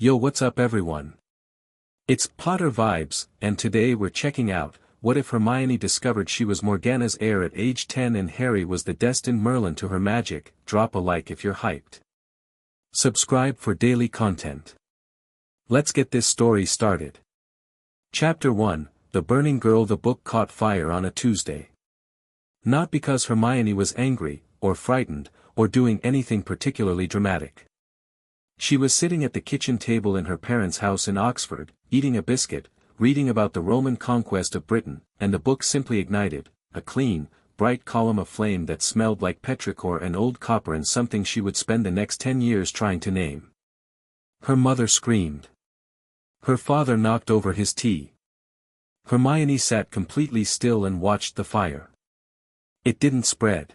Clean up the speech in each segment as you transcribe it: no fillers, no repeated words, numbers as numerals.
Yo, what's up everyone? It's Potter Vibes, and today we're checking out, what if Hermione discovered she was Morgana's heir at age 10 and Harry was the Destined Merlin to her magic? Drop a like if you're hyped. Subscribe for daily content. Let's get this story started. Chapter 1, The Burning Girl. The book caught fire on a Tuesday. Not because Hermione was angry, or frightened, or doing anything particularly dramatic. She was sitting at the kitchen table in her parents' house in Oxford, eating a biscuit, reading about the Roman conquest of Britain, and the book simply ignited, a clean, bright column of flame that smelled like petrichor and old copper and something she would spend the next 10 years trying to name. Her mother screamed. Her father knocked over his tea. Hermione sat completely still and watched the fire. It didn't spread.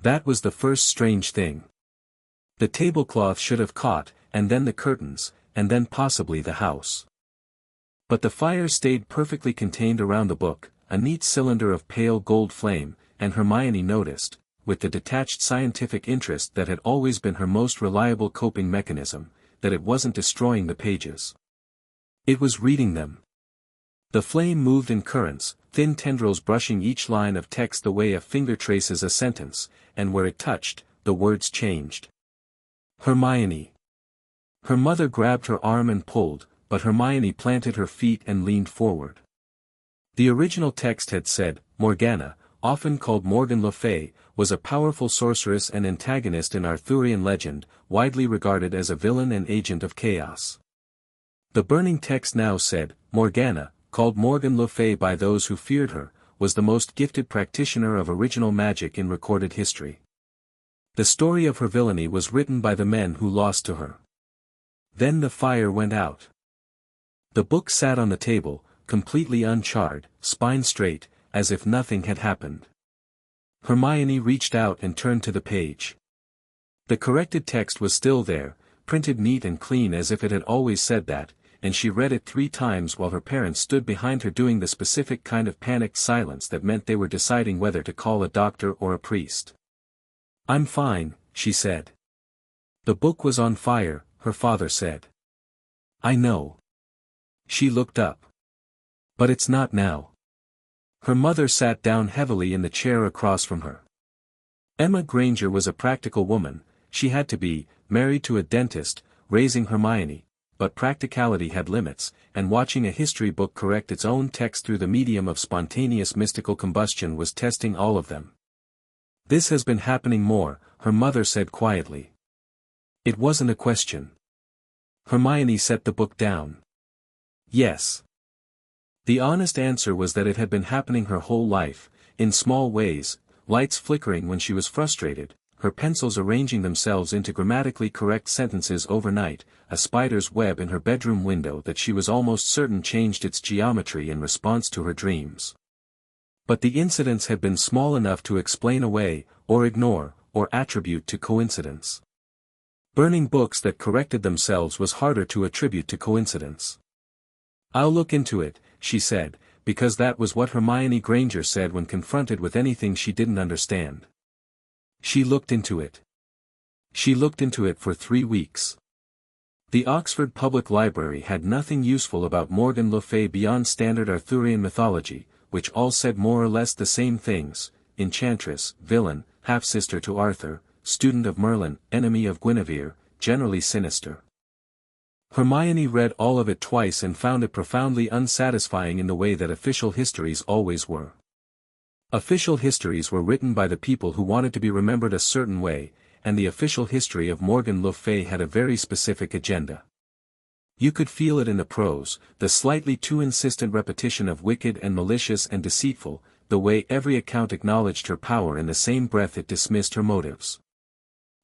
That was the first strange thing. The tablecloth should have caught, and then the curtains, and then possibly the house. But the fire stayed perfectly contained around the book, a neat cylinder of pale gold flame, and Hermione noticed, with the detached scientific interest that had always been her most reliable coping mechanism, that it wasn't destroying the pages. It was reading them. The flame moved in currents, thin tendrils brushing each line of text the way a finger traces a sentence, and where it touched, the words changed. Hermione. Her mother grabbed her arm and pulled, but Hermione planted her feet and leaned forward. The original text had said, Morgana, often called Morgan le Fay, was a powerful sorceress and antagonist in Arthurian legend, widely regarded as a villain and agent of chaos. The burning text now said, Morgana, called Morgan le Fay by those who feared her, was the most gifted practitioner of original magic in recorded history. The story of her villainy was written by the men who lost to her. Then the fire went out. The book sat on the table, completely uncharred, spine straight, as if nothing had happened. Hermione reached out and turned to the page. The corrected text was still there, printed neat and clean as if it had always said that, and she read it 3 times while her parents stood behind her doing the specific kind of panicked silence that meant they were deciding whether to call a doctor or a priest. I'm fine, she said. The book was on fire, her father said. I know. She looked up. But it's not now. Her mother sat down heavily in the chair across from her. Emma Granger was a practical woman, she had to be, married to a dentist, raising Hermione, but practicality had limits, and watching a history book correct its own text through the medium of spontaneous mystical combustion was testing all of them. This has been happening more, her mother said quietly. It wasn't a question. Hermione set the book down. Yes. The honest answer was that it had been happening her whole life, in small ways, lights flickering when she was frustrated, her pencils arranging themselves into grammatically correct sentences overnight, a spider's web in her bedroom window that she was almost certain changed its geometry in response to her dreams. But the incidents had been small enough to explain away, or ignore, or attribute to coincidence. Burning books that corrected themselves was harder to attribute to coincidence. I'll look into it, she said, because that was what Hermione Granger said when confronted with anything she didn't understand. She looked into it. She looked into it for 3 weeks. The Oxford Public Library had nothing useful about Morgan le Fay beyond standard Arthurian mythology, which all said more or less the same things: enchantress, villain, half-sister to Arthur, student of Merlin, enemy of Guinevere, generally sinister. Hermione read all of it twice and found it profoundly unsatisfying in the way that official histories always were. Official histories were written by the people who wanted to be remembered a certain way, and the official history of Morgan le Fay had a very specific agenda. You could feel it in the prose, the slightly too insistent repetition of wicked and malicious and deceitful, the way every account acknowledged her power in the same breath it dismissed her motives.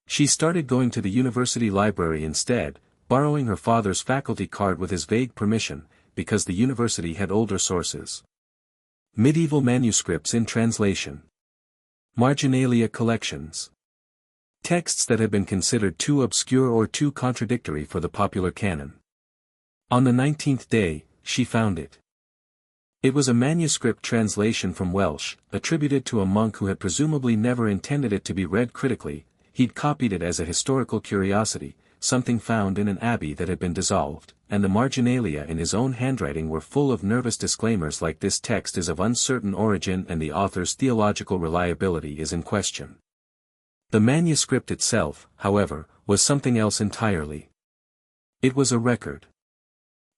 She started going to the university library instead, borrowing her father's faculty card with his vague permission, because the university had older sources. Medieval manuscripts in translation. Marginalia collections. Texts that had been considered too obscure or too contradictory for the popular canon. On the 19th day, she found it. It was a manuscript translation from Welsh, attributed to a monk who had presumably never intended it to be read critically. He'd copied it as a historical curiosity, something found in an abbey that had been dissolved, and the marginalia in his own handwriting were full of nervous disclaimers like this text is of uncertain origin and the author's theological reliability is in question. The manuscript itself, however, was something else entirely. It was a record.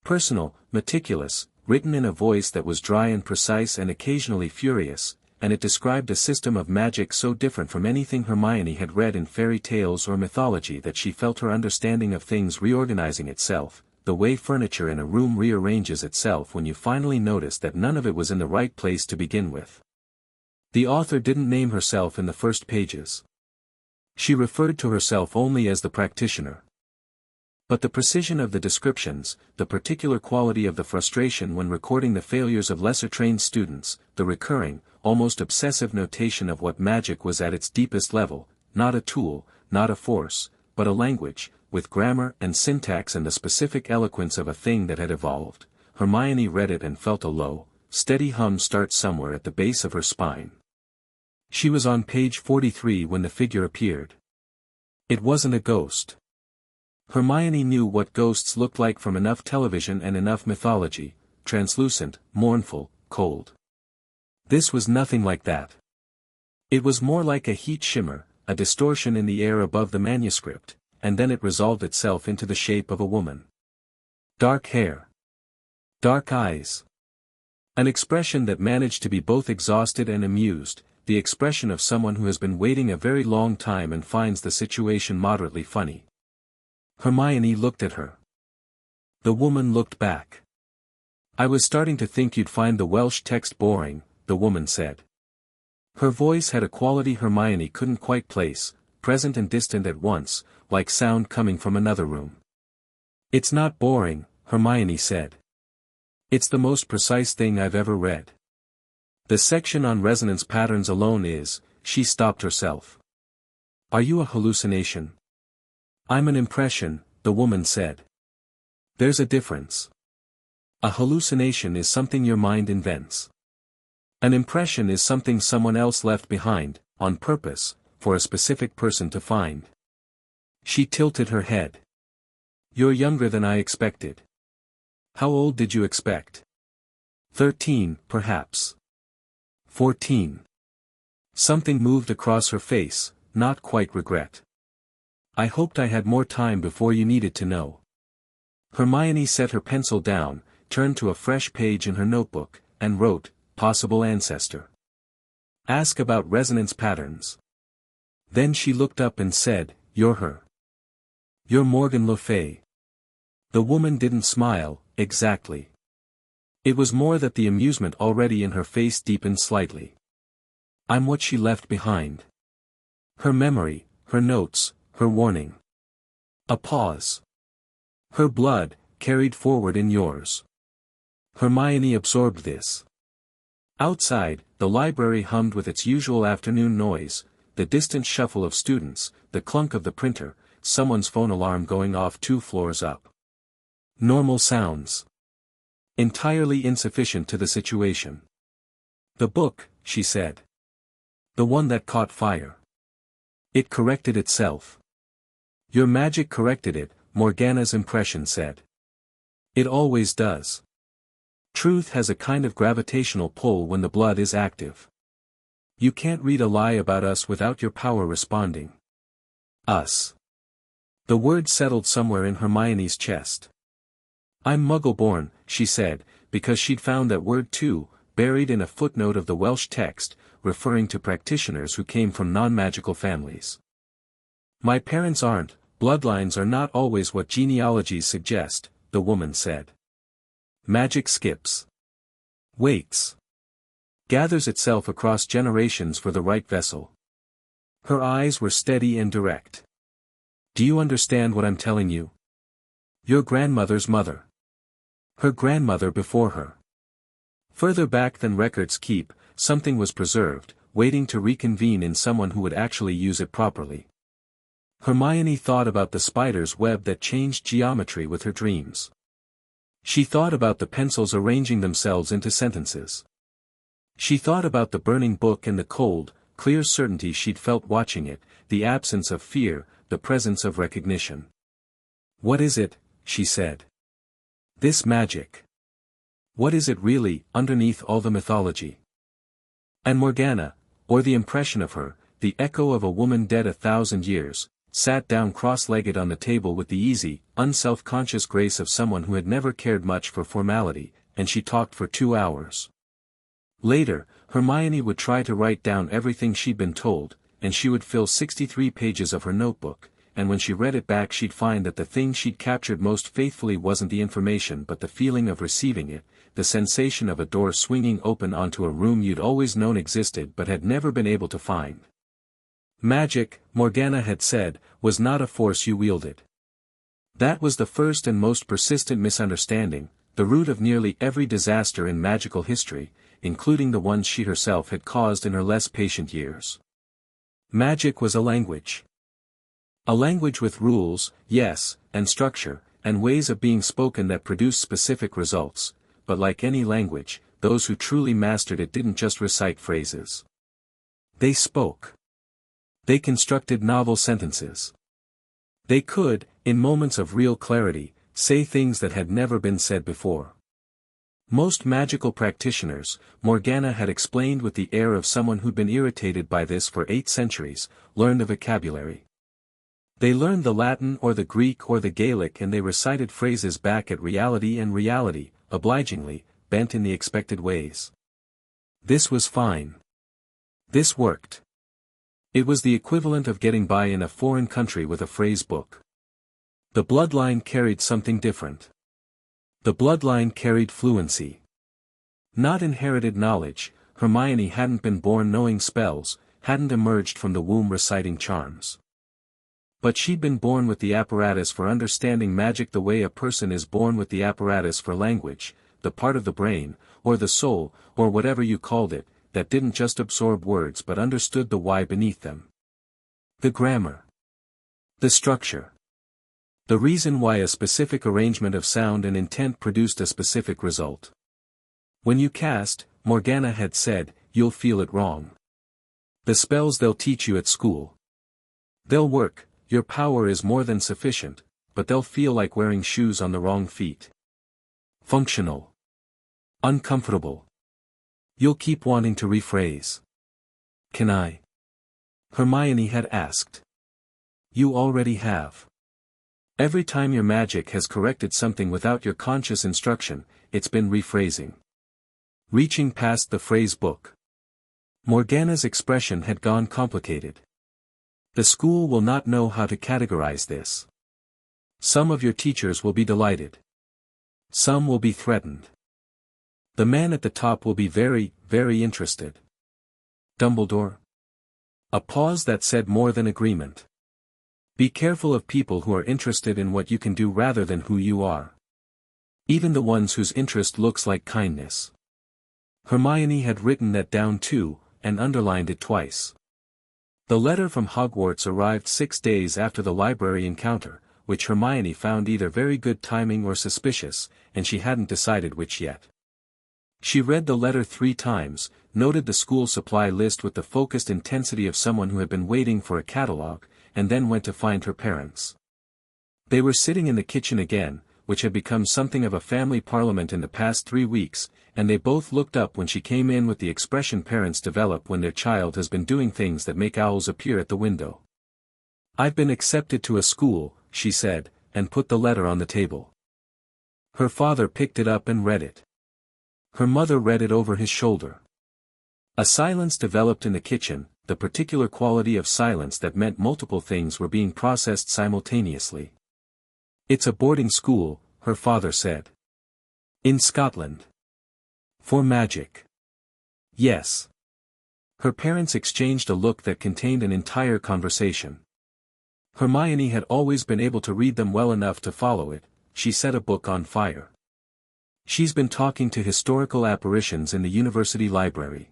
Personal, meticulous, written in a voice that was dry and precise and occasionally furious, and it described a system of magic so different from anything Hermione had read in fairy tales or mythology that she felt her understanding of things reorganizing itself, the way furniture in a room rearranges itself when you finally notice that none of it was in the right place to begin with. The author didn't name herself in the first pages. She referred to herself only as the practitioner. But the precision of the descriptions, the particular quality of the frustration when recording the failures of lesser-trained students, the recurring, almost obsessive notation of what magic was at its deepest level, not a tool, not a force, but a language, with grammar and syntax and the specific eloquence of a thing that had evolved, Hermione read it and felt a low, steady hum start somewhere at the base of her spine. She was on page 43 when the figure appeared. It wasn't a ghost. Hermione knew what ghosts looked like from enough television and enough mythology, translucent, mournful, cold. This was nothing like that. It was more like a heat shimmer, a distortion in the air above the manuscript, and then it resolved itself into the shape of a woman. Dark hair. Dark eyes. An expression that managed to be both exhausted and amused, the expression of someone who has been waiting a very long time and finds the situation moderately funny. Hermione looked at her. The woman looked back. "I was starting to think you'd find the Welsh text boring," the woman said. Her voice had a quality Hermione couldn't quite place, present and distant at once, like sound coming from another room. "It's not boring," Hermione said. "It's the most precise thing I've ever read. The section on resonance patterns alone is," she stopped herself. "Are you a hallucination?" "I'm an impression," the woman said. "There's a difference. A hallucination is something your mind invents. An impression is something someone else left behind, on purpose, for a specific person to find." She tilted her head. "You're younger than I expected. How old did you expect?" 13, perhaps. 14. Something moved across her face, not quite regret. "I hoped I had more time before you needed to know." Hermione set her pencil down, turned to a fresh page in her notebook, and wrote, "Possible ancestor. Ask about resonance patterns." Then she looked up and said, "You're her. You're Morgan le Fay." The woman didn't smile, exactly. It was more that the amusement already in her face deepened slightly. "I'm what she left behind. Her memory, her notes, her warning." A pause. "Her blood, carried forward in yours." Hermione absorbed this. Outside, the library hummed with its usual afternoon noise, the distant shuffle of students, the clunk of the printer, someone's phone alarm going off 2 floors up. Normal sounds. Entirely insufficient to the situation. "The book," she said. "The one that caught fire. It corrected itself." "Your magic corrected it," Morgana's impression said. "It always does. Truth has a kind of gravitational pull when the blood is active. You can't read a lie about us without your power responding." Us. The word settled somewhere in Hermione's chest. "I'm Muggle-born," she said, because she'd found that word too, buried in a footnote of the Welsh text, referring to practitioners who came from non-magical families. "My parents aren't, bloodlines are not always what genealogies suggest," the woman said. "Magic skips. Wakes. Gathers itself across generations for the right vessel." Her eyes were steady and direct. "Do you understand what I'm telling you? Your grandmother's mother. Her grandmother before her. Further back than records keep, something was preserved, waiting to reconvene in someone who would actually use it properly." Hermione thought about the spider's web that changed geometry with her dreams. She thought about the pencils arranging themselves into sentences. She thought about the burning book and the cold, clear certainty she'd felt watching it, the absence of fear, the presence of recognition. What is it, she said. This magic. What is it really, underneath all the mythology? And Morgana, or the impression of her, the echo of a woman dead 1,000 years, sat down cross-legged on the table with the easy, unself-conscious grace of someone who had never cared much for formality, and she talked for 2 hours. Later, Hermione would try to write down everything she'd been told, and she would fill 63 pages of her notebook, and when she read it back she'd find that the thing she'd captured most faithfully wasn't the information but the feeling of receiving it, the sensation of a door swinging open onto a room you'd always known existed but had never been able to find. Magic, Morgana had said, was not a force you wielded. That was the first and most persistent misunderstanding, the root of nearly every disaster in magical history, including the ones she herself had caused in her less patient years. Magic was a language. A language with rules, yes, and structure, and ways of being spoken that produced specific results, but like any language, those who truly mastered it didn't just recite phrases. They spoke. They constructed novel sentences. They could, in moments of real clarity, say things that had never been said before. Most magical practitioners, Morgana had explained with the air of someone who'd been irritated by this for 8 centuries, learned the vocabulary. They learned the Latin or the Greek or the Gaelic and they recited phrases back at reality and reality, obligingly, bent in the expected ways. This was fine. This worked. It was the equivalent of getting by in a foreign country with a phrase book. The bloodline carried something different. The bloodline carried fluency. Not inherited knowledge, Hermione hadn't been born knowing spells, hadn't emerged from the womb reciting charms. But she'd been born with the apparatus for understanding magic the way a person is born with the apparatus for language, the part of the brain, or the soul, or whatever you called it, that didn't just absorb words but understood the why beneath them. The grammar. The structure. The reason why a specific arrangement of sound and intent produced a specific result. When you cast, Morgana had said, you'll feel it wrong. The spells they'll teach you at school. They'll work, your power is more than sufficient, but they'll feel like wearing shoes on the wrong feet. Functional. Uncomfortable. You'll keep wanting to rephrase. Can I? Hermione had asked. You already have. Every time your magic has corrected something without your conscious instruction, it's been rephrasing. Reaching past the phrase book. Morgana's expression had gone complicated. The school will not know how to categorize this. Some of your teachers will be delighted. Some will be threatened. The man at the top will be very, very interested. Dumbledore? A pause that said more than agreement. Be careful of people who are interested in what you can do rather than who you are. Even the ones whose interest looks like kindness. Hermione had written that down too, and underlined it twice. The letter from Hogwarts arrived 6 days after the library encounter, which Hermione found either very good timing or suspicious, and she hadn't decided which yet. She read the letter 3 times, noted the school supply list with the focused intensity of someone who had been waiting for a catalogue, and then went to find her parents. They were sitting in the kitchen again, which had become something of a family parliament in the past 3 weeks, and they both looked up when she came in with the expression parents develop when their child has been doing things that make owls appear at the window. I've been accepted to a school, she said, and put the letter on the table. Her father picked it up and read it. Her mother read it over his shoulder. A silence developed in the kitchen, the particular quality of silence that meant multiple things were being processed simultaneously. It's a boarding school, her father said. In Scotland. For magic. Yes. Her parents exchanged a look that contained an entire conversation. Hermione had always been able to read them well enough to follow it. She set a book on fire. She's been talking to historical apparitions in the university library.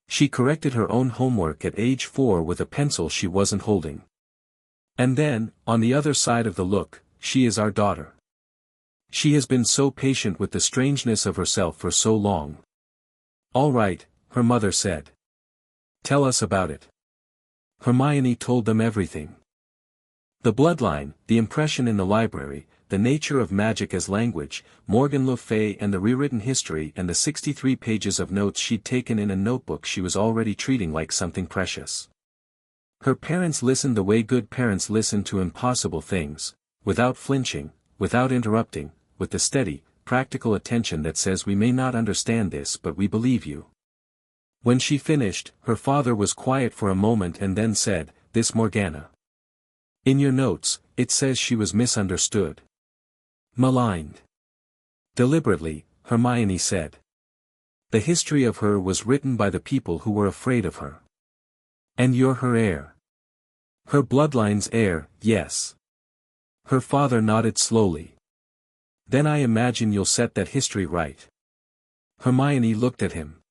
She corrected her own homework at age 4 with a pencil she wasn't holding. And then, on the other side of the look, she is our daughter. She has been so patient with the strangeness of herself for so long. All right, her mother said. Tell us about it. Hermione told them everything. The bloodline, the impression in the library, the nature of magic as language, Morgan le Fay and the rewritten history and the 63 pages of notes she'd taken in a notebook she was already treating like something precious. Her parents listened the way good parents listen to impossible things, without flinching, without interrupting, with the steady, practical attention that says we may not understand this but we believe you. When she finished, her father was quiet for a moment and then said, "This Morgana. In your notes, it says she was misunderstood. Maligned." Deliberately, Hermione said. The history of her was written by the people who were afraid of her. And you're her heir. Her bloodline's heir, yes. Her father nodded slowly. Then I imagine you'll set that history right. Hermione looked at him.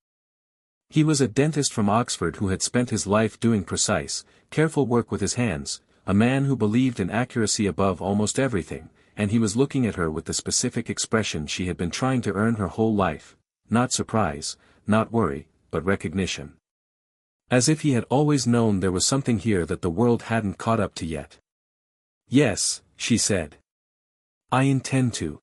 He was a dentist from Oxford who had spent his life doing precise, careful work with his hands, a man who believed in accuracy above almost everything, and he was looking at her with the specific expression she had been trying to earn her whole life, not surprise, not worry, but recognition. As if he had always known there was something here that the world hadn't caught up to yet. "Yes," she said. "I intend to."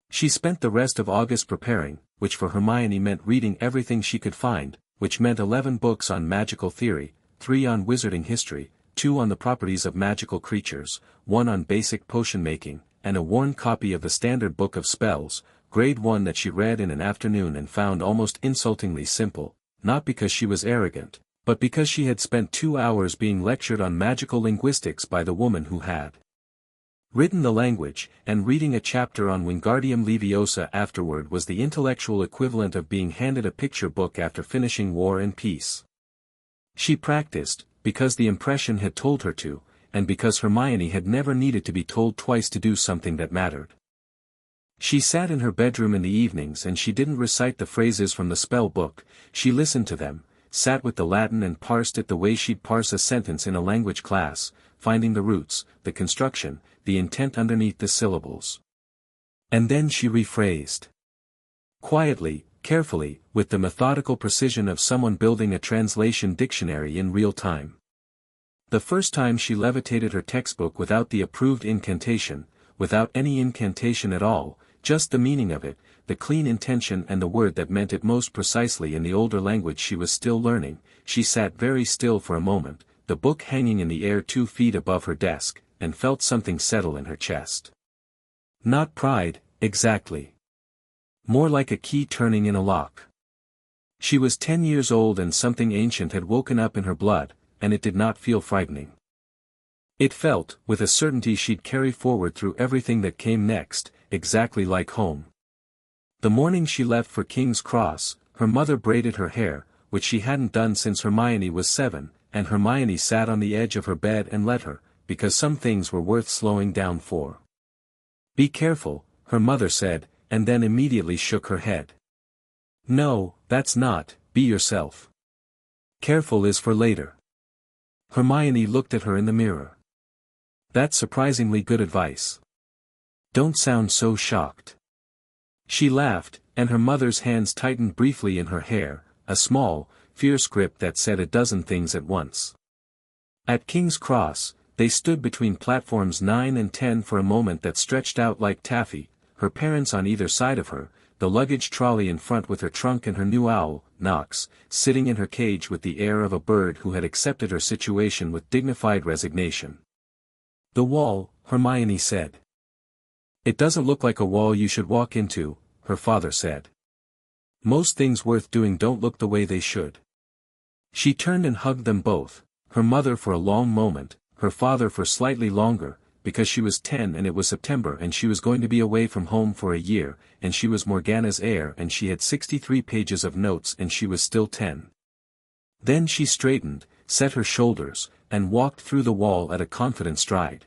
She spent the rest of August preparing, which for Hermione meant reading everything she could find, which meant 11 books on magical theory, 3 on wizarding history, 2 on the properties of magical creatures, 1 on basic potion making, and a worn copy of the Standard Book of Spells, grade 1 that she read in an afternoon and found almost insultingly simple, not because she was arrogant, but because she had spent 2 hours being lectured on magical linguistics by the woman who had written the language, and reading a chapter on Wingardium Leviosa afterward was the intellectual equivalent of being handed a picture book after finishing War and Peace. She practiced, because the impression had told her to, and because Hermione had never needed to be told twice to do something that mattered. She sat in her bedroom in the evenings and she didn't recite the phrases from the spell book, she listened to them, sat with the Latin and parsed it the way she'd parse a sentence in a language class, finding the roots, the construction, the intent underneath the syllables. And then she rephrased. Quietly, carefully, with the methodical precision of someone building a translation dictionary in real time. The first time she levitated her textbook without the approved incantation, without any incantation at all, just the meaning of it, the clean intention and the word that meant it most precisely in the older language she was still learning, she sat very still for a moment, the book hanging in the air 2 feet above her desk, and felt something settle in her chest. Not pride, exactly. More like a key turning in a lock. She was 10 years old and something ancient had woken up in her blood, and it did not feel frightening. It felt, with a certainty she'd carry forward through everything that came next, exactly like home. The morning she left for King's Cross, her mother braided her hair, which she hadn't done since Hermione was 7, and Hermione sat on the edge of her bed and let her, because some things were worth slowing down for. "Be careful," her mother said, and then immediately shook her head. "No, that's not, be yourself. Careful is for later." Hermione looked at her in the mirror. "That's surprisingly good advice. Don't sound so shocked." She laughed, and her mother's hands tightened briefly in her hair, a small, fierce grip that said a dozen things at once. At King's Cross, they stood between platforms 9 and 10 for a moment that stretched out like taffy, her parents on either side of her, the luggage trolley in front with her trunk and her new owl, Knox, sitting in her cage with the air of a bird who had accepted her situation with dignified resignation. "The wall," Hermione said. "It doesn't look like a wall you should walk into," her father said. "Most things worth doing don't look the way they should." She turned and hugged them both, her mother for a long moment, her father for slightly longer, because she was 10 and it was September and she was going to be away from home for a year, and she was Morgana's heir and she had 63 pages of notes and she was still 10. Then she straightened, set her shoulders, and walked through the wall at a confident stride.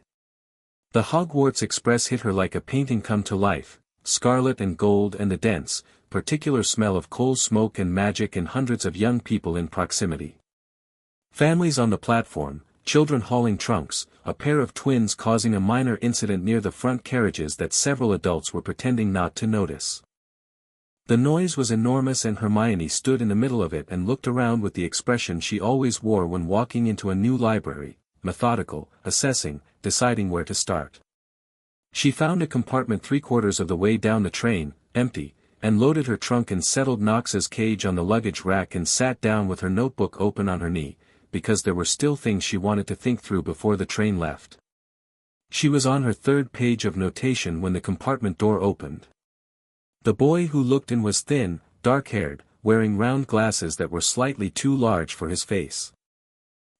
The Hogwarts Express hit her like a painting come to life, scarlet and gold and the dense, particular smell of coal smoke and magic and hundreds of young people in proximity. Families on the platform, children hauling trunks, a pair of twins causing a minor incident near the front carriages that several adults were pretending not to notice. The noise was enormous and Hermione stood in the middle of it and looked around with the expression she always wore when walking into a new library, methodical, assessing, deciding where to start. She found a compartment 3/4 of the way down the train, empty, and loaded her trunk and settled Knox's cage on the luggage rack and sat down with her notebook open on her knee, because there were still things she wanted to think through before the train left. She was on her 3rd page of notation when the compartment door opened. The boy who looked in was thin, dark-haired, wearing round glasses that were slightly too large for his face.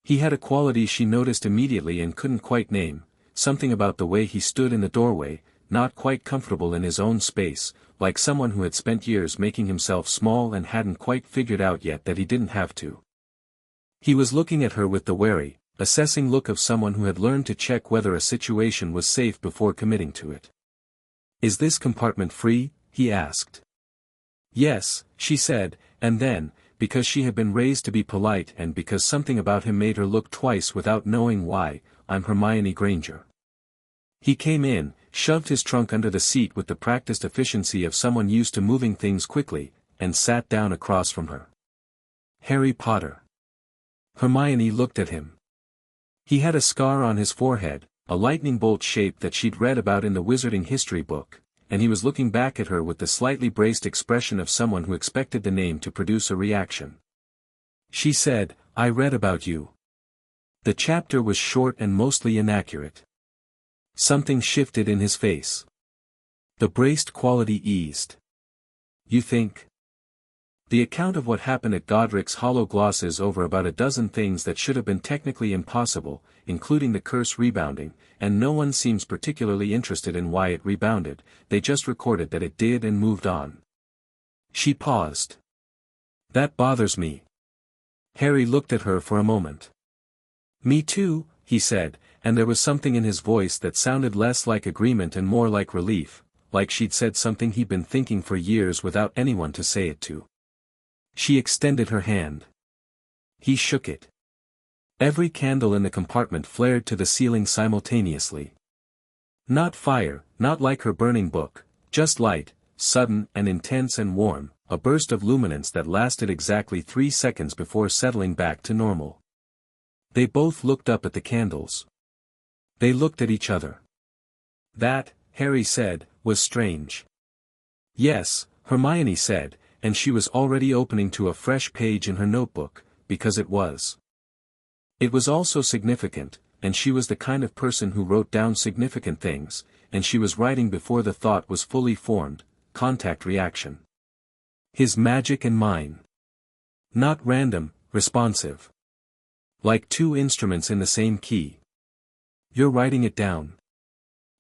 He had a quality she noticed immediately and couldn't quite name, something about the way he stood in the doorway, not quite comfortable in his own space, like someone who had spent years making himself small and hadn't quite figured out yet that he didn't have to. He was looking at her with the wary, assessing look of someone who had learned to check whether a situation was safe before committing to it. "Is this compartment free?" he asked. "Yes," she said, and then, because she had been raised to be polite and because something about him made her look twice without knowing why, "I'm Hermione Granger." He came in, shoved his trunk under the seat with the practiced efficiency of someone used to moving things quickly, and sat down across from her. "Harry Potter." Hermione looked at him. He had a scar on his forehead, a lightning bolt shape that she'd read about in the wizarding history book, and he was looking back at her with the slightly braced expression of someone who expected the name to produce a reaction. She said, "I read about you." The chapter was short and mostly inaccurate. Something shifted in his face. The braced quality eased. "You think?" The account of what happened at Godric's Hollow glosses over about a dozen things that should have been technically impossible, including the curse rebounding, and no one seems particularly interested in why it rebounded, they just recorded that it did and moved on. She paused. "That bothers me." Harry looked at her for a moment. "Me too," he said, and there was something in his voice that sounded less like agreement and more like relief, like she'd said something he'd been thinking for years without anyone to say it to. She extended her hand. He shook it. Every candle in the compartment flared to the ceiling simultaneously. Not fire, not like her burning book, just light, sudden and intense and warm, a burst of luminance that lasted exactly 3 seconds before settling back to normal. They both looked up at the candles. They looked at each other. "That," Harry said, "was strange." "Yes," Hermione said, and she was already opening to a fresh page in her notebook, because it was. It was also significant, and she was the kind of person who wrote down significant things, and she was writing before the thought was fully formed, contact reaction. His magic and mine. Not random, responsive. Like 2 instruments in the same key. "You're writing it down?"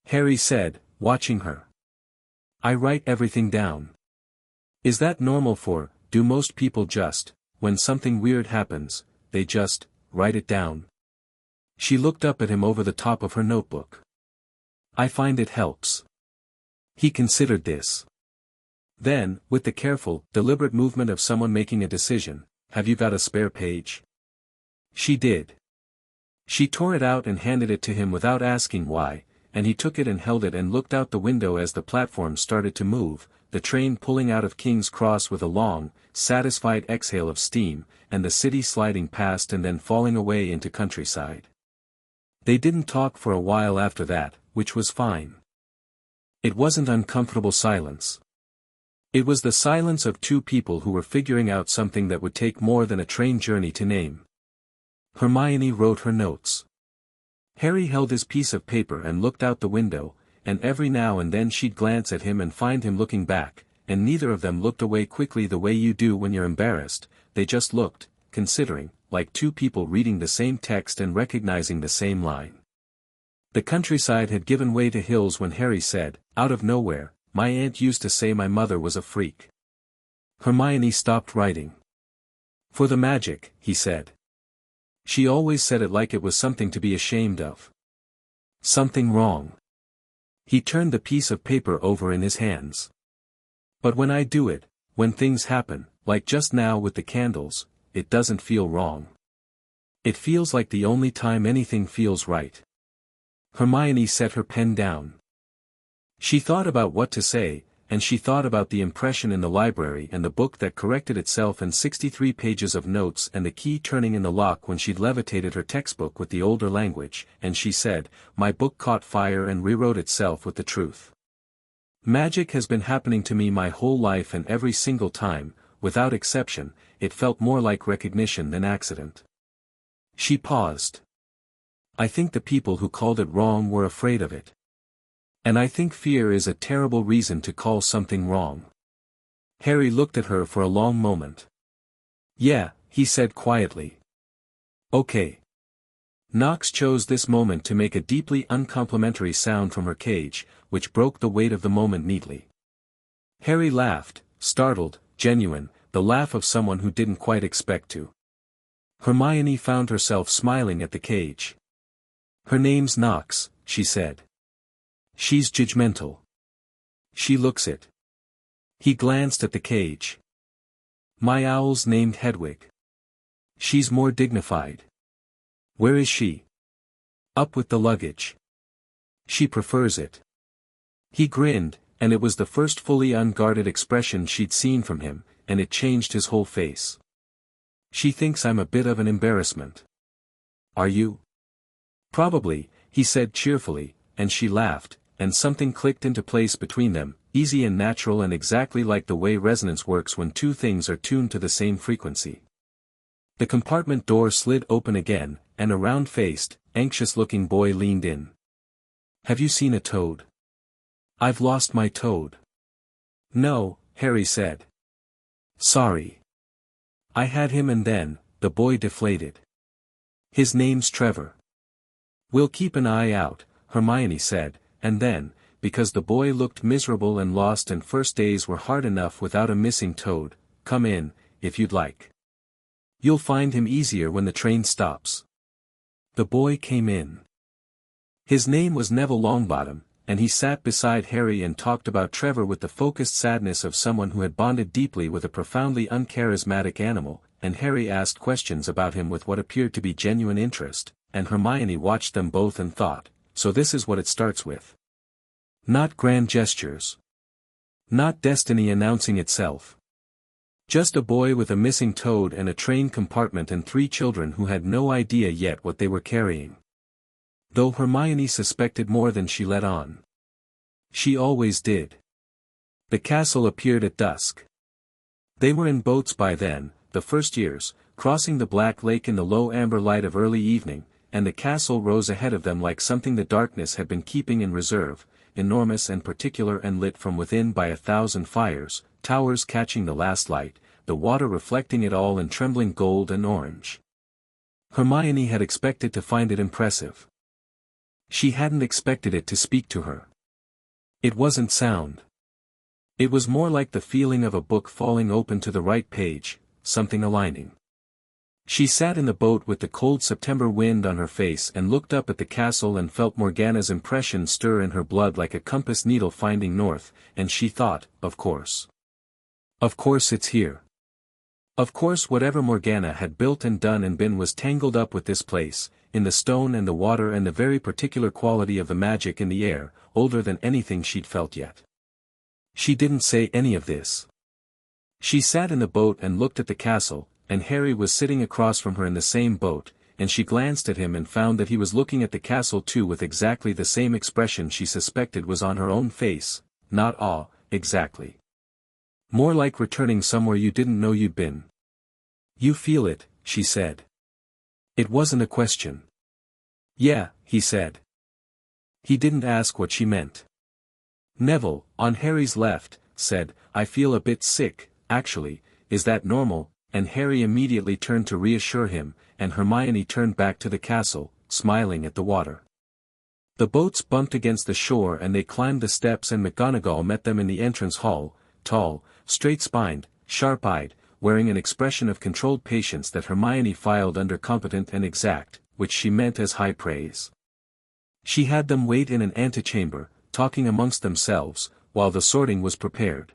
Harry said, watching her. "I write everything down." "Is that normal do most people just, when something weird happens, they just, write it down?" She looked up at him over the top of her notebook. "I find it helps." He considered this. Then, with the careful, deliberate movement of someone making a decision, "Have you got a spare page?" She did. She tore it out and handed it to him without asking why, and he took it and held it and looked out the window as the platform started to move, the train pulling out of King's Cross with a long, satisfied exhale of steam, and the city sliding past and then falling away into countryside. They didn't talk for a while after that, which was fine. It wasn't uncomfortable silence. It was the silence of 2 people who were figuring out something that would take more than a train journey to name. Hermione wrote her notes. Harry held his piece of paper and looked out the window, and every now and then she'd glance at him and find him looking back, and neither of them looked away quickly the way you do when you're embarrassed, they just looked, considering, like 2 people reading the same text and recognizing the same line. The countryside had given way to hills when Harry said, out of nowhere, "My aunt used to say my mother was a freak." Hermione stopped writing. "For the magic," he said. "She always said it like it was something to be ashamed of. Something wrong." He turned the piece of paper over in his hands. "But when I do it, when things happen, like just now with the candles, it doesn't feel wrong. It feels like the only time anything feels right." Hermione set her pen down. She thought about what to say, and she thought about the impression in the library and the book that corrected itself and 63 pages of notes and the key turning in the lock when she'd levitated her textbook with the older language, and she said, "My book caught fire and rewrote itself with the truth. Magic has been happening to me my whole life, and every single time, without exception, it felt more like recognition than accident." She paused. "I think the people who called it wrong were afraid of it. And I think fear is a terrible reason to call something wrong." Harry looked at her for a long moment. "Yeah," he said quietly. "Okay." Nox chose this moment to make a deeply uncomplimentary sound from her cage, which broke the weight of the moment neatly. Harry laughed, startled, genuine, the laugh of someone who didn't quite expect to. Hermione found herself smiling at the cage. "Her name's Nox," she said. "She's judgmental. She looks it." He glanced at the cage. "My owl's named Hedwig. She's more dignified." "Where is she?" "Up with the luggage. She prefers it." He grinned, and it was the first fully unguarded expression she'd seen from him, and it changed his whole face. "She thinks I'm a bit of an embarrassment." "Are you?" "Probably," he said cheerfully, and she laughed, and something clicked into place between them, easy and natural and exactly like the way resonance works when two things are tuned to the same frequency. The compartment door slid open again, and a round-faced, anxious-looking boy leaned in. "Have you seen a toad?" "I've lost my toad." "No," Harry said. "Sorry. I had him and then," the boy deflated. "His name's Trevor." "We'll keep an eye out," Hermione said, and then, because the boy looked miserable and lost and first days were hard enough without a missing toad, "Come in, if you'd like. You'll find him easier when the train stops." The boy came in. His name was Neville Longbottom, and he sat beside Harry and talked about Trevor with the focused sadness of someone who had bonded deeply with a profoundly uncharismatic animal, and Harry asked questions about him with what appeared to be genuine interest, and Hermione watched them both and thought, so this is what it starts with. Not grand gestures. Not destiny announcing itself. Just a boy with a missing toad and a train compartment and 3 children who had no idea yet what they were carrying. Though Hermione suspected more than she let on. She always did. The castle appeared at dusk. They were in boats by then, the first years, crossing the black lake in the low amber light of early evening, and the castle rose ahead of them like something the darkness had been keeping in reserve, enormous and particular and lit from within by 1,000 fires, towers catching the last light, the water reflecting it all in trembling gold and orange. Hermione had expected to find it impressive. She hadn't expected it to speak to her. It wasn't sound. It was more like the feeling of a book falling open to the right page, something aligning. She sat in the boat with the cold September wind on her face and looked up at the castle and felt Morgana's impression stir in her blood like a compass needle finding north, and she thought, of course. Of course it's here. Of course whatever Morgana had built and done and been was tangled up with this place, in the stone and the water and the very particular quality of the magic in the air, older than anything she'd felt yet. She didn't say any of this. She sat in the boat and looked at the castle, and Harry was sitting across from her in the same boat, and she glanced at him and found that he was looking at the castle too with exactly the same expression she suspected was on her own face, not awe, exactly. More like returning somewhere you didn't know you'd been. "You feel it," she said. It wasn't a question. "Yeah," he said. He didn't ask what she meant. Neville, on Harry's left, said, "I feel a bit sick, actually, is that normal?" And Harry immediately turned to reassure him, and Hermione turned back to the castle, smiling at the water. The boats bumped against the shore and they climbed the steps and McGonagall met them in the entrance hall, tall, straight-spined, sharp-eyed, wearing an expression of controlled patience that Hermione filed under competent and exact, which she meant as high praise. She had them wait in an antechamber, talking amongst themselves, while the sorting was prepared.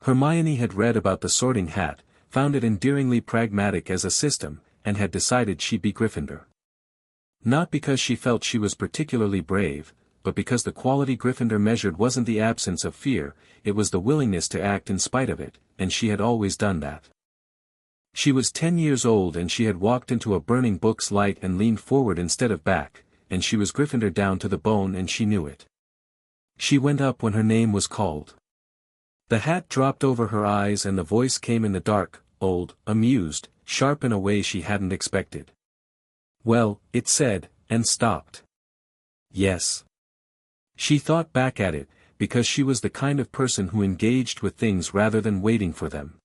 Hermione had read about the sorting hat, found it endearingly pragmatic as a system, and had decided she'd be Gryffindor. Not because she felt she was particularly brave, but because the quality Gryffindor measured wasn't the absence of fear, it was the willingness to act in spite of it, and she had always done that. She was 10 years old and she had walked into a burning book's light and leaned forward instead of back, and she was Gryffindor down to the bone and she knew it. She went up when her name was called. The hat dropped over her eyes and the voice came in the dark, old, amused, sharp in a way she hadn't expected. Well, it said, and stopped. Yes. She thought back at it, because she was the kind of person who engaged with things rather than waiting for them.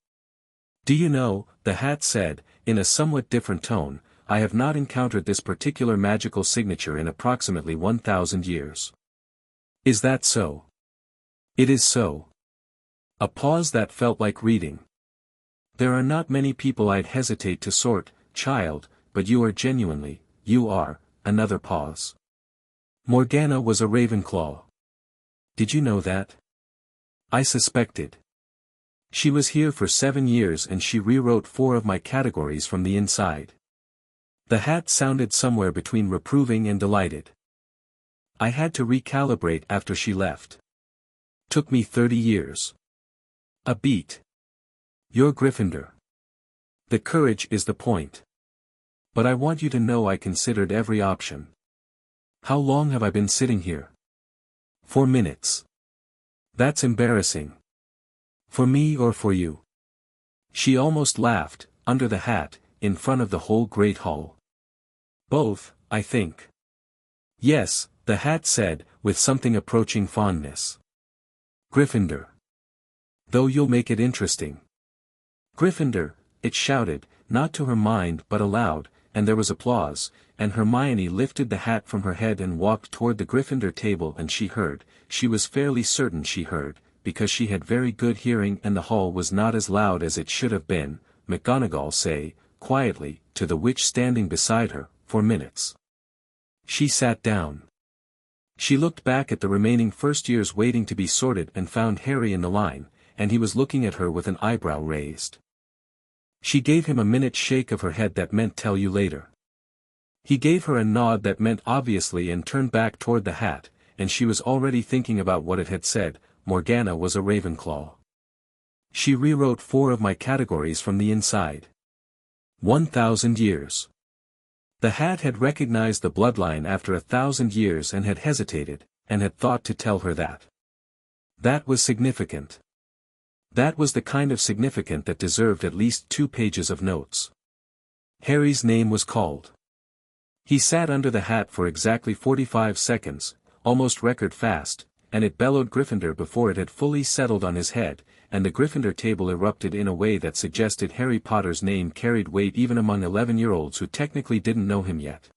Do you know, the hat said, in a somewhat different tone, I have not encountered this particular magical signature in approximately 1,000 years. Is that so? It is so. A pause that felt like reading. There are not many people I'd hesitate to sort, child, but you are genuinely, you are, another pause. Morgana was a Ravenclaw. Did you know that? I suspected. She was here for 7 years and she rewrote 4 of my categories from the inside. The hat sounded somewhere between reproving and delighted. I had to recalibrate after she left. Took me 30 years. A beat. You're Gryffindor. The courage is the point. But I want you to know I considered every option. How long have I been sitting here? 4 minutes. That's embarrassing. For me or for you? She almost laughed, under the hat, in front of the whole great hall. Both, I think. Yes, the hat said, with something approaching fondness. Gryffindor. Though you'll make it interesting. Gryffindor, it shouted, not to her mind but aloud, and there was applause, and Hermione lifted the hat from her head and walked toward the Gryffindor table and she heard, she was fairly certain she heard, because she had very good hearing and the hall was not as loud as it should have been, McGonagall say, quietly, to the witch standing beside her, 4 minutes. She sat down. She looked back at the remaining first years waiting to be sorted and found Harry in the line, and he was looking at her with an eyebrow raised. She gave him a minute shake of her head that meant tell you later. He gave her a nod that meant obviously and turned back toward the hat, and she was already thinking about what it had said, Morgana was a Ravenclaw. She rewrote 4 of my categories from the inside. 1,000 years. The hat had recognized the bloodline after 1,000 years and had hesitated, and had thought to tell her that. That was significant. That was the kind of significant that deserved at least 2 pages of notes. Harry's name was called. He sat under the hat for exactly 45 seconds, almost record fast, and it bellowed Gryffindor before it had fully settled on his head, and the Gryffindor table erupted in a way that suggested Harry Potter's name carried weight even among 11-year-olds who technically didn't know him yet.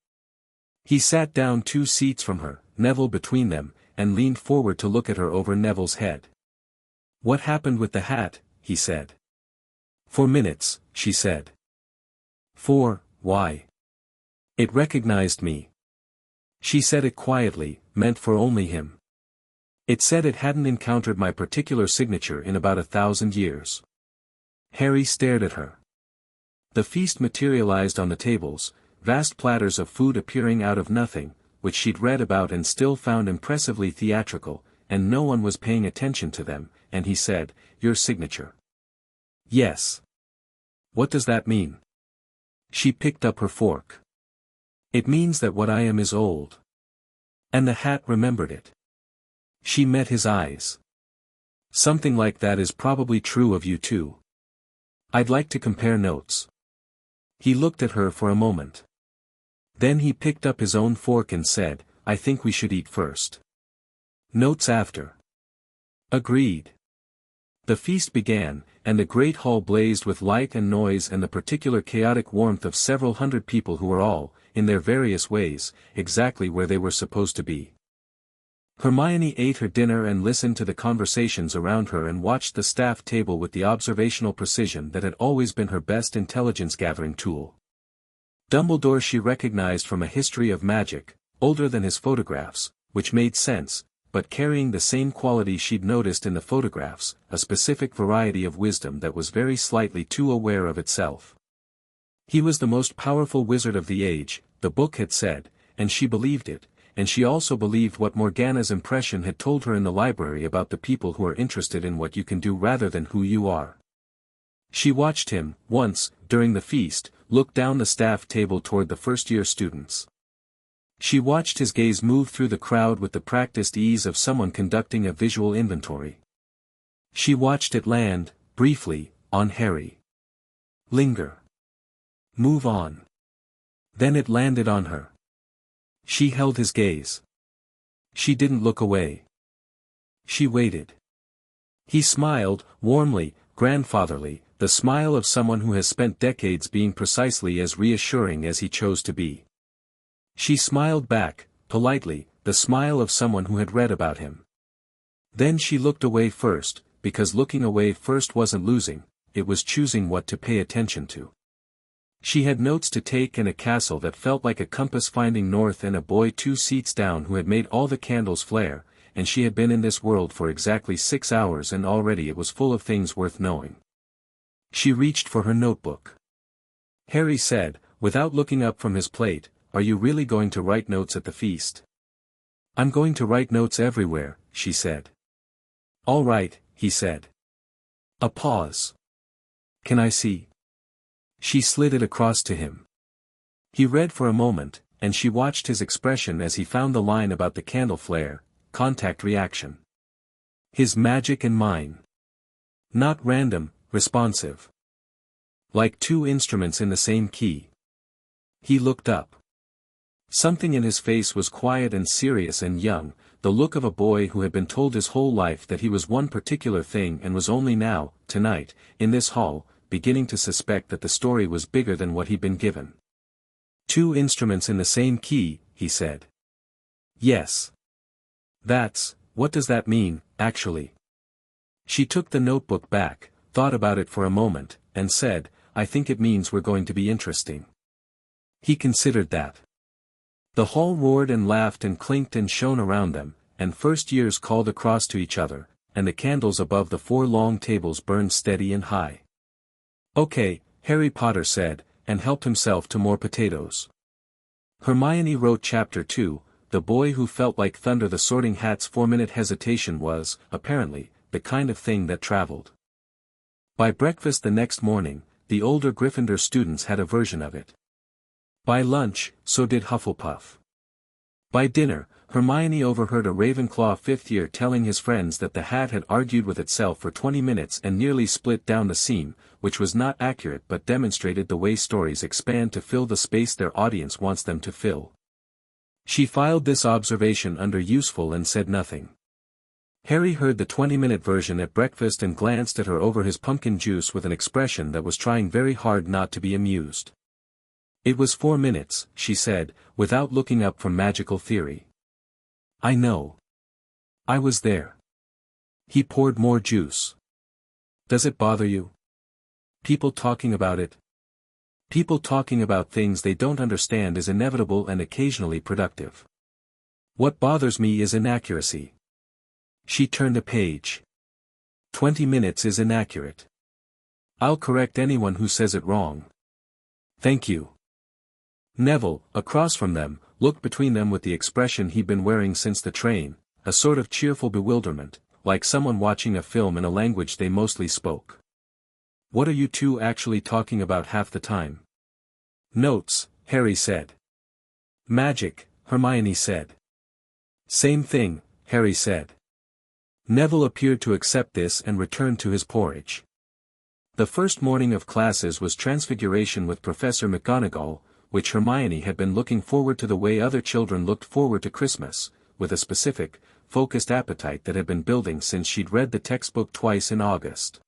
He sat down 2 seats from her, Neville between them, and leaned forward to look at her over Neville's head. What happened with the hat? He said. 4 minutes, she said. 4, why? It recognized me. She said it quietly, meant for only him. It said it hadn't encountered my particular signature in about 1,000 years. Harry stared at her. The feast materialized on the tables, vast platters of food appearing out of nothing, which she'd read about and still found impressively theatrical, and no one was paying attention to them, and he said, your signature. Yes. What does that mean? She picked up her fork. It means that what I am is old. And the hat remembered it. She met his eyes. Something like that is probably true of you too. I'd like to compare notes. He looked at her for a moment. Then he picked up his own fork and said, I think we should eat first. Notes after. Agreed. The feast began, and the great hall blazed with light and noise and the particular chaotic warmth of several hundred people who were all, in their various ways, exactly where they were supposed to be. Hermione ate her dinner and listened to the conversations around her and watched the staff table with the observational precision that had always been her best intelligence-gathering tool. Dumbledore she recognized from a history of magic, older than his photographs, which made sense, but carrying the same quality she'd noticed in the photographs, a specific variety of wisdom that was very slightly too aware of itself. He was the most powerful wizard of the age, the book had said, and she believed it, and she also believed what Morgana's impression had told her in the library about the people who are interested in what you can do rather than who you are. She watched him, once, during the feast, look down the staff table toward the first-year students. She watched his gaze move through the crowd with the practiced ease of someone conducting a visual inventory. She watched it land, briefly, on Harry. Linger. Move on. Then it landed on her. She held his gaze. She didn't look away. She waited. He smiled, warmly, grandfatherly, the smile of someone who has spent decades being precisely as reassuring as he chose to be. She smiled back, politely, the smile of someone who had read about him. Then she looked away first, because looking away first wasn't losing, it was choosing what to pay attention to. She had notes to take and a castle that felt like a compass finding north and a boy 2 seats down who had made all the candles flare, and she had been in this world for exactly 6 hours and already it was full of things worth knowing. She reached for her notebook. Harry said, without looking up from his plate, "Are you really going to write notes at the feast?" "I'm going to write notes everywhere," she said. "All right," he said. A pause. "Can I see?" She slid it across to him. He read for a moment, and she watched his expression as he found the line about the candle flare, contact reaction. His magic and mine. Not random, responsive. Like 2 instruments in the same key. He looked up. Something in his face was quiet and serious and young, the look of a boy who had been told his whole life that he was one particular thing and was only now, tonight, in this hall, beginning to suspect that the story was bigger than what he'd been given. 2 instruments in the same key, he said. Yes. What does that mean, actually? She took the notebook back, thought about it for a moment, and said, "I think it means we're going to be interesting." He considered that. The hall roared and laughed and clinked and shone around them, and first years called across to each other, and the candles above the 4 long tables burned steady and high. "Okay," Harry Potter said, and helped himself to more potatoes. Hermione wrote Chapter 2, The Boy Who Felt Like Thunder. The Sorting Hat's 4-minute hesitation was, apparently, the kind of thing that traveled. By breakfast the next morning, the older Gryffindor students had a version of it. By lunch, so did Hufflepuff. By dinner, Hermione overheard a Ravenclaw 5th year telling his friends that the hat had argued with itself for 20 minutes and nearly split down the seam, which was not accurate but demonstrated the way stories expand to fill the space their audience wants them to fill. She filed this observation under useful and said nothing. Harry heard the 20-minute version at breakfast and glanced at her over his pumpkin juice with an expression that was trying very hard not to be amused. "It was 4 minutes," she said, without looking up from magical theory. "I know. I was there." He poured more juice. "Does it bother you? People talking about it?" "People talking about things they don't understand is inevitable and occasionally productive. What bothers me is inaccuracy." She turned a page. 20 minutes is inaccurate. I'll correct anyone who says it wrong. Thank you. Neville, across from them, looked between them with the expression he'd been wearing since the train, a sort of cheerful bewilderment, like someone watching a film in a language they mostly spoke. "What are you two actually talking about half the time?" "Notes," Harry said. "Magic," Hermione said. "Same thing," Harry said. Neville appeared to accept this and returned to his porridge. The first morning of classes was Transfiguration with Professor McGonagall, which Hermione had been looking forward to the way other children looked forward to Christmas, with a specific, focused appetite that had been building since she'd read the textbook twice in August.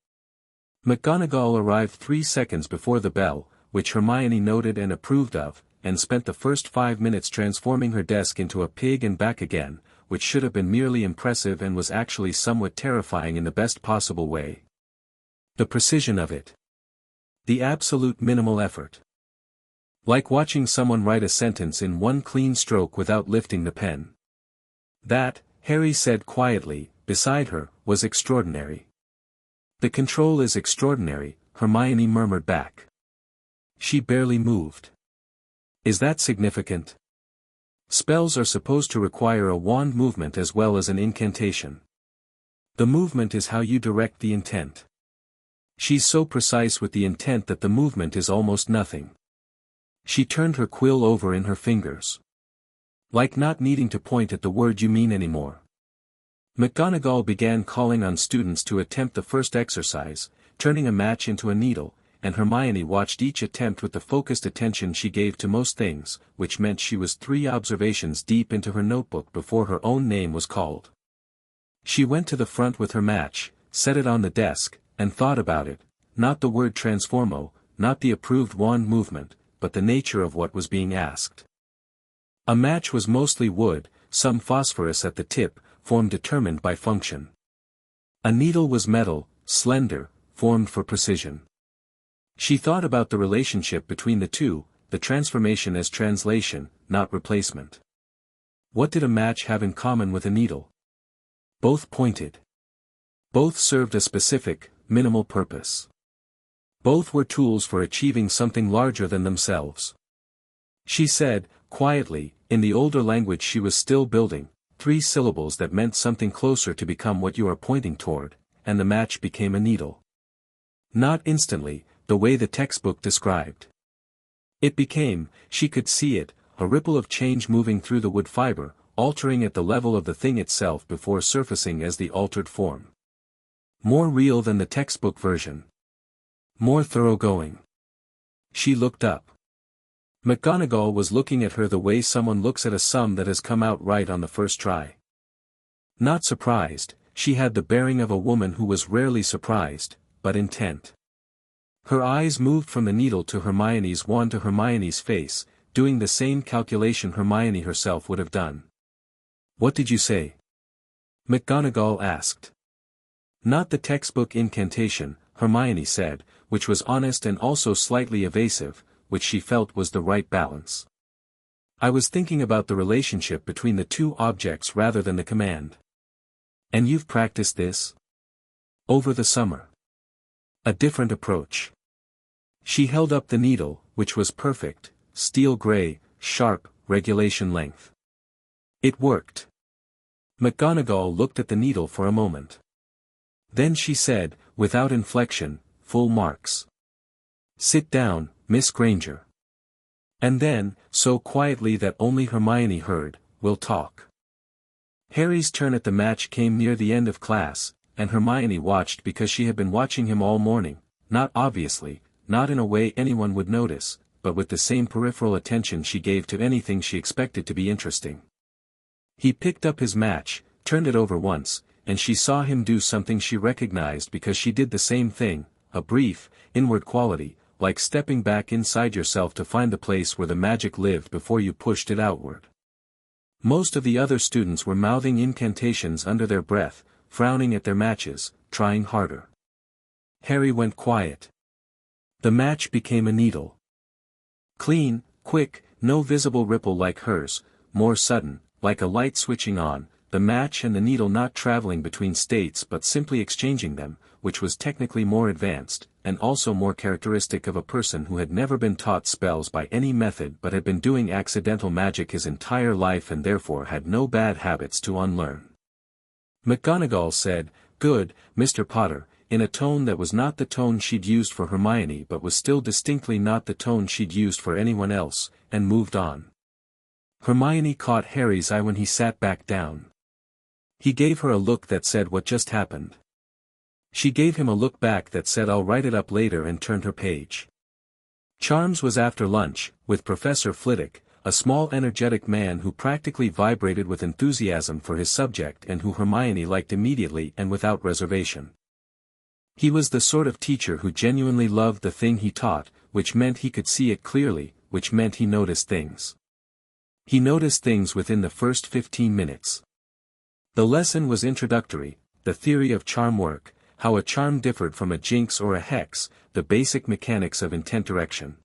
McGonagall arrived 3 seconds before the bell, which Hermione noted and approved of, and spent the first 5 minutes transforming her desk into a pig and back again, which should have been merely impressive and was actually somewhat terrifying in the best possible way. The precision of it. The absolute minimal effort. Like watching someone write a sentence in one clean stroke without lifting the pen. That, Harry said quietly, beside her, was extraordinary. "The control is extraordinary," Hermione murmured back. She barely moved. "Is that significant?" Spells are supposed to require a wand movement as well as an incantation. The movement is how you direct the intent. She's so precise with the intent that the movement is almost nothing. She turned her quill over in her fingers. Like not needing to point at the word you mean anymore. McGonagall began calling on students to attempt the first exercise, turning a match into a needle, and Hermione watched each attempt with the focused attention she gave to most things, which meant she was 3 observations deep into her notebook before her own name was called. She went to the front with her match, set it on the desk, and thought about it, not the word transformo, not the approved wand movement, but the nature of what was being asked. A match was mostly wood, some phosphorus at the tip, form determined by function. A needle was metal, slender, formed for precision. She thought about the relationship between the two, the transformation as translation, not replacement. What did a match have in common with a needle? Both pointed. Both served a specific, minimal purpose. Both were tools for achieving something larger than themselves. She said, quietly, in the older language she was still building, 3 syllables that meant something closer to become what you are pointing toward, and the match became a needle. Not instantly, the way the textbook described. It became, she could see it, a ripple of change moving through the wood fiber, altering at the level of the thing itself before surfacing as the altered form. More real than the textbook version. More thoroughgoing. She looked up. McGonagall was looking at her the way someone looks at a sum that has come out right on the first try. Not surprised, she had the bearing of a woman who was rarely surprised, but intent. Her eyes moved from the needle to Hermione's wand to Hermione's face, doing the same calculation Hermione herself would have done. "What did you say?" McGonagall asked. "Not the textbook incantation," Hermione said, which was honest and also slightly evasive, which she felt was the right balance. "I was thinking about the relationship between the 2 objects rather than the command." "And you've practiced this?" "Over the summer." A different approach. She held up the needle, which was perfect, steel gray, sharp, regulation length. It worked. McGonagall looked at the needle for a moment. Then she said, without inflection, "Full marks. Sit down, Miss Granger." And then, so quietly that only Hermione heard, "We'll talk." Harry's turn at the match came near the end of class, and Hermione watched because she had been watching him all morning, not obviously, not in a way anyone would notice, but with the same peripheral attention she gave to anything she expected to be interesting. He picked up his match, turned it over once, and she saw him do something she recognized because she did the same thing, a brief, inward quality, like stepping back inside yourself to find the place where the magic lived before you pushed it outward. Most of the other students were mouthing incantations under their breath, frowning at their matches, trying harder. Harry went quiet. The match became a needle. Clean, quick, no visible ripple like hers, more sudden, like a light switching on, the match and the needle not traveling between states but simply exchanging them, which was technically more advanced, and also more characteristic of a person who had never been taught spells by any method but had been doing accidental magic his entire life and therefore had no bad habits to unlearn. McGonagall said, "Good, Mr. Potter," in a tone that was not the tone she'd used for Hermione but was still distinctly not the tone she'd used for anyone else, and moved on. Hermione caught Harry's eye when he sat back down. He gave her a look that said, "What just happened?" She gave him a look back that said, "I'll write it up later," and turned her page. Charms was after lunch, with Professor Flitwick, a small energetic man who practically vibrated with enthusiasm for his subject and who Hermione liked immediately and without reservation. He was the sort of teacher who genuinely loved the thing he taught, which meant he could see it clearly, which meant he noticed things. He noticed things within the first 15 minutes. The lesson was introductory, the theory of charm work, how a charm differed from a jinx or a hex, the basic mechanics of intent direction.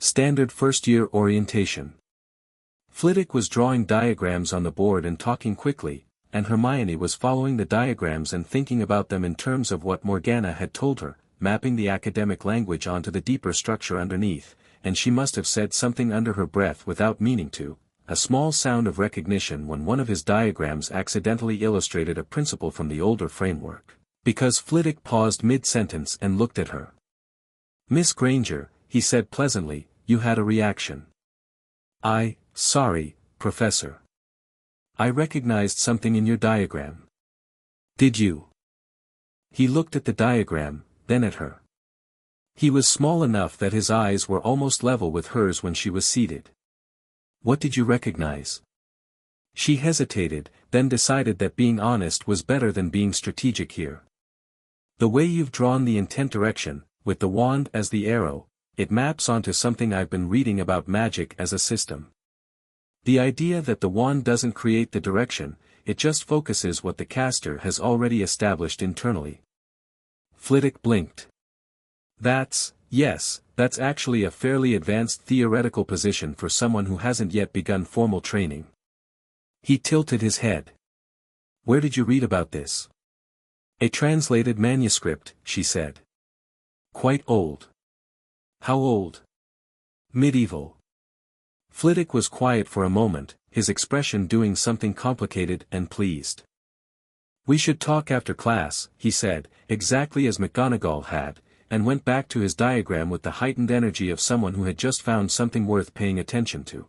Standard first-year orientation. Flitwick was drawing diagrams on the board and talking quickly, and Hermione was following the diagrams and thinking about them in terms of what Morgana had told her, mapping the academic language onto the deeper structure underneath, and she must have said something under her breath without meaning to, a small sound of recognition when one of his diagrams accidentally illustrated a principle from the older framework, because Flitwick paused mid-sentence and looked at her. "Miss Granger," he said pleasantly, "you had a reaction." Sorry, Professor. I recognized something in your diagram." "Did you?" He looked at the diagram, then at her. He was small enough that his eyes were almost level with hers when she was seated. "What did you recognize?" She hesitated, then decided that being honest was better than being strategic here. "The way you've drawn the intent direction, with the wand as the arrow, it maps onto something I've been reading about magic as a system. The idea that the wand doesn't create the direction, it just focuses what the caster has already established internally." Flitwick blinked. Yes, that's actually a fairly advanced theoretical position for someone who hasn't yet begun formal training." He tilted his head. "Where did you read about this?" "A translated manuscript," she said. "Quite old." "How old?" "Medieval." Flitwick was quiet for a moment, his expression doing something complicated and pleased. "We should talk after class," he said, exactly as McGonagall had, and went back to his diagram with the heightened energy of someone who had just found something worth paying attention to.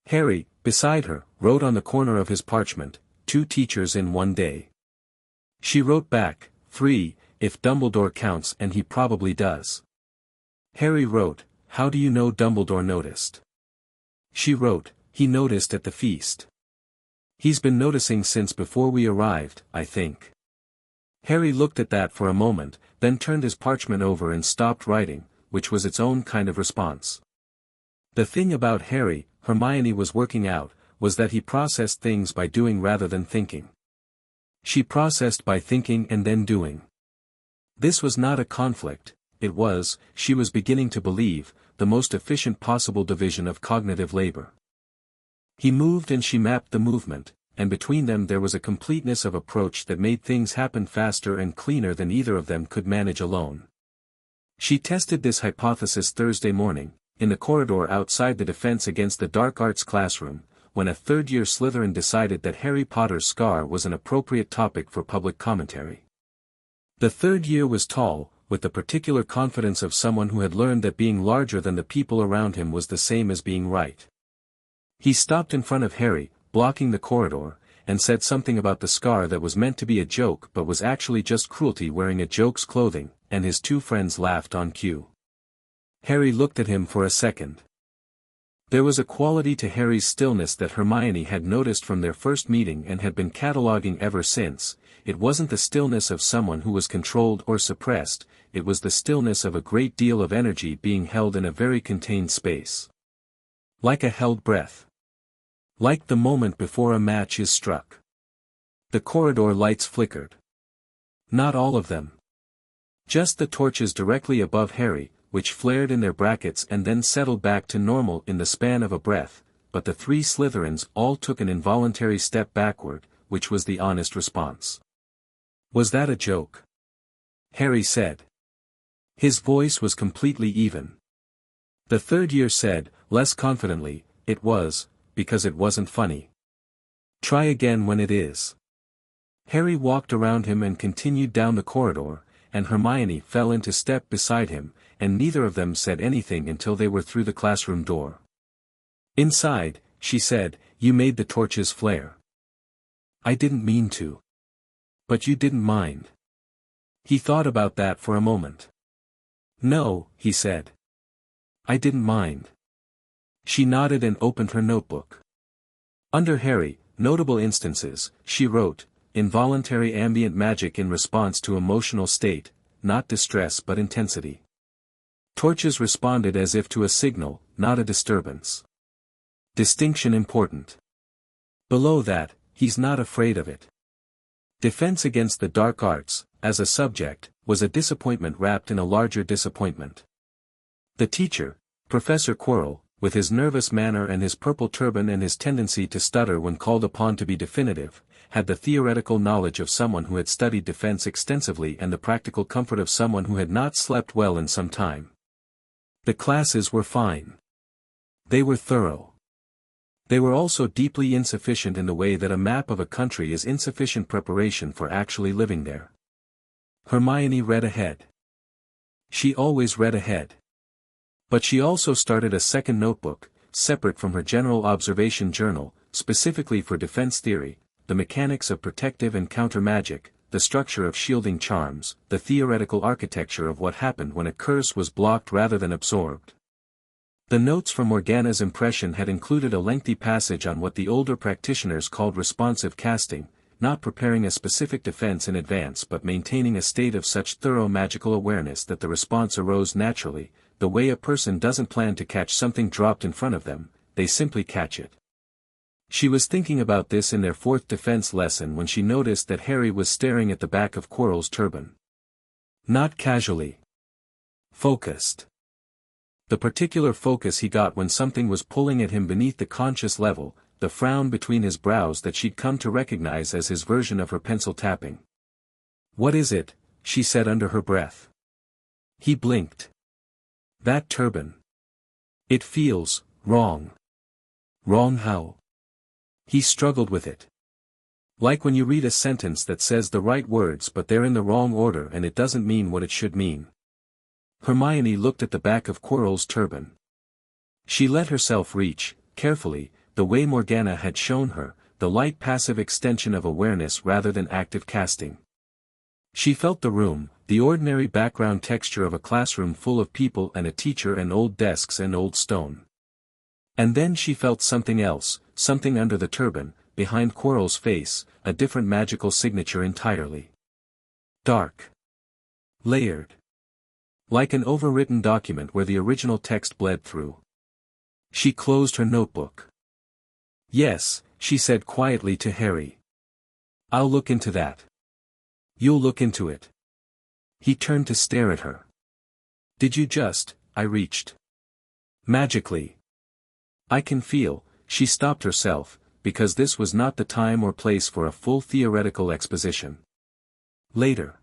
Harry, beside her, wrote on the corner of his parchment, 2 teachers in 1 day. She wrote back, 3, if Dumbledore counts, and he probably does. Harry wrote, "How do you know Dumbledore noticed?" She wrote, "He noticed at the feast. He's been noticing since before we arrived, I think." Harry looked at that for a moment, then turned his parchment over and stopped writing, which was its own kind of response. The thing about Harry, Hermione was working out, was that he processed things by doing rather than thinking. She processed by thinking and then doing. This was not a conflict, it was, she was beginning to believe, the most efficient possible division of cognitive labor. He moved and she mapped the movement, and between them there was a completeness of approach that made things happen faster and cleaner than either of them could manage alone. She tested this hypothesis Thursday morning, in the corridor outside the Defense Against the Dark Arts classroom, when a third-year Slytherin decided that Harry Potter's scar was an appropriate topic for public commentary. The third year was tall, with the particular confidence of someone who had learned that being larger than the people around him was the same as being right. He stopped in front of Harry, blocking the corridor, and said something about the scar that was meant to be a joke but was actually just cruelty wearing a joke's clothing, and his 2 friends laughed on cue. Harry looked at him for a second. There was a quality to Harry's stillness that Hermione had noticed from their first meeting and had been cataloguing ever since. It wasn't the stillness of someone who was controlled or suppressed, it was the stillness of a great deal of energy being held in a very contained space. Like a held breath. Like the moment before a match is struck. The corridor lights flickered. Not all of them. Just the torches directly above Harry, which flared in their brackets and then settled back to normal in the span of a breath, but the 3 Slytherins all took an involuntary step backward, which was the honest response. "Was that a joke?" Harry said. His voice was completely even. The third year said, less confidently, "It was, because it wasn't funny. Try again when it is." Harry walked around him and continued down the corridor, and Hermione fell into step beside him, and neither of them said anything until they were through the classroom door. "Inside," she said, "you made the torches flare." "I didn't mean to." "But you didn't mind." He thought about that for a moment. "No," he said. "I didn't mind." She nodded and opened her notebook. Under Harry, notable instances, she wrote, "Involuntary ambient magic in response to emotional state, not distress but intensity." Torches responded as if to a signal, not a disturbance. Distinction important. Below that, he's not afraid of it. Defense Against the Dark Arts, as a subject, was a disappointment wrapped in a larger disappointment. The teacher, Professor Quirrell, with his nervous manner and his purple turban and his tendency to stutter when called upon to be definitive, had the theoretical knowledge of someone who had studied defense extensively and the practical comfort of someone who had not slept well in some time. The classes were fine. They were thorough. They were also deeply insufficient in the way that a map of a country is insufficient preparation for actually living there. Hermione read ahead. She always read ahead. But she also started a second notebook, separate from her general observation journal, specifically for defense theory, the mechanics of protective and counter magic, the structure of shielding charms, the theoretical architecture of what happened when a curse was blocked rather than absorbed. The notes from Morgana's impression had included a lengthy passage on what the older practitioners called responsive casting, not preparing a specific defense in advance but maintaining a state of such thorough magical awareness that the response arose naturally, the way a person doesn't plan to catch something dropped in front of them, they simply catch it. She was thinking about this in their fourth defense lesson when she noticed that Harry was staring at the back of Quirrell's turban. Not casually. Focused. The particular focus he got when something was pulling at him beneath the conscious level, the frown between his brows that she'd come to recognize as his version of her pencil tapping. "What is it?" she said under her breath. He blinked. "That turban. It feels wrong." "Wrong how?" He struggled with it. "Like when you read a sentence that says the right words but they're in the wrong order and it doesn't mean what it should mean." Hermione looked at the back of Quirrell's turban. She let herself reach, carefully, the way Morgana had shown her, the light passive extension of awareness rather than active casting. She felt the room, the ordinary background texture of a classroom full of people and a teacher and old desks and old stone. And then she felt something else, something under the turban, behind Quirrell's face, a different magical signature entirely. Dark. Layered. Like an overwritten document where the original text bled through. She closed her notebook. "Yes," she said quietly to Harry. "I'll look into that." "You'll look into it." He turned to stare at her. "Did you just?" I reached. "Magically. I can feel," she stopped herself, because this was not the time or place for a full theoretical exposition. "Later."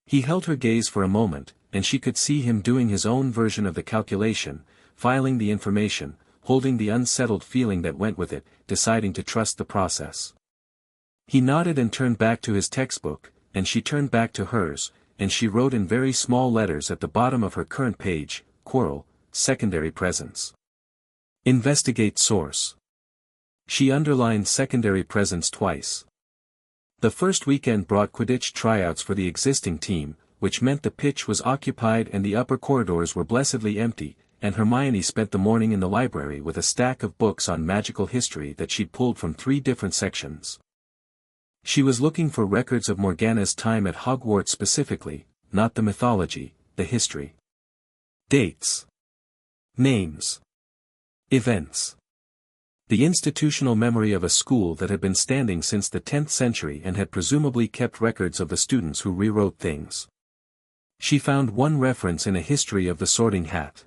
He held her gaze for a moment, and she could see him doing his own version of the calculation, filing the information, holding the unsettled feeling that went with it, deciding to trust the process. He nodded and turned back to his textbook, and she turned back to hers, and she wrote in very small letters at the bottom of her current page, "Quirrell, secondary presence. Investigate source." She underlined secondary presence twice. The first weekend brought Quidditch tryouts for the existing team, which meant the pitch was occupied and the upper corridors were blessedly empty, and Hermione spent the morning in the library with a stack of books on magical history that she'd pulled from 3 different sections. She was looking for records of Morgana's time at Hogwarts specifically, not the mythology, the history. Dates. Names. Events. The institutional memory of a school that had been standing since the 10th century and had presumably kept records of the students who rewrote things. She found one reference in a history of the Sorting Hat.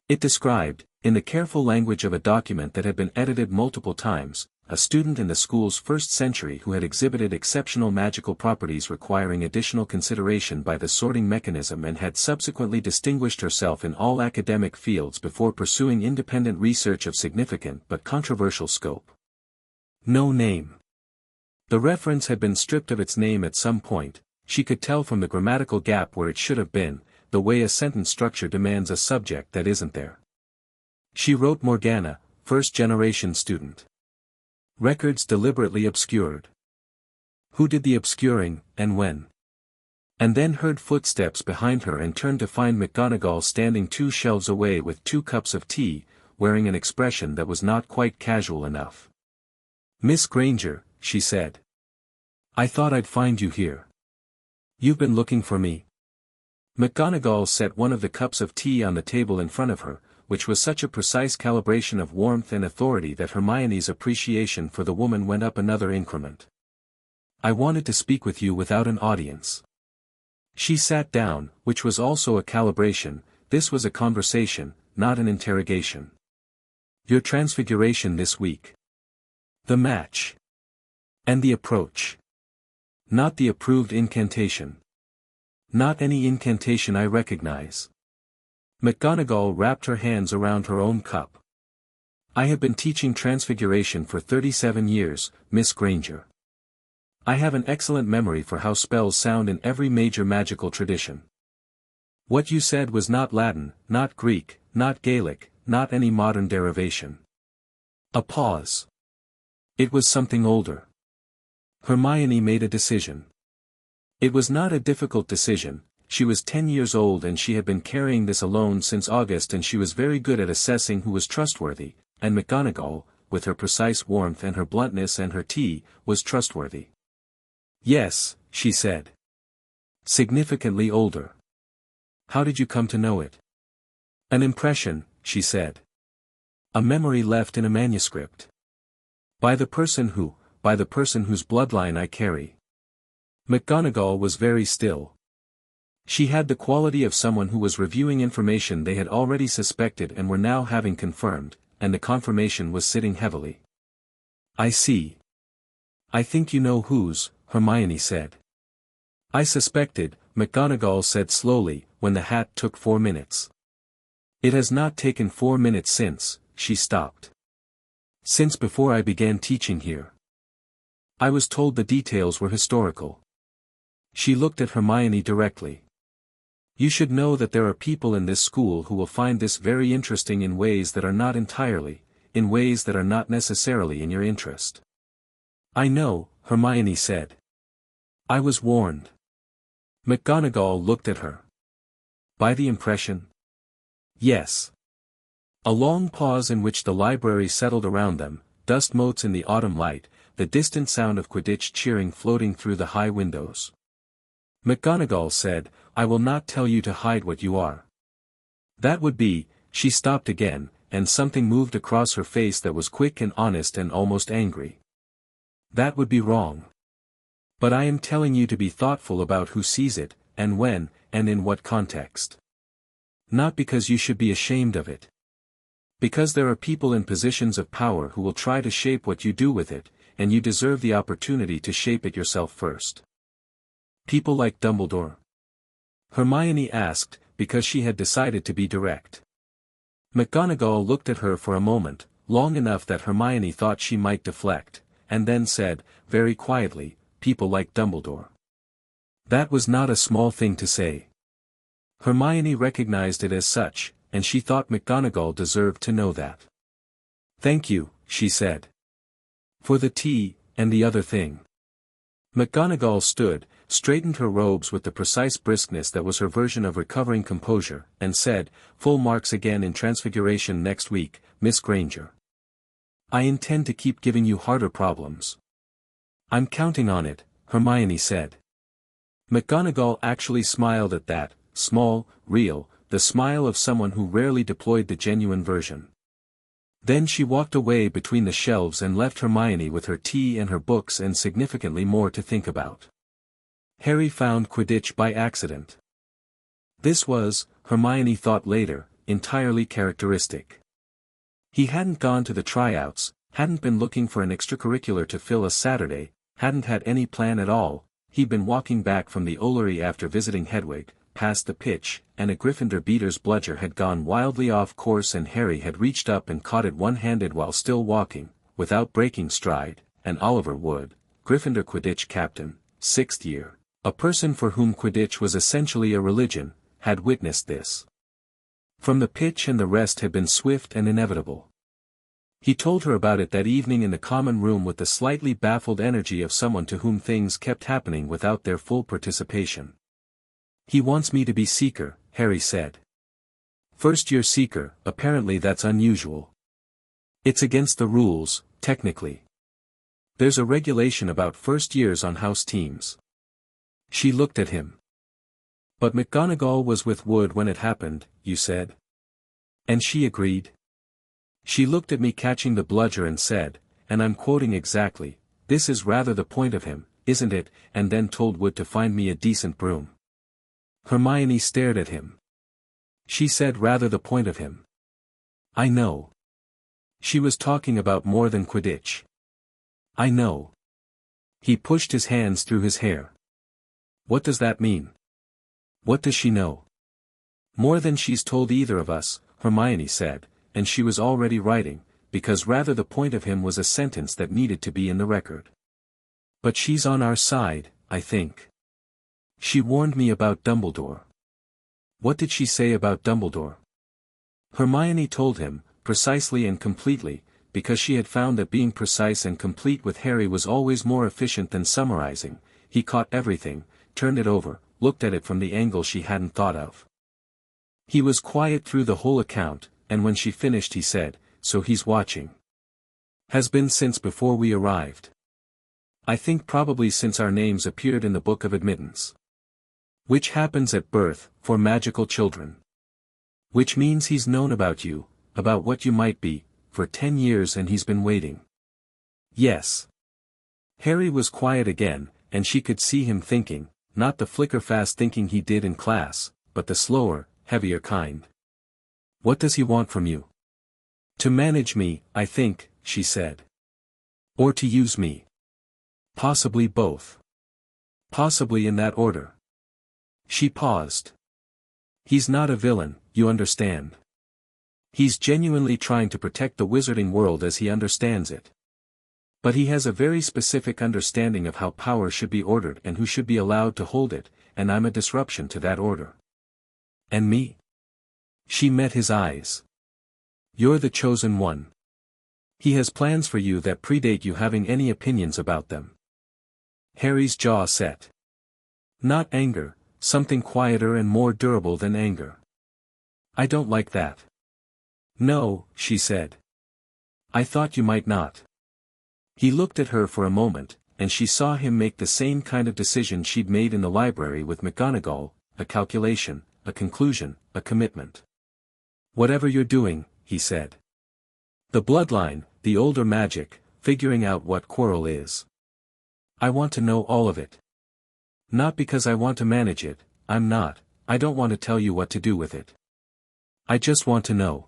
It described, in the careful language of a document that had been edited multiple times, a student in the school's first century who had exhibited exceptional magical properties requiring additional consideration by the sorting mechanism and had subsequently distinguished herself in all academic fields before pursuing independent research of significant but controversial scope. No name. The reference had been stripped of its name at some point, she could tell from the grammatical gap where it should have been, the way a sentence structure demands a subject that isn't there. She wrote Morgana, first-generation student. Records deliberately obscured. Who did the obscuring, and when? And then heard footsteps behind her and turned to find McGonagall standing 2 shelves away with 2 cups of tea, wearing an expression that was not quite casual enough. "Miss Granger," she said. "I thought I'd find you here. You've been looking for me." McGonagall set one of the cups of tea on the table in front of her, which was such a precise calibration of warmth and authority that Hermione's appreciation for the woman went up another increment. "I wanted to speak with you without an audience." She sat down, which was also a calibration. This was a conversation, not an interrogation. "Your transfiguration this week. The match. And the approach. Not the approved incantation. Not any incantation I recognize." McGonagall wrapped her hands around her own cup. I have been teaching Transfiguration for 37 years, Miss Granger. I have an excellent memory for how spells sound in every major magical tradition. What you said was not Latin, not Greek, not Gaelic, not any modern derivation. A pause. It was something older. Hermione made a decision. It was not a difficult decision. She was 10 years old and she had been carrying this alone since August, and she was very good at assessing who was trustworthy, and McGonagall, with her precise warmth and her bluntness and her tea, was trustworthy. Yes, she said. Significantly older. How did you come to know it? An impression, she said. A memory left in a manuscript. By the person whose bloodline I carry. McGonagall was very still. She had the quality of someone who was reviewing information they had already suspected and were now having confirmed, and the confirmation was sitting heavily. I see. I think you know whose, Hermione said. I suspected, McGonagall said slowly, when the hat took 4 minutes. It has not taken 4 minutes since, she stopped. Since before I began teaching here. I was told the details were historical. She looked at Hermione directly. You should know that there are people in this school who will find this very interesting in ways that are not entirely, in ways that are not necessarily in your interest. I know, Hermione said. I was warned. McGonagall looked at her. By the impression? Yes. A long pause in which the library settled around them, dust motes in the autumn light, the distant sound of Quidditch cheering floating through the high windows. McGonagall said, I will not tell you to hide what you are. That would be, she stopped again, and something moved across her face that was quick and honest and almost angry. That would be wrong. But I am telling you to be thoughtful about who sees it, and when, and in what context. Not because you should be ashamed of it. Because there are people in positions of power who will try to shape what you do with it, and you deserve the opportunity to shape it yourself first. People like Dumbledore? Hermione asked, because she had decided to be direct. McGonagall looked at her for a moment, long enough that Hermione thought she might deflect, and then said, very quietly, people like Dumbledore. That was not a small thing to say. Hermione recognized it as such, and she thought McGonagall deserved to know that. Thank you, she said. For the tea, and the other thing. McGonagall stood, straightened her robes with the precise briskness that was her version of recovering composure, and said, full marks again in Transfiguration next week, Miss Granger. I intend to keep giving you harder problems. I'm counting on it, Hermione said. McGonagall actually smiled at that, small, real, the smile of someone who rarely deployed the genuine version. Then she walked away between the shelves and left Hermione with her tea and her books and significantly more to think about. Harry found Quidditch by accident. This was, Hermione thought later, entirely characteristic. He hadn't gone to the tryouts, hadn't been looking for an extracurricular to fill a Saturday, hadn't had any plan at all. He'd been walking back from the Ollery after visiting Hedwig, past the pitch, and a Gryffindor beater's bludger had gone wildly off course and Harry had reached up and caught it one-handed while still walking, without breaking stride, and Oliver Wood, Gryffindor Quidditch captain, 6th year, a person for whom Quidditch was essentially a religion, had witnessed this. From the pitch and the rest had been swift and inevitable. He told her about it that evening in the common room with the slightly baffled energy of someone to whom things kept happening without their full participation. He wants me to be seeker, Harry said. First-year seeker, apparently that's unusual. It's against the rules, technically. There's a regulation about first years on house teams. She looked at him. But McGonagall was with Wood when it happened, you said? And she agreed? She looked at me catching the bludger and said, and I'm quoting exactly, this is rather the point of him, isn't it, and then told Wood to find me a decent broom. Hermione stared at him. She said rather the point of him. I know. She was talking about more than Quidditch. I know. He pushed his hands through his hair. What does that mean? What does she know? More than she's told either of us, Hermione said, and she was already writing, because rather the point of him was a sentence that needed to be in the record. But she's on our side, I think. She warned me about Dumbledore. What did she say about Dumbledore? Hermione told him, precisely and completely, because she had found that being precise and complete with Harry was always more efficient than summarizing. He caught everything, turned it over, looked at it from the angle she hadn't thought of. He was quiet through the whole account, and when she finished he said, "So he's watching. Has been since before we arrived. I think probably since our names appeared in the Book of Admittance. Which happens at birth, for magical children. Which means he's known about you, about what you might be, for 10 years and he's been waiting." Yes. Harry was quiet again, and she could see him thinking, not the flicker-fast thinking he did in class, but the slower, heavier kind. "What does he want from you?" "To manage me, I think," she said. "Or to use me." "Possibly both." "Possibly in that order." She paused. "He's not a villain, you understand. He's genuinely trying to protect the wizarding world as he understands it. But he has a very specific understanding of how power should be ordered and who should be allowed to hold it, and I'm a disruption to that order." "And me?" She met his eyes. "You're the chosen one. He has plans for you that predate you having any opinions about them." Harry's jaw set. "Not anger, something quieter and more durable than anger." "I don't like that." "No," she said. "I thought you might not." He looked at her for a moment, and she saw him make the same kind of decision she'd made in the library with McGonagall, a calculation, a conclusion, a commitment. "Whatever you're doing," he said. "The bloodline, the older magic, figuring out what Quirrell is. I want to know all of it. Not because I want to manage it, I don't want to tell you what to do with it. I just want to know."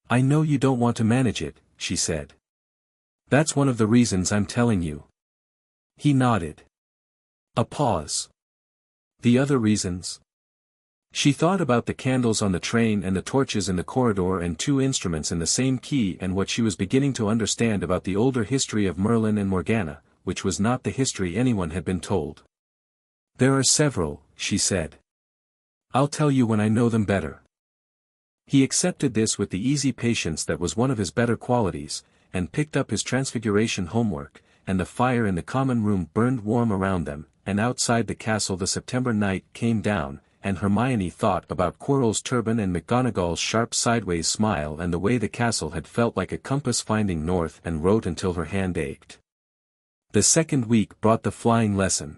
"I know you don't want to manage it," she said. "That's one of the reasons I'm telling you." He nodded. A pause. "The other reasons?" She thought about the candles on the train and the torches in the corridor and 2 instruments in the same key and what she was beginning to understand about the older history of Merlin and Morgana, which was not the history anyone had been told. "There are several," she said. "I'll tell you when I know them better." He accepted this with the easy patience that was one of his better qualities, and picked up his transfiguration homework, and the fire in the common room burned warm around them, and outside the castle the September night came down, and Hermione thought about Quirrell's turban and McGonagall's sharp sideways smile and the way the castle had felt like a compass finding north, and wrote until her hand ached. The second week brought the flying lesson.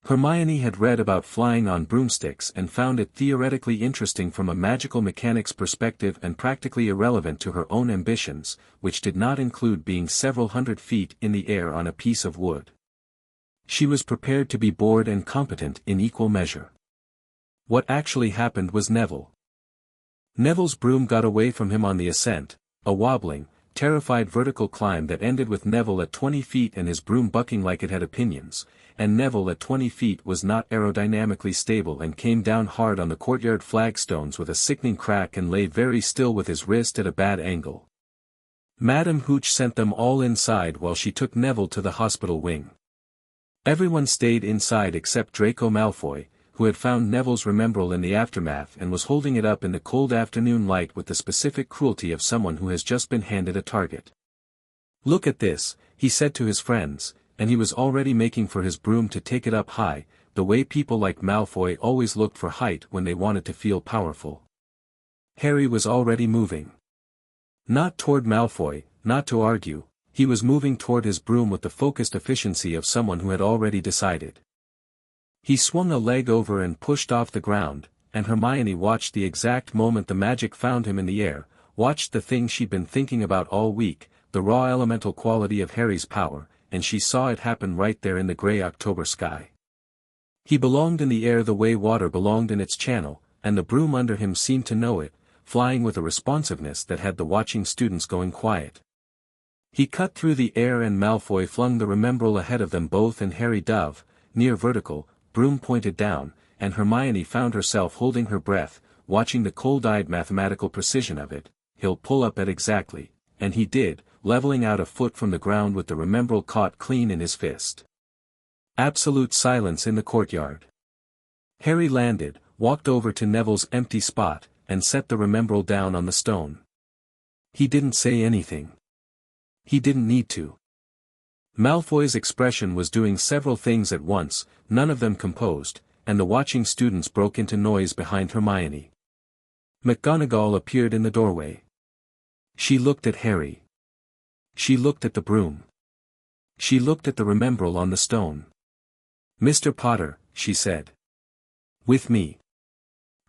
Hermione had read about flying on broomsticks and found it theoretically interesting from a magical mechanics perspective and practically irrelevant to her own ambitions, which did not include being several hundred feet in the air on a piece of wood. She was prepared to be bored and competent in equal measure. What actually happened was Neville's broom got away from him on the ascent, a wobbling, terrified vertical climb that ended with Neville at 20 feet and his broom bucking like it had opinions, and Neville at 20 feet was not aerodynamically stable and came down hard on the courtyard flagstones with a sickening crack and lay very still with his wrist at a bad angle. Madame Hooch sent them all inside while she took Neville to the hospital wing. Everyone stayed inside except Draco Malfoy, who had found Neville's remembrall in the aftermath and was holding it up in the cold afternoon light with the specific cruelty of someone who has just been handed a target. "Look at this," he said to his friends, and he was already making for his broom to take it up high, the way people like Malfoy always looked for height when they wanted to feel powerful. Harry was already moving. Not toward Malfoy, not to argue, he was moving toward his broom with the focused efficiency of someone who had already decided. He swung a leg over and pushed off the ground, and Hermione watched the exact moment the magic found him in the air, watched the thing she'd been thinking about all week, the raw elemental quality of Harry's power, and she saw it happen right there in the grey October sky. He belonged in the air the way water belonged in its channel, and the broom under him seemed to know it, flying with a responsiveness that had the watching students going quiet. He cut through the air and Malfoy flung the remembrall ahead of them both and Harry dove, near vertical, broom pointed down, and Hermione found herself holding her breath, watching the cold-eyed mathematical precision of it. "He'll pull up at exactly," and he did, leveling out a foot from the ground with the remembrall caught clean in his fist. Absolute silence in the courtyard. Harry landed, walked over to Neville's empty spot, and set the remembrall down on the stone. He didn't say anything. He didn't need to. Malfoy's expression was doing several things at once, none of them composed, and the watching students broke into noise behind Hermione. McGonagall appeared in the doorway. She looked at Harry. She looked at the broom. She looked at the remembrall on the stone. "Mr. Potter," she said. "With me."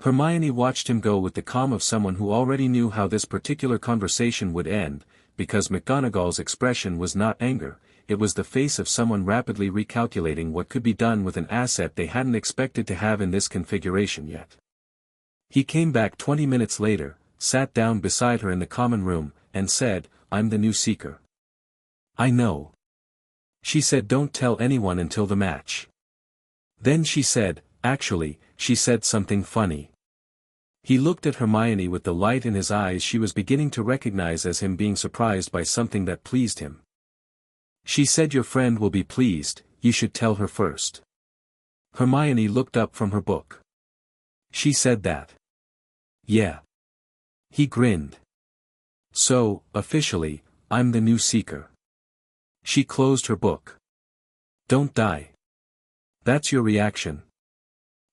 Hermione watched him go with the calm of someone who already knew how this particular conversation would end, because McGonagall's expression was not anger, it was the face of someone rapidly recalculating what could be done with an asset they hadn't expected to have in this configuration yet. He came back 20 minutes later, sat down beside her in the common room, and said, "I'm the new Seeker." "I know." She said, "Don't tell anyone until the match." Then she said, "Actually, she said something funny." He looked at Hermione with the light in his eyes she was beginning to recognize as him being surprised by something that pleased him. "She said your friend will be pleased, you should tell her first." Hermione looked up from her book. "She said that?" "Yeah." He grinned. "So, officially, I'm the new Seeker." She closed her book. "Don't die. That's your reaction.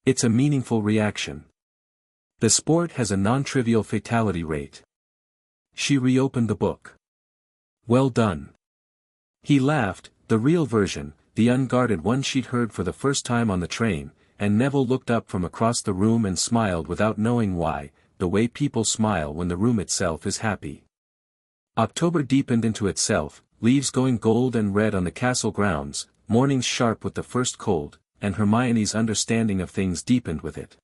It's a meaningful reaction. The sport has a non-trivial fatality rate." She reopened the book. "Well done." He laughed, the real version, the unguarded one she'd heard for the first time on the train, and Neville looked up from across the room and smiled without knowing why, the way people smile when the room itself is happy. October deepened into itself, leaves going gold and red on the castle grounds, mornings sharp with the first cold, and Hermione's understanding of things deepened with it.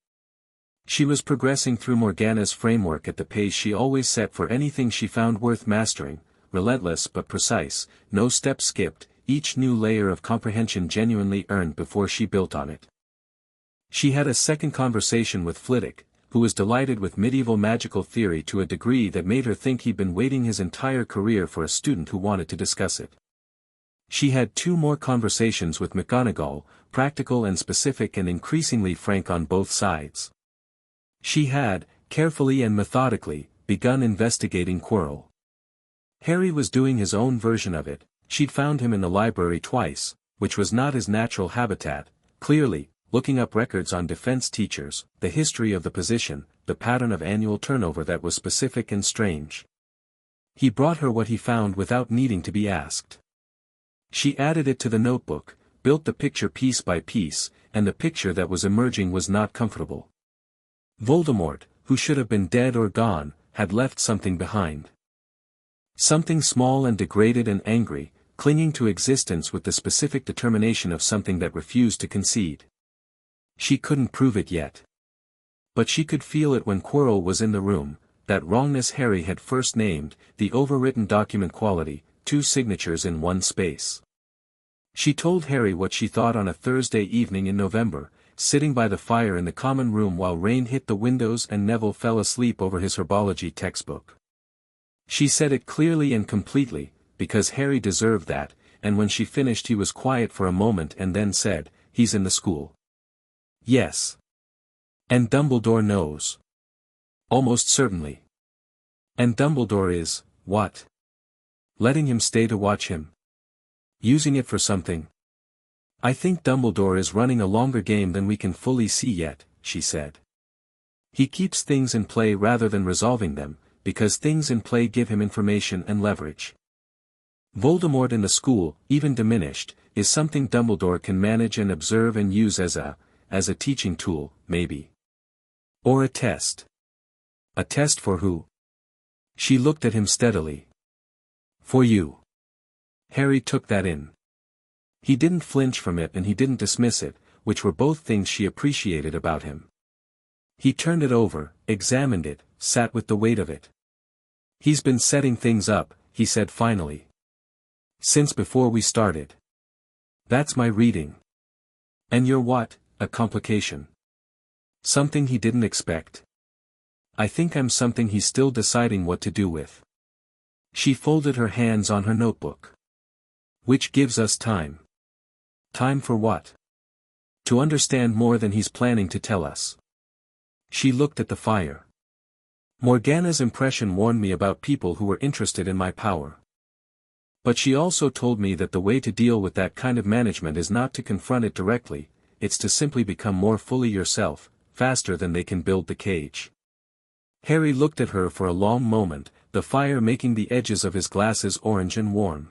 She was progressing through Morgana's framework at the pace she always set for anything she found worth mastering, relentless but precise, no step skipped, each new layer of comprehension genuinely earned before she built on it. She had a second conversation with Flitwick, who was delighted with medieval magical theory to a degree that made her think he'd been waiting his entire career for a student who wanted to discuss it. She had 2 more conversations with McGonagall, practical and specific and increasingly frank on both sides. She had, carefully and methodically, begun investigating Quirrell. Harry was doing his own version of it. She'd found him in the library twice, which was not his natural habitat, clearly, looking up records on defense teachers, the history of the position, the pattern of annual turnover that was specific and strange. He brought her what he found without needing to be asked. She added it to the notebook, built the picture piece by piece, and the picture that was emerging was not comfortable. Voldemort, who should have been dead or gone, had left something behind. Something small and degraded and angry, clinging to existence with the specific determination of something that refused to concede. She couldn't prove it yet. But she could feel it when Quirrell was in the room, that wrongness Harry had first named, the overwritten document quality, 2 signatures in one space. She told Harry what she thought on a Thursday evening in November, sitting by the fire in the common room while rain hit the windows and Neville fell asleep over his herbology textbook. She said it clearly and completely, because Harry deserved that, and when she finished he was quiet for a moment and then said, "He's in the school." "Yes. And Dumbledore knows." "Almost certainly." "And Dumbledore is, what? Letting him stay to watch him? Using it for something?" "I think Dumbledore is running a longer game than we can fully see yet," she said. "He keeps things in play rather than resolving them, because things in play give him information and leverage. Voldemort in the school, even diminished, is something Dumbledore can manage and observe and use as a teaching tool, maybe. Or a test. A test for who?" She looked at him steadily. "For you." Harry took that in. He didn't flinch from it and he didn't dismiss it, which were both things she appreciated about him. He turned it over, examined it, sat with the weight of it. "He's been setting things up," he said finally. "Since before we started. That's my reading." "And you're what? A complication?" "Something he didn't expect." "I think I'm something he's still deciding what to do with." She folded her hands on her notebook. Which gives us time. Time for what? To understand more than he's planning to tell us. She looked at the fire. Morgana's impression warned me about people who were interested in my power. But she also told me that the way to deal with that kind of management is not to confront it directly, it's to simply become more fully yourself, faster than they can build the cage. Harry looked at her for a long moment, the fire making the edges of his glasses orange and warm.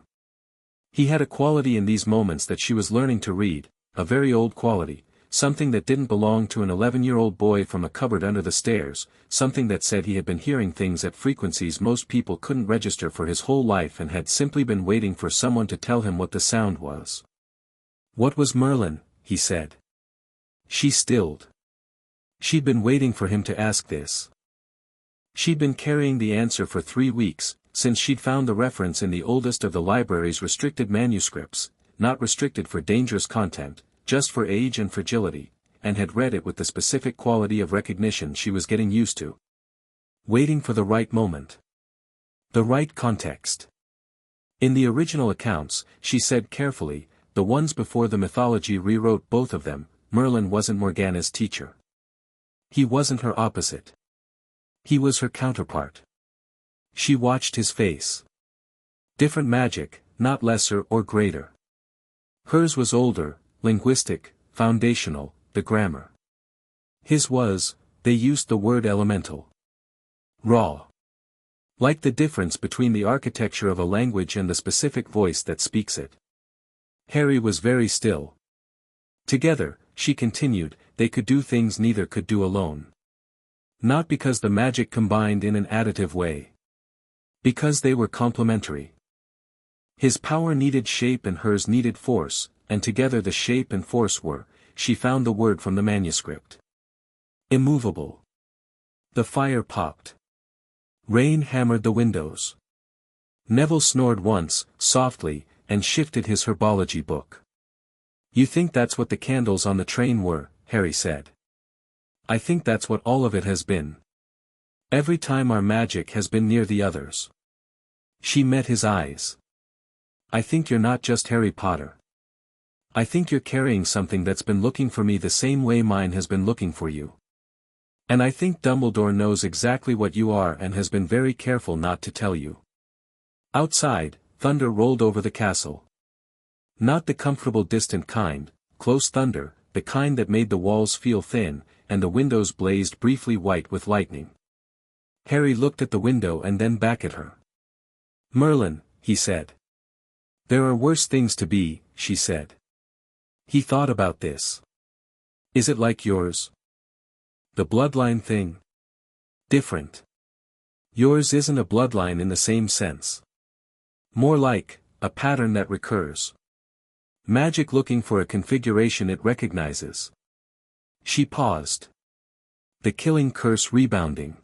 He had a quality in these moments that she was learning to read, a very old quality, something that didn't belong to an 11-year-old boy from a cupboard under the stairs, something that said he had been hearing things at frequencies most people couldn't register for his whole life and had simply been waiting for someone to tell him what the sound was. "What was Merlin?" he said. She stilled. She'd been waiting for him to ask this. She'd been carrying the answer for 3 weeks, since she'd found the reference in the oldest of the library's restricted manuscripts, not restricted for dangerous content, just for age and fragility, and had read it with the specific quality of recognition she was getting used to. Waiting for the right moment. The right context. In the original accounts, she said carefully, the ones before the mythology rewrote both of them, Merlin wasn't Morgana's teacher. He wasn't her opposite. He was her counterpart. She watched his face. Different magic, not lesser or greater. Hers was older, linguistic, foundational, the grammar. His was, they used the word elemental. Raw. Like the difference between the architecture of a language and the specific voice that speaks it. Harry was very still. Together, she continued, they could do things neither could do alone. Not because the magic combined in an additive way. Because they were complementary. His power needed shape and hers needed force, and together the shape and force were, she found the word from the manuscript. Immovable. The fire popped. Rain hammered the windows. Neville snored once, softly, and shifted his herbology book. "You think that's what the candles on the train were," Harry said. "I think that's what all of it has been. Every time our magic has been near the others." She met his eyes. "I think you're not just Harry Potter. I think you're carrying something that's been looking for me the same way mine has been looking for you. And I think Dumbledore knows exactly what you are and has been very careful not to tell you." Outside, thunder rolled over the castle. Not the comfortable distant kind, close thunder, the kind that made the walls feel thin, and the windows blazed briefly white with lightning. Harry looked at the window and then back at her. "Merlin," he said. "There are worse things to be," she said. He thought about this. "Is it like yours? The bloodline thing? Different. Yours isn't a bloodline in the same sense. More like, a pattern that recurs. Magic looking for a configuration it recognizes." She paused. The killing curse rebounding.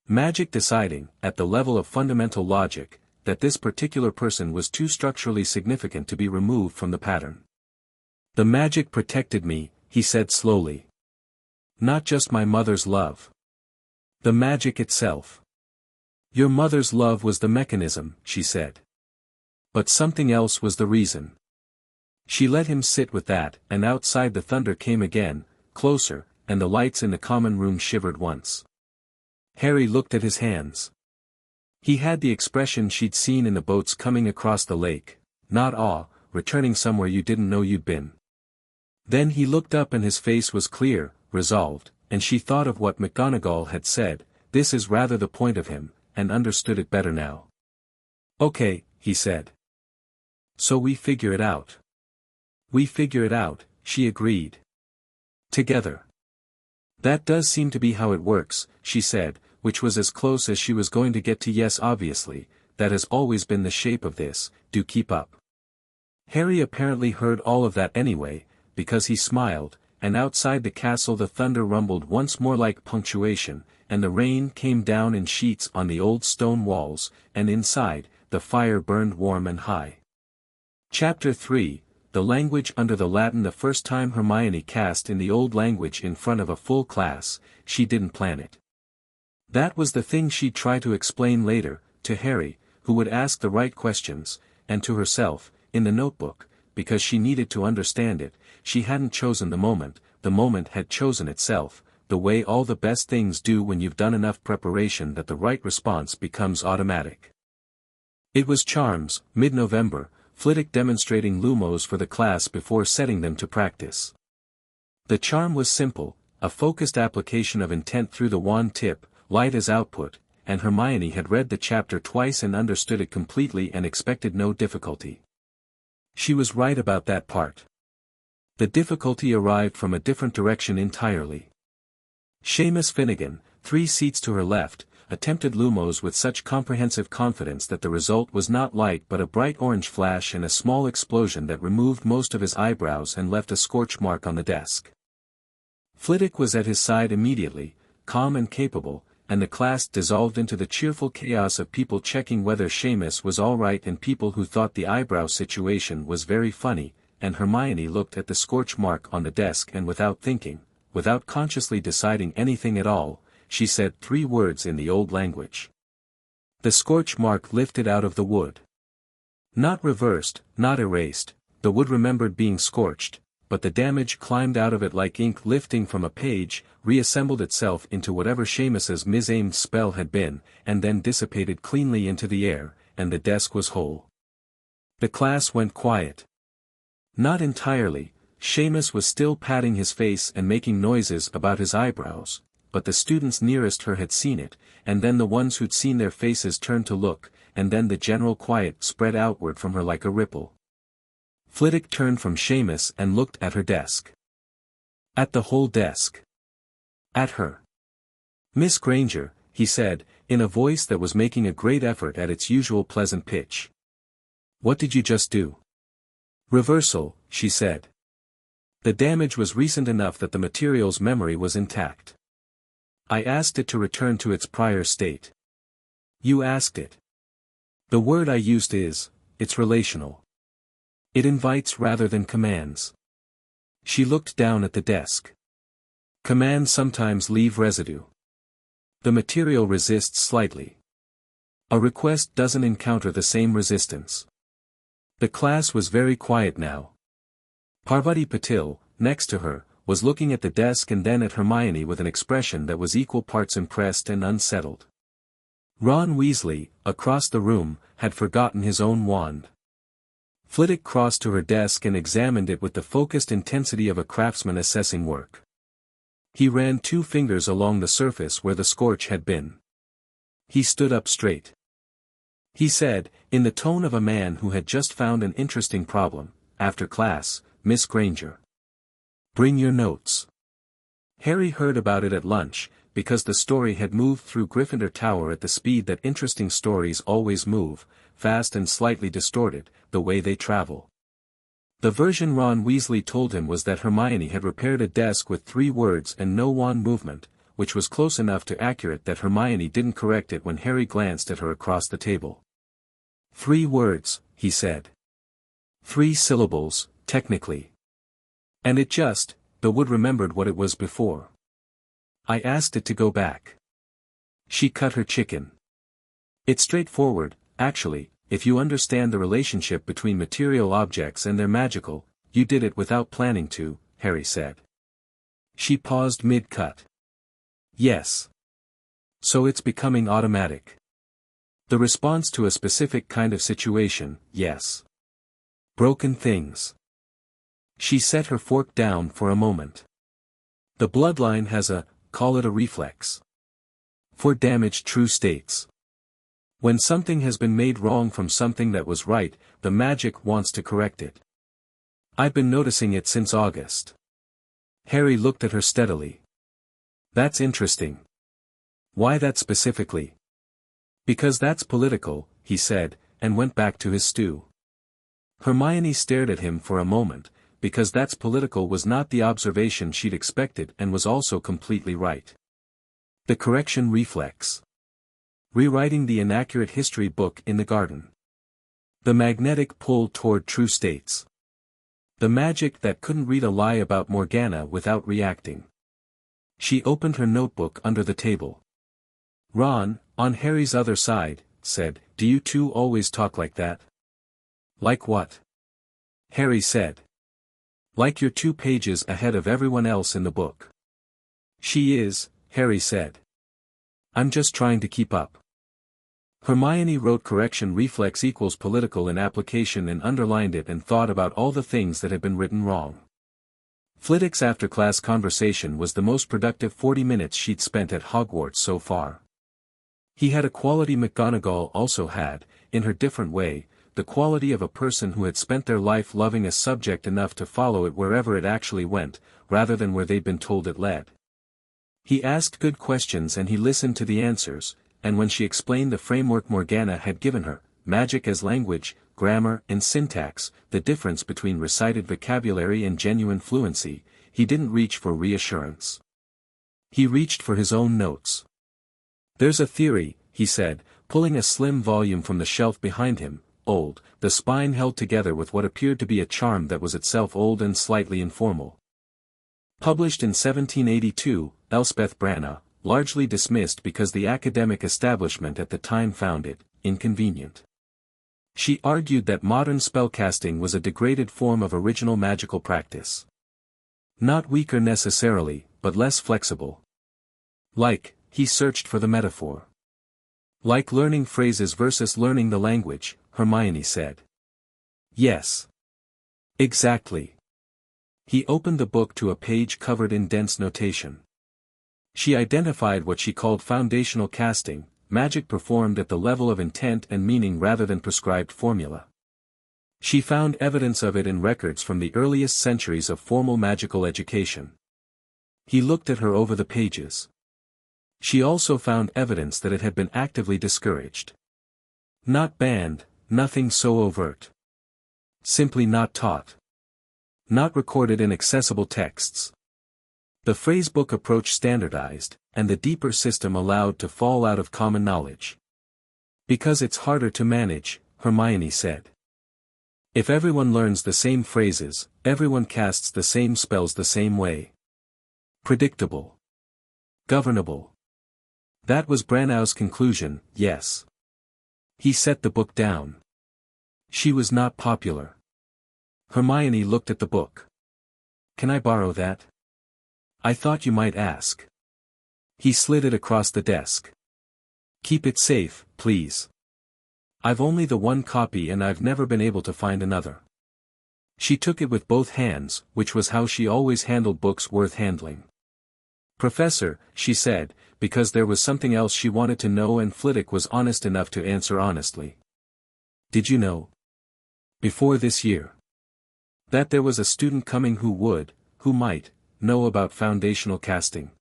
Magic deciding, at the level of fundamental logic, that this particular person was too structurally significant to be removed from the pattern. "The magic protected me," he said slowly. "Not just my mother's love. The magic itself. Your mother's love was the mechanism," she said. "But something else was the reason." She let him sit with that, and outside the thunder came again, closer, and the lights in the common room shivered once. Harry looked at his hands. He had the expression she'd seen in the boats coming across the lake, not awe, returning somewhere you didn't know you'd been. Then he looked up and his face was clear, resolved, and she thought of what McGonagall had said, "This is rather the point of him," and understood it better now. "Okay," he said. "So we figure it out." "We figure it out," she agreed. "Together." "That does seem to be how it works," she said, which was as close as she was going to get to yes obviously, "that has always been the shape of this, do keep up." Harry apparently heard all of that anyway, because he smiled, and outside the castle the thunder rumbled once more like punctuation, and the rain came down in sheets on the old stone walls, and inside, the fire burned warm and high. Chapter 3, The Language Under the Latin. The first time Hermione cast in the old language in front of a full class, she didn't plan it. That was the thing she'd try to explain later, to Harry, who would ask the right questions, and to herself, in the notebook, because she needed to understand it, she hadn't chosen the moment had chosen itself, the way all the best things do when you've done enough preparation that the right response becomes automatic. It was charms, mid-November, Flitwick demonstrating Lumos for the class before setting them to practice. The charm was simple, a focused application of intent through the wand tip, light as output, and Hermione had read the chapter twice and understood it completely and expected no difficulty. She was right about that part. The difficulty arrived from a different direction entirely. Seamus Finnegan, 3 seats to her left, attempted Lumos with such comprehensive confidence that the result was not light but a bright orange flash and a small explosion that removed most of his eyebrows and left a scorch mark on the desk. Flitwick was at his side immediately, calm and capable, and the class dissolved into the cheerful chaos of people checking whether Seamus was all right and people who thought the eyebrow situation was very funny, and Hermione looked at the scorch mark on the desk and without thinking, without consciously deciding anything at all, she said 3 words in the old language. The scorch mark lifted out of the wood. Not reversed, not erased, the wood remembered being scorched, but the damage climbed out of it like ink lifting from a page, reassembled itself into whatever Seamus's misaimed spell had been, and then dissipated cleanly into the air, and the desk was whole. The class went quiet. Not entirely, Seamus was still patting his face and making noises about his eyebrows, but the students nearest her had seen it, and then the ones who'd seen their faces turned to look, and then the general quiet spread outward from her like a ripple. Flitwick turned from Seamus and looked at her desk. At the whole desk. At her. "Miss Granger," he said, in a voice that was making a great effort at its usual pleasant pitch. "What did you just do?" "Reversal," she said. "The damage was recent enough that the material's memory was intact. I asked it to return to its prior state." "You asked it." "The word I used is, it's relational. It invites rather than commands." She looked down at the desk. "Commands sometimes leave residue. The material resists slightly. A request doesn't encounter the same resistance." The class was very quiet now. Parvati Patil, next to her, was looking at the desk and then at Hermione with an expression that was equal parts impressed and unsettled. Ron Weasley, across the room, had forgotten his own wand. Flitwick crossed to her desk and examined it with the focused intensity of a craftsman assessing work. He ran 2 fingers along the surface where the scorch had been. He stood up straight. He said, in the tone of a man who had just found an interesting problem, "After class, Miss Granger. Bring your notes." Harry heard about it at lunch, because the story had moved through Gryffindor Tower at the speed that interesting stories always move, fast and slightly distorted, the way they travel. The version Ron Weasley told him was that Hermione had repaired a desk with 3 words and no wand movement, which was close enough to accurate that Hermione didn't correct it when Harry glanced at her across the table. 3 words, he said. 3 syllables, technically. And it just, the wood remembered what it was before. I asked it to go back. She cut her chicken. It's straightforward, actually, if you understand the relationship between material objects and their magical, you did it without planning to, Harry said. She paused mid-cut. Yes. So it's becoming automatic. The response to a specific kind of situation, yes. Broken things. She set her fork down for a moment. The bloodline has a, call it a reflex. For damaged true states. When something has been made wrong from something that was right, the magic wants to correct it. I've been noticing it since August. Harry looked at her steadily. That's interesting. Why that specifically? Because that's political, he said, and went back to his stew. Hermione stared at him for a moment, because that's political was not the observation she'd expected and was also completely right. The correction reflex. Rewriting the inaccurate history book in the garden. The magnetic pull toward true states. The magic that couldn't read a lie about Morgana without reacting. She opened her notebook under the table. Ron, on Harry's other side, said, do you two always talk like that? Like what? Harry said. Like you're 2 pages ahead of everyone else in the book. She is, Harry said. I'm just trying to keep up. Hermione wrote correction reflex equals political in application and underlined it and thought about all the things that had been written wrong. Flitwick's after-class conversation was the most productive 40 minutes she'd spent at Hogwarts so far. He had a quality McGonagall also had, in her different way, the quality of a person who had spent their life loving a subject enough to follow it wherever it actually went, rather than where they'd been told it led. He asked good questions and he listened to the answers, and when she explained the framework Morgana had given her, magic as language, grammar and syntax, the difference between recited vocabulary and genuine fluency, he didn't reach for reassurance. He reached for his own notes. There's a theory, he said, pulling a slim volume from the shelf behind him, old, the spine held together with what appeared to be a charm that was itself old and slightly informal. Published in 1782, Elspeth Branagh, largely dismissed because the academic establishment at the time found it inconvenient. She argued that modern spellcasting was a degraded form of original magical practice. Not weaker necessarily, but less flexible. He searched for the metaphor. Like learning phrases versus learning the language, Hermione said. Yes. Exactly. He opened the book to a page covered in dense notation. She identified what she called foundational casting, magic performed at the level of intent and meaning rather than prescribed formula. She found evidence of it in records from the earliest centuries of formal magical education. He looked at her over the pages. She also found evidence that it had been actively discouraged. Not banned, nothing so overt. Simply not taught. Not recorded in accessible texts. The phrasebook approach standardized, and the deeper system allowed to fall out of common knowledge. Because it's harder to manage, Hermione said. If everyone learns the same phrases, everyone casts the same spells the same way. Predictable. Governable. That was Branagh's conclusion, yes. He set the book down. She was not popular. Hermione looked at the book. Can I borrow that? I thought you might ask. He slid it across the desk. Keep it safe, please. I've only the one copy and I've never been able to find another. She took it with both hands, which was how she always handled books worth handling. Professor, she said, because there was something else she wanted to know and Flitwick was honest enough to answer honestly. Did you know? Before this year. That there was a student coming who might, know about foundational casting.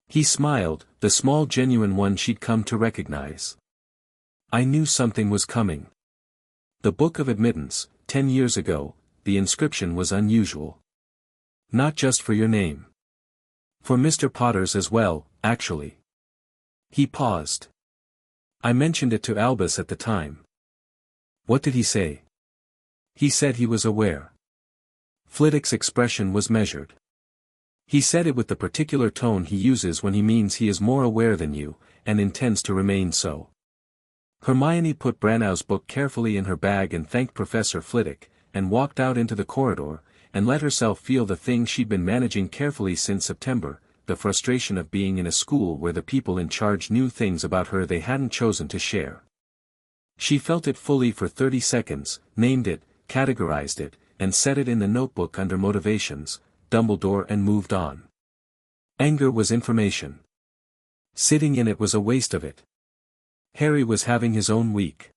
He smiled, the small genuine one she'd come to recognize. I knew something was coming. The Book of Admittance, 10 years ago, the inscription was unusual. Not just for your name. For Mr. Potter's as well, actually. He paused. I mentioned it to Albus at the time. What did he say? He said he was aware. Flitwick's expression was measured. He said it with the particular tone he uses when he means he is more aware than you, and intends to remain so. Hermione put Branagh's book carefully in her bag and thanked Professor Flitwick, and walked out into the corridor, and let herself feel the thing she'd been managing carefully since September, the frustration of being in a school where the people in charge knew things about her they hadn't chosen to share. She felt it fully for 30 seconds, named it, categorized it, and set it in the notebook under motivations, Dumbledore, and moved on. Anger was information. Sitting in it was a waste of it. Harry was having his own week.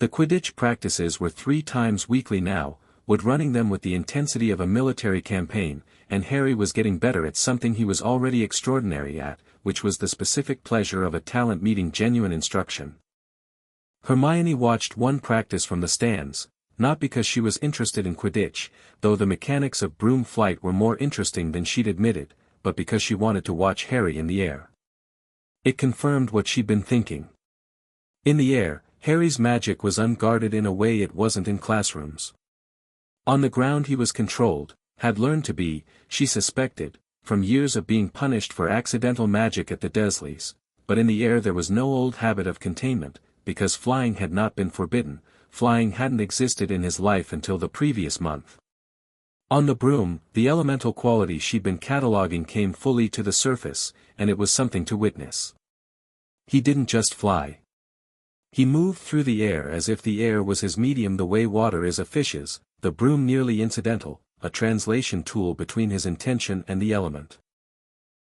The Quidditch practices were 3 times weekly now, Wood running them with the intensity of a military campaign, and Harry was getting better at something he was already extraordinary at, which was the specific pleasure of a talent meeting genuine instruction. Hermione watched one practice from the stands, not because she was interested in Quidditch, though the mechanics of broom flight were more interesting than she'd admitted, but because she wanted to watch Harry in the air. It confirmed what she'd been thinking. In the air, Harry's magic was unguarded in a way it wasn't in classrooms. On the ground he was controlled, had learned to be, she suspected, from years of being punished for accidental magic at the Dursleys, but in the air there was no old habit of containment, because flying had not been forbidden, flying hadn't existed in his life until the previous month. On the broom, the elemental quality she'd been cataloging came fully to the surface, and it was something to witness. He didn't just fly. He moved through the air as if the air was his medium the way water is a fish's, the broom merely incidental, a translation tool between his intention and the element.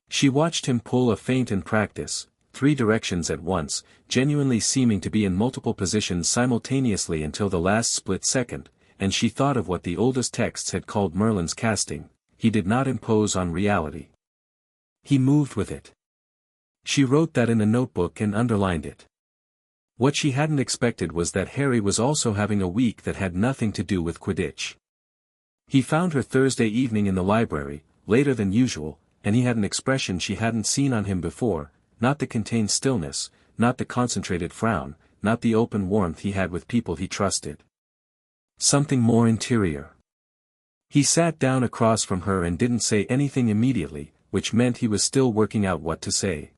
She watched him pull a feint in practice, 3 directions at once, genuinely seeming to be in multiple positions simultaneously until the last split second, and she thought of what the oldest texts had called Merlin's casting. He did not impose on reality. He moved with it. She wrote that in a notebook and underlined it. What she hadn't expected was that Harry was also having a week that had nothing to do with Quidditch. He found her Thursday evening in the library, later than usual, and he had an expression she hadn't seen on him before, not the contained stillness, not the concentrated frown, not the open warmth he had with people he trusted. Something more interior. He sat down across from her and didn't say anything immediately, which meant he was still working out what to say.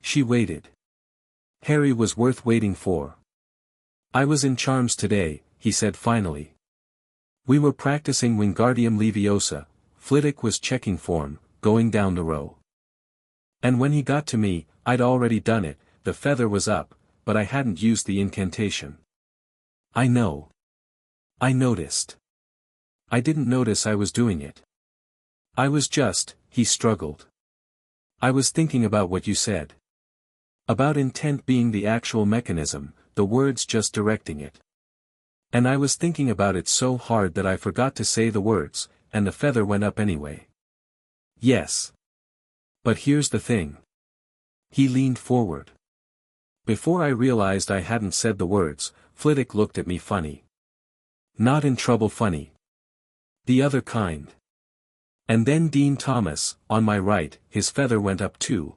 She waited. Harry was worth waiting for. "I was in Charms today," he said finally. "We were practicing Wingardium Leviosa." Flitwick was checking form, going down the row. "And when he got to me, I'd already done it, the feather was up, but I hadn't used the incantation." "I know. I noticed. I didn't notice I was doing it. I was just," he struggled. "I was thinking about what you said. About intent being the actual mechanism, the words just directing it. And I was thinking about it so hard that I forgot to say the words, and the feather went up anyway." "Yes. But here's the thing." He leaned forward. "Before I realized I hadn't said the words, Flitwick looked at me funny. Not in trouble funny. The other kind. And then Dean Thomas, on my right, his feather went up too.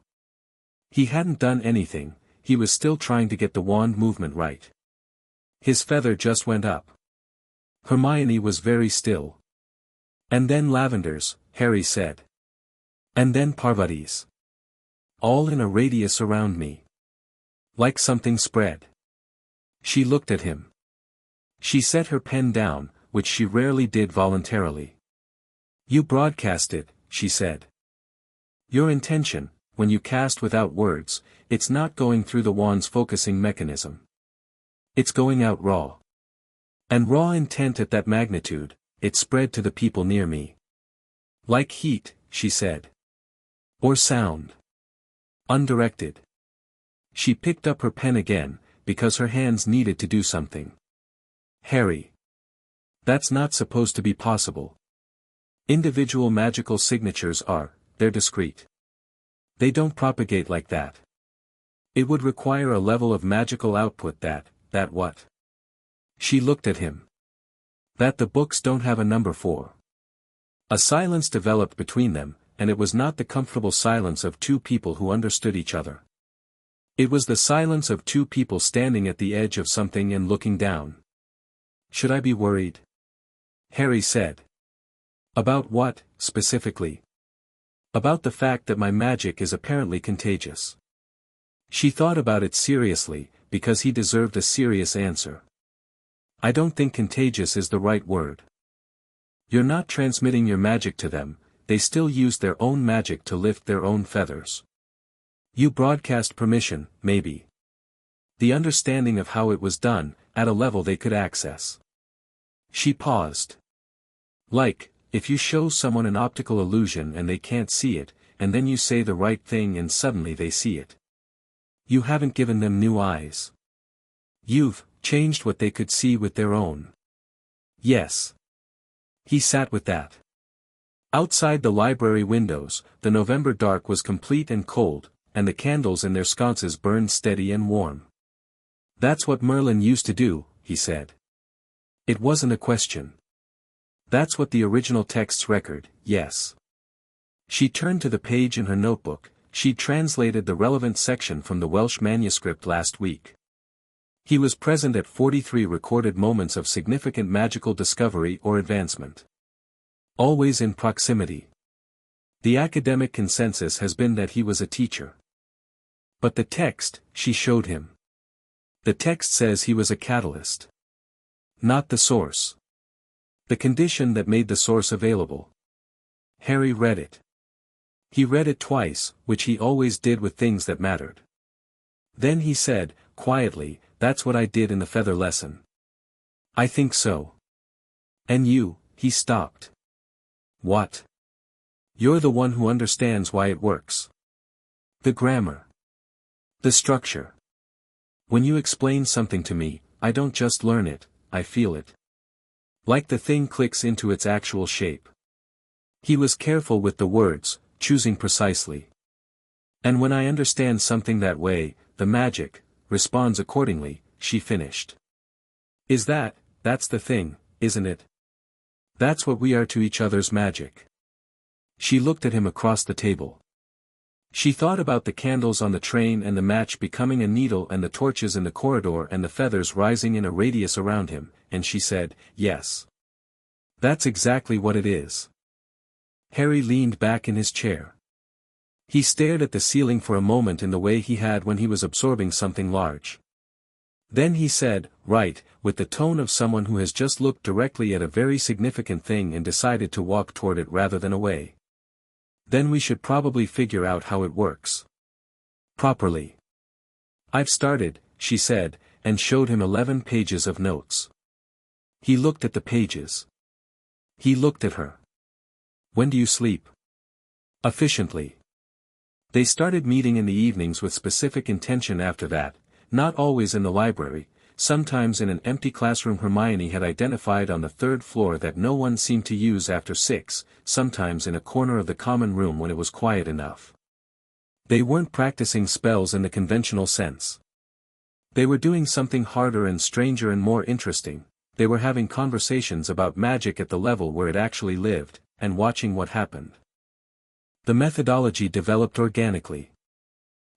He hadn't done anything, he was still trying to get the wand movement right. His feather just went up." Hermione was very still. "And then Lavender's," Harry said. "And then Parvati's. All in a radius around me. Like something spread." She looked at him. She set her pen down, which she rarely did voluntarily. "You broadcast it," she said. "Your intention, when you cast without words, it's not going through the wand's focusing mechanism. It's going out raw. And raw intent at that magnitude, it spread to the people near me. Like heat," she said. "Or sound. Undirected." She picked up her pen again, because her hands needed to do something. "Harry. That's not supposed to be possible. Individual magical signatures are, they're discrete. They don't propagate like that. It would require a level of magical output that what?" She looked at him. "That the books don't have a number for." A silence developed between them, and it was not the comfortable silence of two people who understood each other. It was the silence of two people standing at the edge of something and looking down. "Should I be worried?" Harry said. "About what, specifically?" "About the fact that my magic is apparently contagious." She thought about it seriously, because he deserved a serious answer. "I don't think contagious is the right word. You're not transmitting your magic to them, they still use their own magic to lift their own feathers. You broadcast permission, maybe. The understanding of how it was done, at a level they could access." She paused. "Like, if you show someone an optical illusion and they can't see it, and then you say the right thing and suddenly they see it. You haven't given them new eyes. You've changed what they could see with their own." "Yes." He sat with that. Outside the library windows, the November dark was complete and cold, and the candles in their sconces burned steady and warm. "That's what Merlin used to do," he said. It wasn't a question. "That's what the original texts record, yes." She turned to the page in her notebook. She'd translated the relevant section from the Welsh manuscript last week. He was present at 43 recorded moments of significant magical discovery or advancement. Always in proximity. The academic consensus has been that he was a teacher. But the text, she showed him. The text says he was a catalyst. Not the source. The condition that made the source available. Harry read it. He read it twice, which he always did with things that mattered. Then he said, quietly, "That's what I did in the feather lesson." "I think so." "And you," he stopped. "What?" "You're the one who understands why it works. The grammar. The structure. When you explain something to me, I don't just learn it, I feel it. Like the thing clicks into its actual shape." He was careful with the words, choosing precisely. "And when I understand something that way, the magic responds accordingly," she finished. That's the thing, isn't it? That's what we are to each other's magic." She looked at him across the table. She thought about the candles on the train and the match becoming a needle and the torches in the corridor and the feathers rising in a radius around him, and she said, "Yes. That's exactly what it is." Harry leaned back in his chair. He stared at the ceiling for a moment in the way he had when he was absorbing something large. Then he said, "Right," with the tone of someone who has just looked directly at a very significant thing and decided to walk toward it rather than away. "Then we should probably figure out how it works. Properly." "I've started," she said, and showed him 11 pages of notes. He looked at the pages. He looked at her. "When do you sleep?" "Efficiently." They started meeting in the evenings with specific intention after that, not always in the library, sometimes in an empty classroom Hermione had identified on the 3rd floor that no one seemed to use after 6, sometimes in a corner of the common room when it was quiet enough. They weren't practicing spells in the conventional sense. They were doing something harder and stranger and more interesting. They were having conversations about magic at the level where it actually lived, and watching what happened. The methodology developed organically.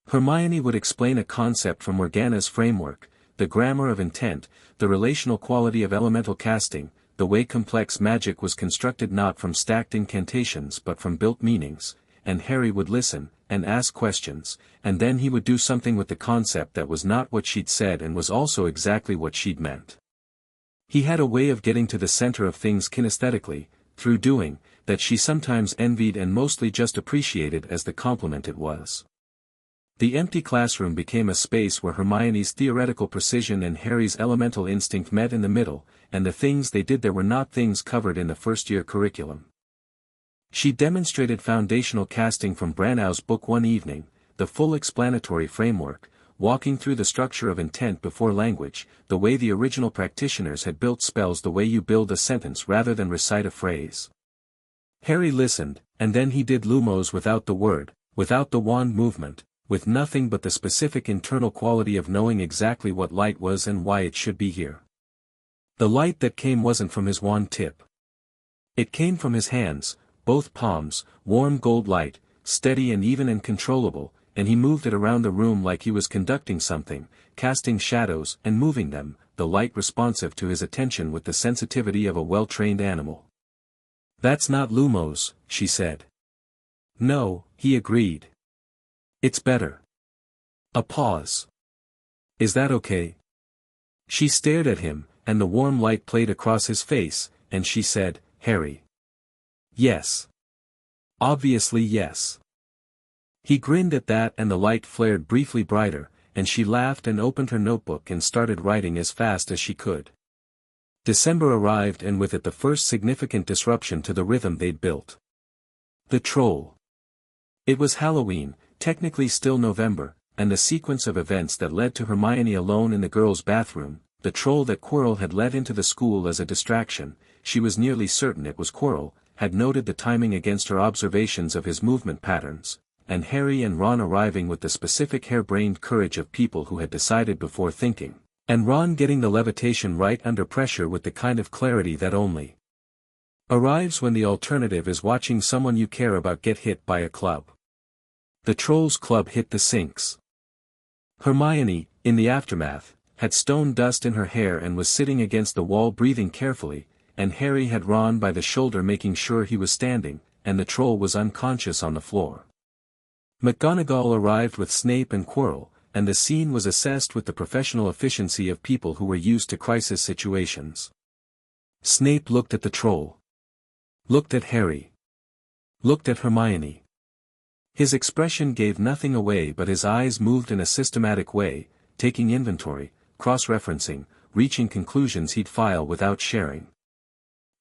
Hermione would explain a concept from Morgana's framework, the grammar of intent, the relational quality of elemental casting, the way complex magic was constructed not from stacked incantations but from built meanings, and Harry would listen, and ask questions, and then he would do something with the concept that was not what she'd said and was also exactly what she'd meant. He had a way of getting to the center of things kinesthetically, through doing, that she sometimes envied and mostly just appreciated as the compliment it was. The empty classroom became a space where Hermione's theoretical precision and Harry's elemental instinct met in the middle, and the things they did there were not things covered in the first-year curriculum. She demonstrated foundational casting from Brannau's book one evening, the full explanatory framework, walking through the structure of intent before language, the way the original practitioners had built spells, the way you build a sentence rather than recite a phrase. Harry listened, and then he did lumos without the word, without the wand movement, with nothing but the specific internal quality of knowing exactly what light was and why it should be here. The light that came wasn't from his wand tip. It came from his hands, both palms, warm gold light, steady and even and controllable, and he moved it around the room like he was conducting something, casting shadows and moving them, the light responsive to his attention with the sensitivity of a well-trained animal. "That's not lumos," she said. "No," he agreed. "It's better." A pause. "Is that okay?" She stared at him, and the warm light played across his face, and she said, "Harry." "Yes. Obviously yes." He grinned at that and the light flared briefly brighter, and she laughed and opened her notebook and started writing as fast as she could. December arrived and with it the first significant disruption to the rhythm they'd built. The troll. It was Halloween, technically still November, and the sequence of events that led to Hermione alone in the girls' bathroom, the troll that Quirrell had let into the school as a distraction, she was nearly certain it was Quirrell, had noted the timing against her observations of his movement patterns, and Harry and Ron arriving with the specific harebrained courage of people who had decided before thinking, and Ron getting the levitation right under pressure with the kind of clarity that only arrives when the alternative is watching someone you care about get hit by a club. The troll's club hit the sinks. Hermione, in the aftermath, had stone dust in her hair and was sitting against the wall breathing carefully, and Harry had Ron by the shoulder making sure he was standing, and the troll was unconscious on the floor. McGonagall arrived with Snape and Quirrell, and the scene was assessed with the professional efficiency of people who were used to crisis situations. Snape looked at the troll. Looked at Harry. Looked at Hermione. His expression gave nothing away, but his eyes moved in a systematic way, taking inventory, cross-referencing, reaching conclusions he'd file without sharing.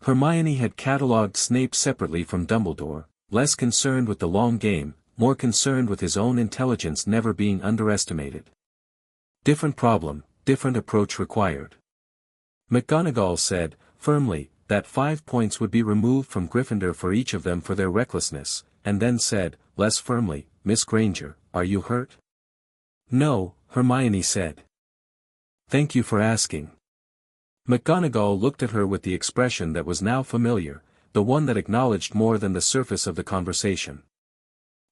Hermione had catalogued Snape separately from Dumbledore, less concerned with the long game, more concerned with his own intelligence never being underestimated. Different problem, different approach required. McGonagall said, firmly, that 5 points would be removed from Gryffindor for each of them for their recklessness, and then said, less firmly, Miss Granger, are you hurt? No, Hermione said. Thank you for asking. McGonagall looked at her with the expression that was now familiar, the one that acknowledged more than the surface of the conversation.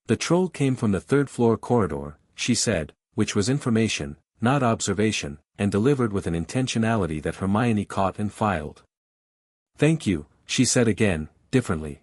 The troll came from the third-floor corridor, she said, which was information, not observation, and delivered with an intentionality that Hermione caught and filed. Thank you, she said again, differently.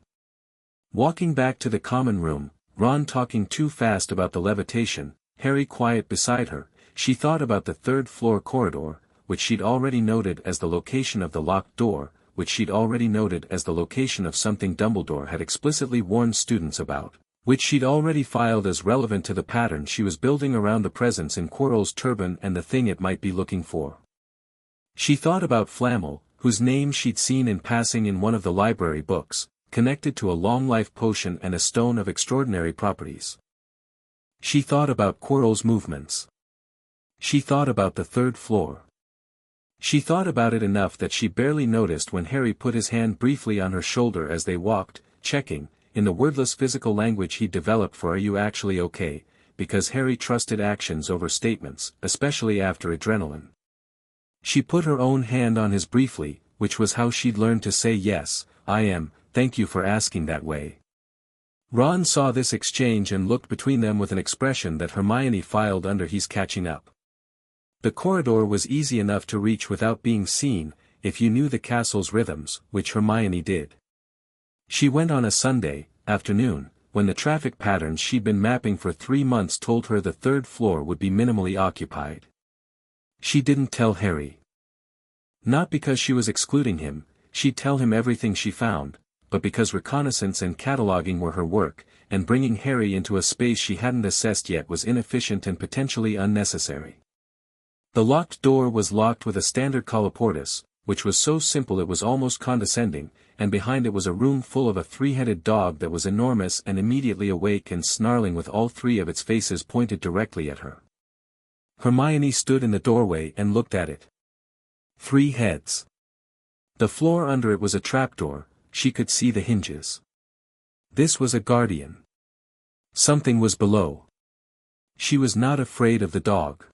Walking back to the common room, Ron talking too fast about the levitation, Harry quiet beside her, she thought about the third-floor corridor, which she'd already noted as the location of the locked door, which she'd already noted as the location of something Dumbledore had explicitly warned students about, which she'd already filed as relevant to the pattern she was building around the presence in Quirrell's turban and the thing it might be looking for. She thought about Flammel, whose name she'd seen in passing in one of the library books, connected to a long-life potion and a stone of extraordinary properties. She thought about Quirrell's movements. She thought about the third floor. She thought about it enough that she barely noticed when Harry put his hand briefly on her shoulder as they walked, checking, in the wordless physical language he'd developed for "Are you actually okay?" because Harry trusted actions over statements, especially after adrenaline. She put her own hand on his briefly, which was how she'd learned to say yes, I am, thank you for asking that way. Ron saw this exchange and looked between them with an expression that Hermione filed under "He's catching up." The corridor was easy enough to reach without being seen, if you knew the castle's rhythms, which Hermione did. She went on a Sunday afternoon, when the traffic patterns she'd been mapping for 3 months told her the third floor would be minimally occupied. She didn't tell Harry. Not because she was excluding him, she'd tell him everything she found, but because reconnaissance and cataloging were her work, and bringing Harry into a space she hadn't assessed yet was inefficient and potentially unnecessary. The locked door was locked with a standard colloportus, which was so simple it was almost condescending, and behind it was a room full of a 3-headed dog that was enormous and immediately awake and snarling with all 3 of its faces pointed directly at her. Hermione stood in the doorway and looked at it. 3 heads. The floor under it was a trapdoor, she could see the hinges. This was a guardian. Something was below. She was not afraid of the dog.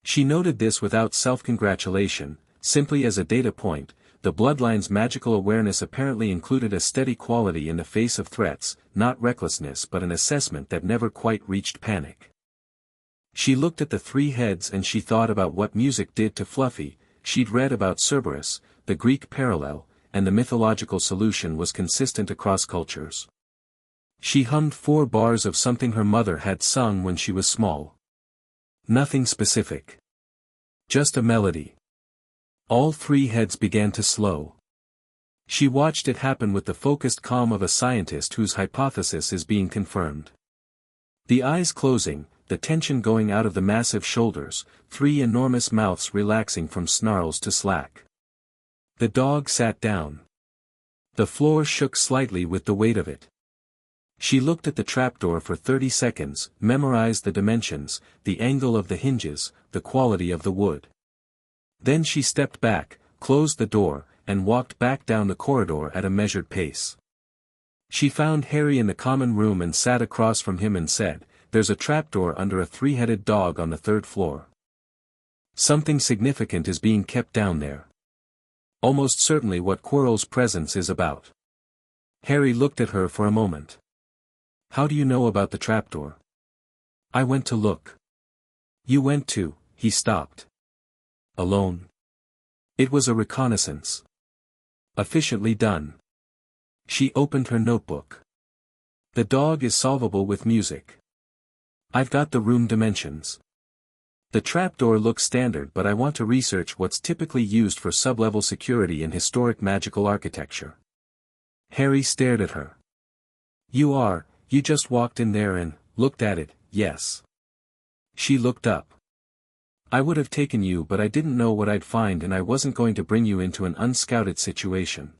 She noted this without self-congratulation, simply as a data point. The bloodline's magical awareness apparently included a steady quality in the face of threats, not recklessness but an assessment that never quite reached panic. She looked at the 3 heads and she thought about what music did to Fluffy. She'd read about Cerberus, the Greek parallel, and the mythological solution was consistent across cultures. She hummed 4 bars of something her mother had sung when she was small. Nothing specific. Just a melody. All 3 heads began to slow. She watched it happen with the focused calm of a scientist whose hypothesis is being confirmed. The eyes closing, the tension going out of the massive shoulders, 3 enormous mouths relaxing from snarls to slack. The dog sat down. The floor shook slightly with the weight of it. She looked at the trapdoor for 30 seconds, memorized the dimensions, the angle of the hinges, the quality of the wood. Then she stepped back, closed the door, and walked back down the corridor at a measured pace. She found Harry in the common room and sat across from him and said, "There's a trapdoor under a 3-headed dog on the 3rd floor. Something significant is being kept down there. Almost certainly what Quirrell's presence is about." Harry looked at her for a moment. "How do you know about the trapdoor?" "I went to look." "You went to," he stopped. "Alone?" "It was a reconnaissance. Efficiently done." She opened her notebook. "The dog is solvable with music. I've got the room dimensions. The trapdoor looks standard, but I want to research what's typically used for sub-level security in historic magical architecture. Harry stared at her. You just walked in there and looked at it, yes. She looked up. I would have taken you, but I didn't know what I'd find, and I wasn't going to bring you into an unscouted situation.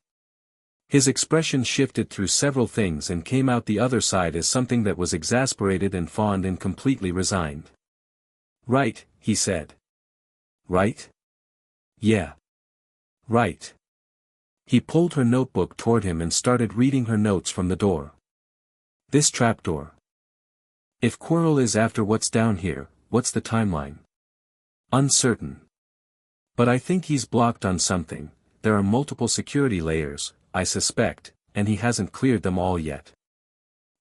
His expression shifted through several things and came out the other side as something that was exasperated and fond and completely resigned. Right, he said. Right? Yeah. Right. He pulled her notebook toward him and started reading her notes from the door. This trapdoor. If Quirrell is after what's down here, what's the timeline? Uncertain. But I think he's blocked on something. There are multiple security layers, I suspect, and he hasn't cleared them all yet.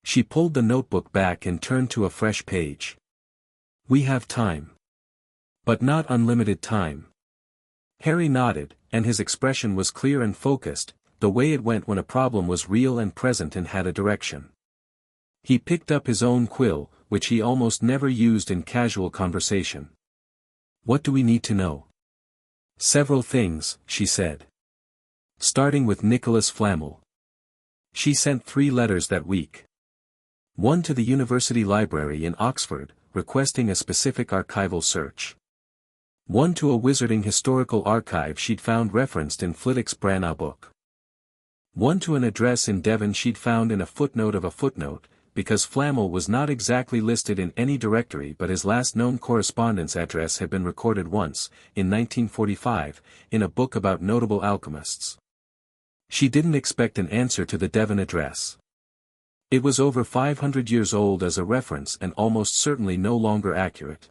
She pulled the notebook back and turned to a fresh page. We have time. But not unlimited time. Harry nodded, and his expression was clear and focused, the way it went when a problem was real and present and had a direction. He picked up his own quill, which he almost never used in casual conversation. What do we need to know? Several things, she said. Starting with Nicholas Flamel. She sent 3 letters that week. One to the University Library in Oxford, requesting a specific archival search. One to a wizarding historical archive she'd found referenced in Flitwick's Branagh book. One to an address in Devon she'd found in a footnote of a footnote, because Flamel was not exactly listed in any directory, but his last known correspondence address had been recorded once, in 1945, in a book about notable alchemists. She didn't expect an answer to the Devon address. It was over 500 years old as a reference and almost certainly no longer accurate.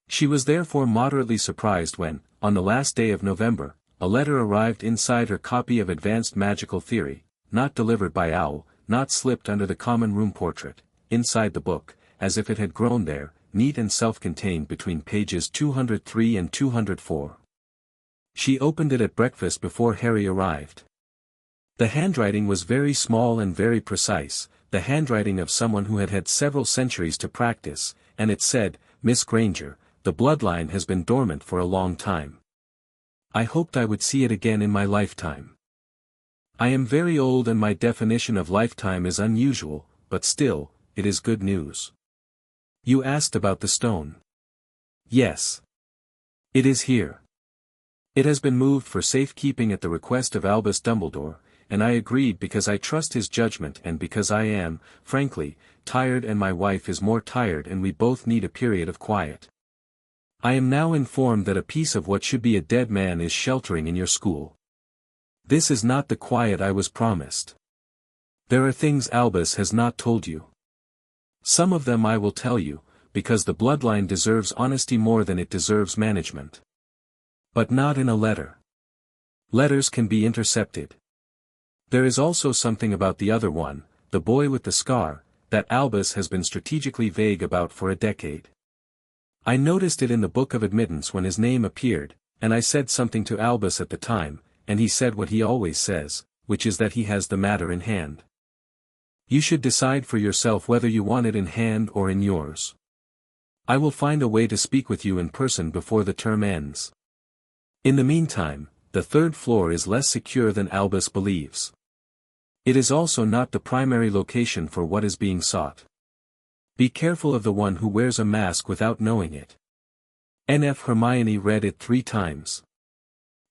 She was therefore moderately surprised when, on the last day of November, a letter arrived inside her copy of Advanced Magical Theory, not delivered by Owl, not slipped under the common room portrait, inside the book, as if it had grown there, neat and self-contained between pages 203 and 204. She opened it at breakfast before Harry arrived. The handwriting was very small and very precise, the handwriting of someone who had had several centuries to practice, and it said, Miss Granger, the bloodline has been dormant for a long time. I hoped I would see it again in my lifetime. I am very old and my definition of lifetime is unusual, but still, it is good news. You asked about the stone. Yes. It is here. It has been moved for safekeeping at the request of Albus Dumbledore, and I agreed because I trust his judgment and because I am, frankly, tired and my wife is more tired and we both need a period of quiet. I am now informed that a piece of what should be a dead man is sheltering in your school. This is not the quiet I was promised. There are things Albus has not told you. Some of them I will tell you, because the bloodline deserves honesty more than it deserves management. But not in a letter. Letters can be intercepted. There is also something about the other one, the boy with the scar, that Albus has been strategically vague about for a decade. I noticed it in the Book of Admittance when his name appeared, and I said something to Albus at the time, and he said what he always says, which is that he has the matter in hand. You should decide for yourself whether you want it in hand or in yours. I will find a way to speak with you in person before the term ends. In the meantime, the 3rd floor is less secure than Albus believes. It is also not the primary location for what is being sought. Be careful of the one who wears a mask without knowing it. NF Hermione read it 3 times.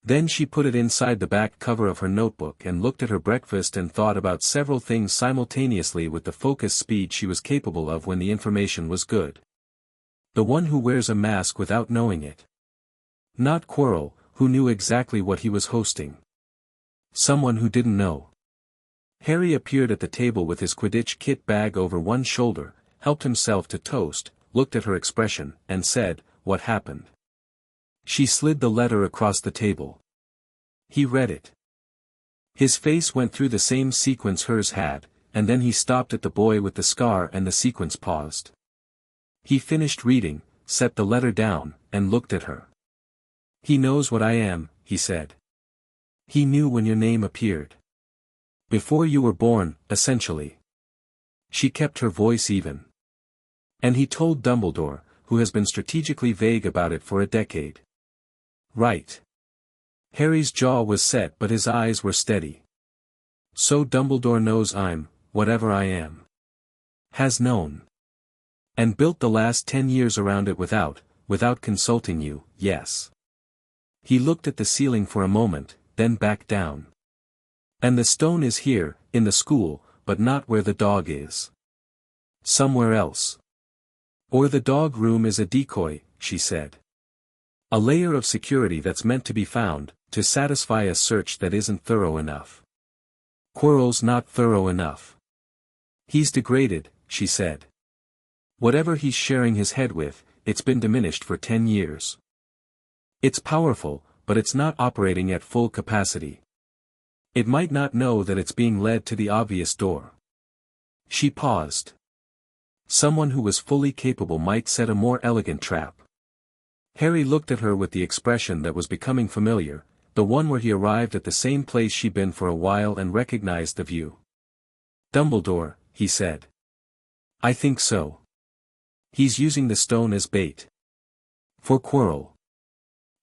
Then she put it inside the back cover of her notebook and looked at her breakfast and thought about several things simultaneously with the focused speed she was capable of when the information was good. The one who wears a mask without knowing it. Not Quirrell, who knew exactly what he was hosting. Someone who didn't know. Harry appeared at the table with his Quidditch kit bag over one shoulder, helped himself to toast, looked at her expression, and said, "What happened?" She slid the letter across the table. He read it. His face went through the same sequence hers had, and then he stopped at the boy with the scar and the sequence paused. He finished reading, set the letter down, and looked at her. He knows what I am, he said. He knew when your name appeared. Before you were born, essentially. She kept her voice even. And he told Dumbledore, who has been strategically vague about it for a decade. Right. Harry's jaw was set but his eyes were steady. So Dumbledore knows I'm, whatever I am. Has known. And built the last 10 years around it without consulting you, yes. He looked at the ceiling for a moment, then back down. And the stone is here, in the school, but not where the dog is. Somewhere else. Or the dog room is a decoy, she said. A layer of security that's meant to be found, to satisfy a search that isn't thorough enough. Quirrell's not thorough enough. He's degraded, she said. Whatever he's sharing his head with, it's been diminished for 10 years. It's powerful, but it's not operating at full capacity. It might not know that it's being led to the obvious door. She paused. Someone who was fully capable might set a more elegant trap. Harry looked at her with the expression that was becoming familiar, the one where he arrived at the same place she'd been for a while and recognized the view. Dumbledore, he said. I think so. He's using the stone as bait. For Quirrell.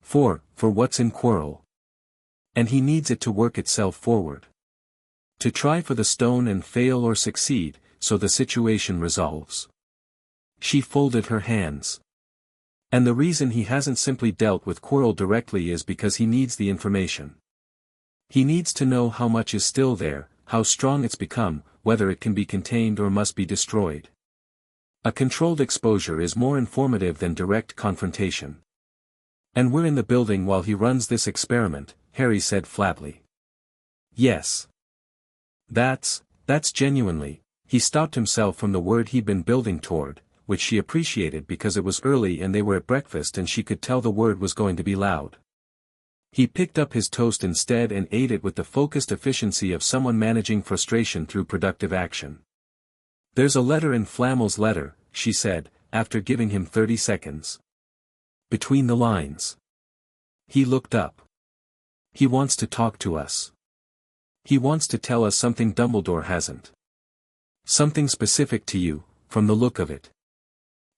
For what's in Quirrell. And he needs it to work itself forward. To try for the stone and fail or succeed, so the situation resolves. She folded her hands. And the reason he hasn't simply dealt with Quirrell directly is because he needs the information. He needs to know how much is still there, how strong it's become, whether it can be contained or must be destroyed. A controlled exposure is more informative than direct confrontation. And we're in the building while he runs this experiment, Harry said flatly. Yes. That's genuinely, he stopped himself from the word he'd been building toward, which she appreciated because it was early and they were at breakfast and she could tell the word was going to be loud. He picked up his toast instead and ate it with the focused efficiency of someone managing frustration through productive action. There's a letter in Flamel's letter, she said, after giving him 30 seconds. Between the lines. He looked up. He wants to talk to us. He wants to tell us something Dumbledore hasn't. Something specific to you, from the look of it.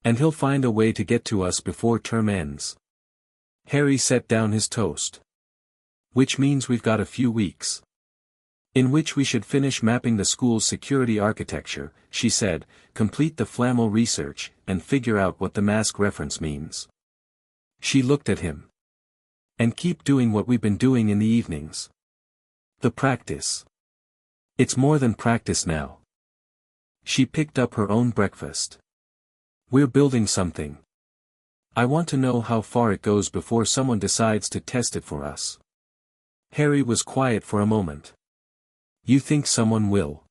And he'll find a way to get to us before term ends. Harry set down his toast. Which means we've got a few weeks. In which we should finish mapping the school's security architecture, she said, complete the Flamel research, and figure out what the mask reference means. She looked at him. And keep doing what we've been doing in the evenings. The practice. It's more than practice now. She picked up her own breakfast. We're building something. I want to know how far it goes before someone decides to test it for us. Harry was quiet for a moment. You think someone will?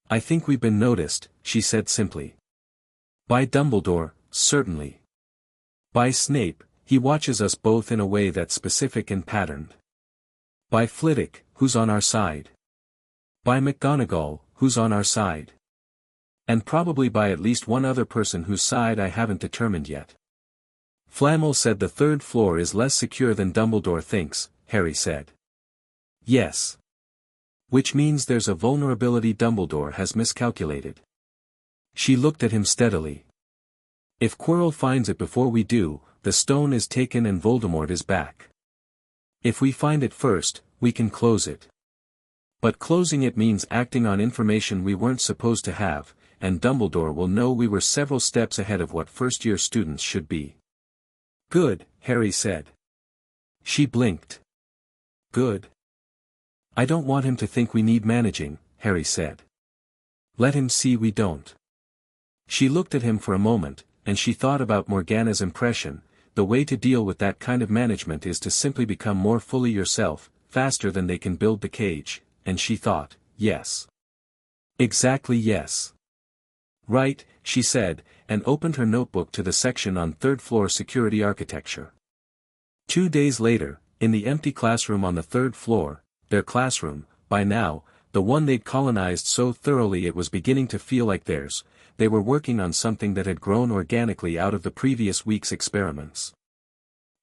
I think we've been noticed, she said simply. By Dumbledore, certainly. By Snape, he watches us both in a way that's specific and patterned. By Flitwick, who's on our side. By McGonagall, who's on our side. And probably by at least one other person whose side I haven't determined yet. Flamel said the third floor is less secure than Dumbledore thinks, Harry said. Yes. Which means there's a vulnerability Dumbledore has miscalculated. She looked at him steadily. If Quirrell finds it before we do, the stone is taken and Voldemort is back. If we find it first, we can close it. But closing it means acting on information we weren't supposed to have, and Dumbledore will know we were several steps ahead of what first-year students should be. Good, Harry said. She blinked. Good. I don't want him to think we need managing, Harry said. Let him see we don't. She looked at him for a moment, and she thought about Morgana's impression. The way to deal with that kind of management is to simply become more fully yourself, faster than they can build the cage, and she thought, yes. Exactly yes. Right, she said, and opened her notebook to the section on third-floor security architecture. 2 days later, in the empty classroom on the third floor, their classroom, by now, the one they'd colonized so thoroughly it was beginning to feel like theirs, they were working on something that had grown organically out of the previous week's experiments.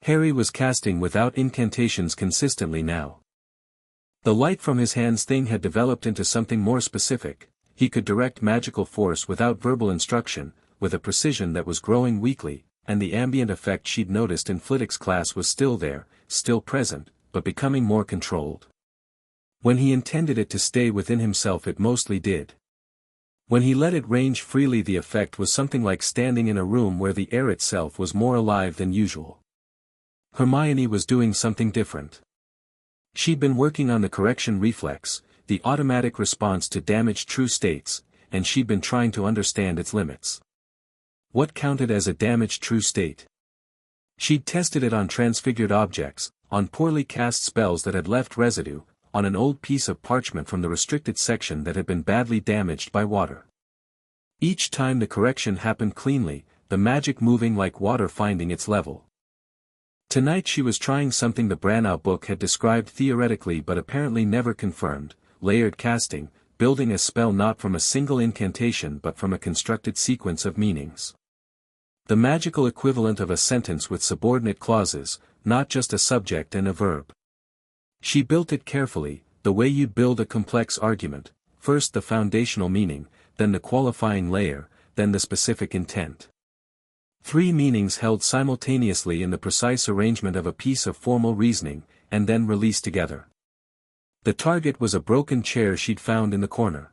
Harry was casting without incantations consistently now. The light from his hand's thing had developed into something more specific. He could direct magical force without verbal instruction, with a precision that was growing weekly, and the ambient effect she'd noticed in Flitwick's class was still there, still present, but becoming more controlled. When he intended it to stay within himself it mostly did. When he let it range freely the effect was something like standing in a room where the air itself was more alive than usual. Hermione was doing something different. She'd been working on the correction reflex, the automatic response to damaged true states, and she'd been trying to understand its limits. What counted as a damaged true state? She'd tested it on transfigured objects, on poorly cast spells that had left residue, on an old piece of parchment from the restricted section that had been badly damaged by water. Each time the correction happened cleanly, the magic moving like water finding its level. Tonight she was trying something the Branagh book had described theoretically but apparently never confirmed, layered casting, building a spell not from a single incantation but from a constructed sequence of meanings. The magical equivalent of a sentence with subordinate clauses, not just a subject and a verb. She built it carefully, the way you'd build a complex argument, first the foundational meaning, then the qualifying layer, then the specific intent. 3 meanings held simultaneously in the precise arrangement of a piece of formal reasoning, and then released together. The target was a broken chair she'd found in the corner.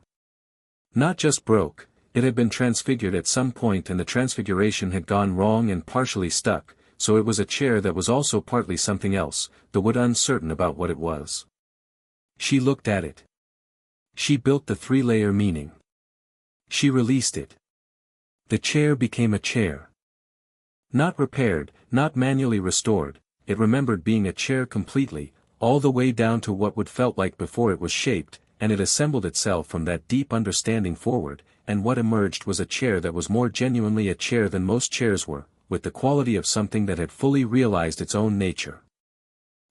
Not just broke, it had been transfigured at some point and the transfiguration had gone wrong and partially stuck, so it was a chair that was also partly something else, though uncertain about what it was. She looked at it. She built the 3-layer meaning. She released it. The chair became a chair. Not repaired, not manually restored, it remembered being a chair completely, all the way down to what would felt like before it was shaped, and it assembled itself from that deep understanding forward, and what emerged was a chair that was more genuinely a chair than most chairs were, with the quality of something that had fully realized its own nature.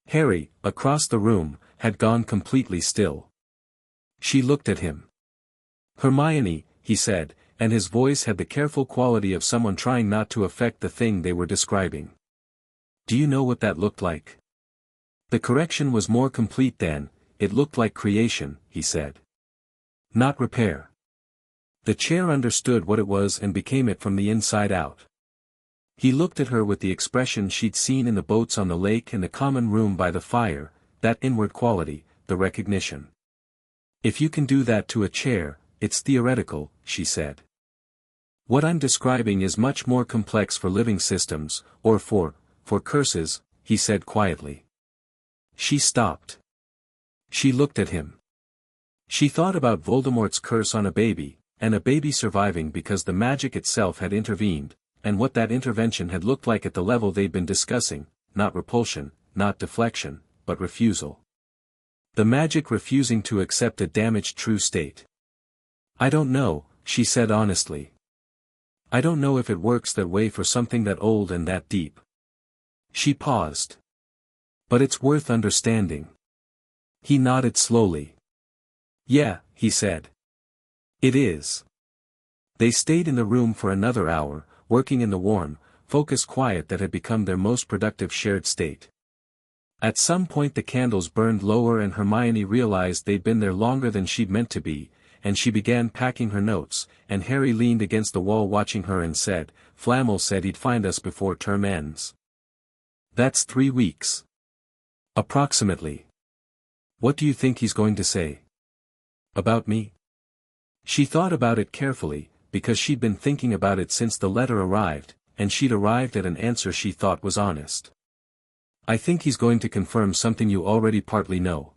Harry, across the room, had gone completely still. She looked at him. "Hermione," he said, and his voice had the careful quality of someone trying not to affect the thing they were describing. "Do you know what that looked like?" The correction was more complete then, it looked like creation, he said. Not repair. The chair understood what it was and became it from the inside out. He looked at her with the expression she'd seen in the boats on the lake and the common room by the fire, that inward quality, the recognition. "If you can do that to a chair, it's theoretical," she said. "What I'm describing is much more complex for living systems, or for curses," he said quietly. She stopped. She looked at him. She thought about Voldemort's curse on a baby, and a baby surviving because the magic itself had intervened, and what that intervention had looked like at the level they'd been discussing, not repulsion, not deflection, but refusal. The magic refusing to accept a damaged true state. "I don't know," she said honestly. "I don't know if it works that way for something that old and that deep." She paused. "But it's worth understanding." He nodded slowly. "Yeah," he said. "It is." They stayed in the room for another hour, working in the warm, focused quiet that had become their most productive shared state. At some point the candles burned lower and Hermione realized they'd been there longer than she'd meant to be, and she began packing her notes, and Harry leaned against the wall watching her and said, "Flamel said he'd find us before term ends." "That's 3 weeks. Approximately. What do you think he's going to say? About me?" She thought about it carefully, because she'd been thinking about it since the letter arrived, and she'd arrived at an answer she thought was honest. "I think he's going to confirm something you already partly know.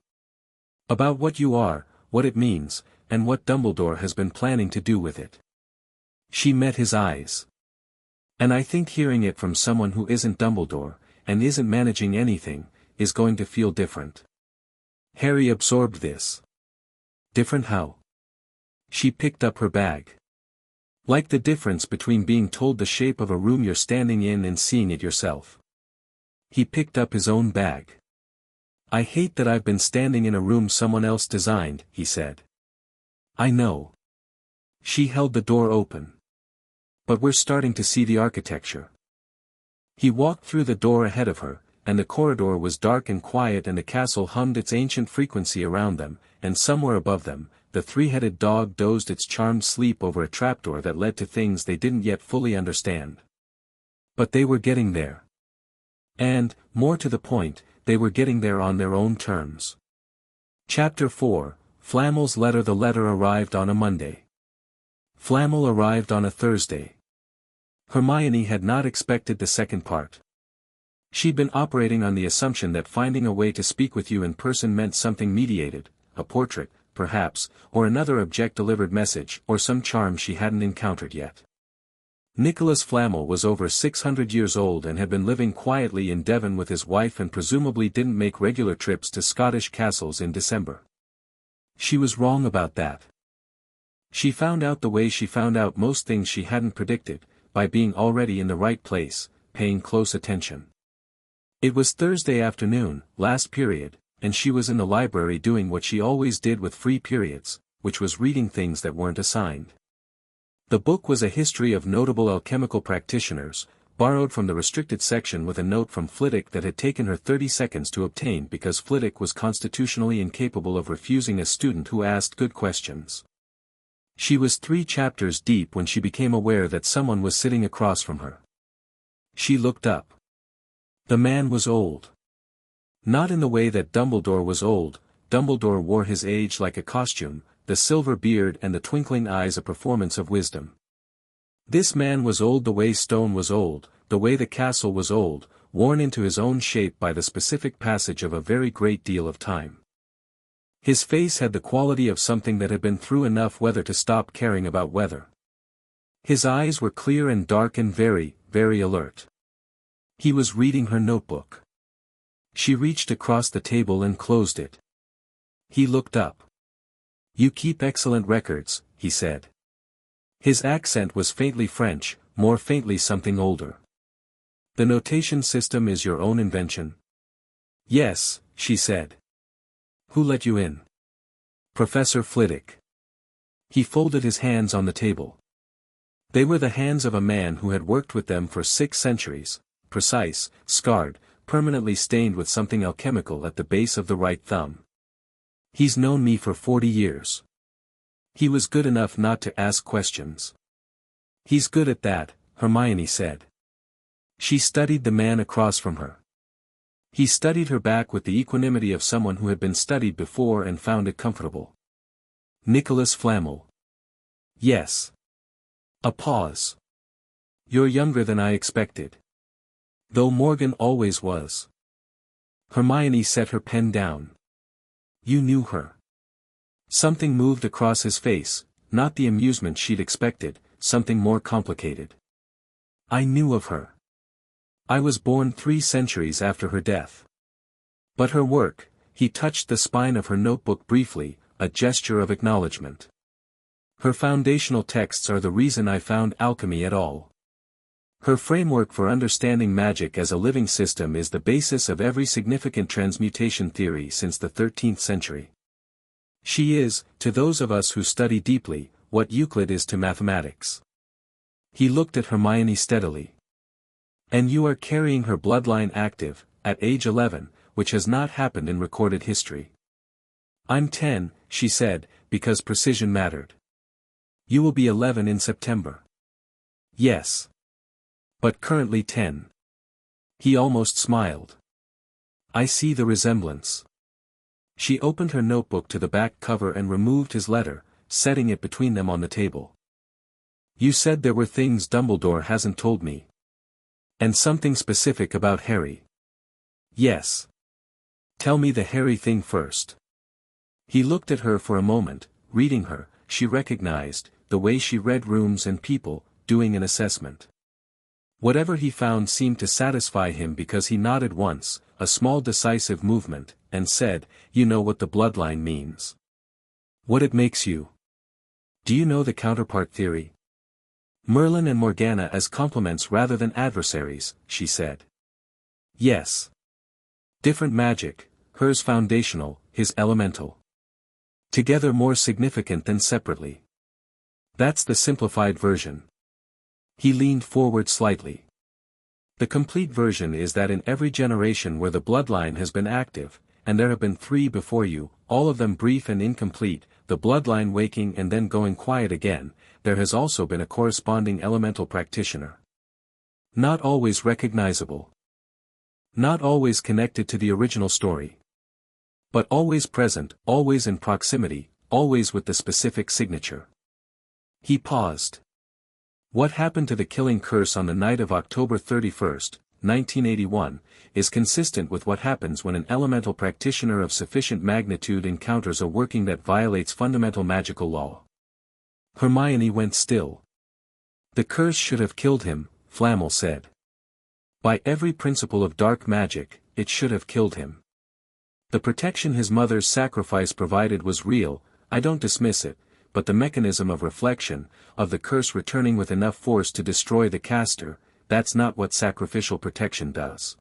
About what you are, what it means, and what Dumbledore has been planning to do with it." She met his eyes. "And I think hearing it from someone who isn't Dumbledore, and isn't managing anything, is going to feel different." Harry absorbed this. "Different how?" She picked up her bag. "Like the difference between being told the shape of a room you're standing in and seeing it yourself." He picked up his own bag. "I hate that I've been standing in a room someone else designed," he said. "I know." She held the door open. "But we're starting to see the architecture." He walked through the door ahead of her, and the corridor was dark and quiet and the castle hummed its ancient frequency around them, and somewhere above them, the 3-headed dog dozed its charmed sleep over a trapdoor that led to things they didn't yet fully understand. But they were getting there. And, more to the point, they were getting there on their own terms. Chapter 4, Flamel's Letter. The letter arrived on a Monday. Flamel arrived on a Thursday. Hermione had not expected the second part. She'd been operating on the assumption that finding a way to speak with you in person meant something mediated, a portrait, perhaps, or another object-delivered message, or some charm she hadn't encountered yet. Nicholas Flamel was over 600 years old and had been living quietly in Devon with his wife and presumably didn't make regular trips to Scottish castles in December. She was wrong about that. She found out the way she found out most things she hadn't predicted, by being already in the right place, paying close attention. It was Thursday afternoon, last period, and she was in the library doing what she always did with free periods, which was reading things that weren't assigned. The book was a history of notable alchemical practitioners, borrowed from the restricted section with a note from Flitwick that had taken her 30 seconds to obtain because Flitwick was constitutionally incapable of refusing a student who asked good questions. She was 3 chapters deep when she became aware that someone was sitting across from her. She looked up. The man was old. Not in the way that Dumbledore was old. Dumbledore wore his age like a costume, the silver beard and the twinkling eyes a performance of wisdom. This man was old the way stone was old, the way the castle was old, worn into his own shape by the specific passage of a very great deal of time. His face had the quality of something that had been through enough weather to stop caring about weather. His eyes were clear and dark and very, very alert. He was reading her notebook. She reached across the table and closed it. He looked up. "You keep excellent records," he said. His accent was faintly French, more faintly something older. "The notation system is your own invention?" "Yes," she said. "Who let you in?" "Professor Flitwick." He folded his hands on the table. They were the hands of a man who had worked with them for 6 centuries, precise, scarred, permanently stained with something alchemical at the base of the right thumb. "He's known me for 40 years. He was good enough not to ask questions." "He's good at that," Hermione said. She studied the man across from her. He studied her back with the equanimity of someone who had been studied before and found it comfortable. "Nicholas Flamel." "Yes." A pause. "You're younger than I expected." "Though Morgan always was." Hermione set her pen down. "You knew her." Something moved across his face, not the amusement she'd expected, something more complicated. "I knew of her. I was born 3 centuries after her death. But her work," he touched the spine of her notebook briefly, a gesture of acknowledgement. "Her foundational texts are the reason I found alchemy at all. Her framework for understanding magic as a living system is the basis of every significant transmutation theory since the 13th century. She is, to those of us who study deeply, what Euclid is to mathematics." He looked at Hermione steadily. "And you are carrying her bloodline active, at age 11, which has not happened in recorded history." "I'm 10, she said, because precision mattered." "You will be 11 in September." "Yes. But currently 10. He almost smiled. "I see the resemblance." She opened her notebook to the back cover and removed his letter, setting it between them on the table. "You said there were things Dumbledore hasn't told me. And something specific about Harry." "Yes." "Tell me the Harry thing first." He looked at her for a moment, reading her, she recognized, the way she read rooms and people, doing an assessment. Whatever he found seemed to satisfy him because he nodded once, a small decisive movement, and said, "You know what the bloodline means. What it makes you. Do you know the counterpart theory? Merlin and Morgana as complements rather than adversaries," she said. "Yes. Different magic, hers foundational, his elemental. Together more significant than separately. That's the simplified version." He leaned forward slightly. "The complete version is that in every generation where the bloodline has been active, and there have been 3 before you, all of them brief and incomplete, the bloodline waking and then going quiet again, there has also been a corresponding elemental practitioner. Not always recognizable. Not always connected to the original story. But always present, always in proximity, always with the specific signature. He paused. What happened to the killing curse on the night of October 31st, 1981, is consistent with what happens when an elemental practitioner of sufficient magnitude encounters a working that violates fundamental magical law. Hermione went still. The curse should have killed him, Flamel said. By every principle of dark magic, it should have killed him. The protection his mother's sacrifice provided was real, I don't dismiss it, but the mechanism of reflection, of the curse returning with enough force to destroy the caster, that's not what sacrificial protection does.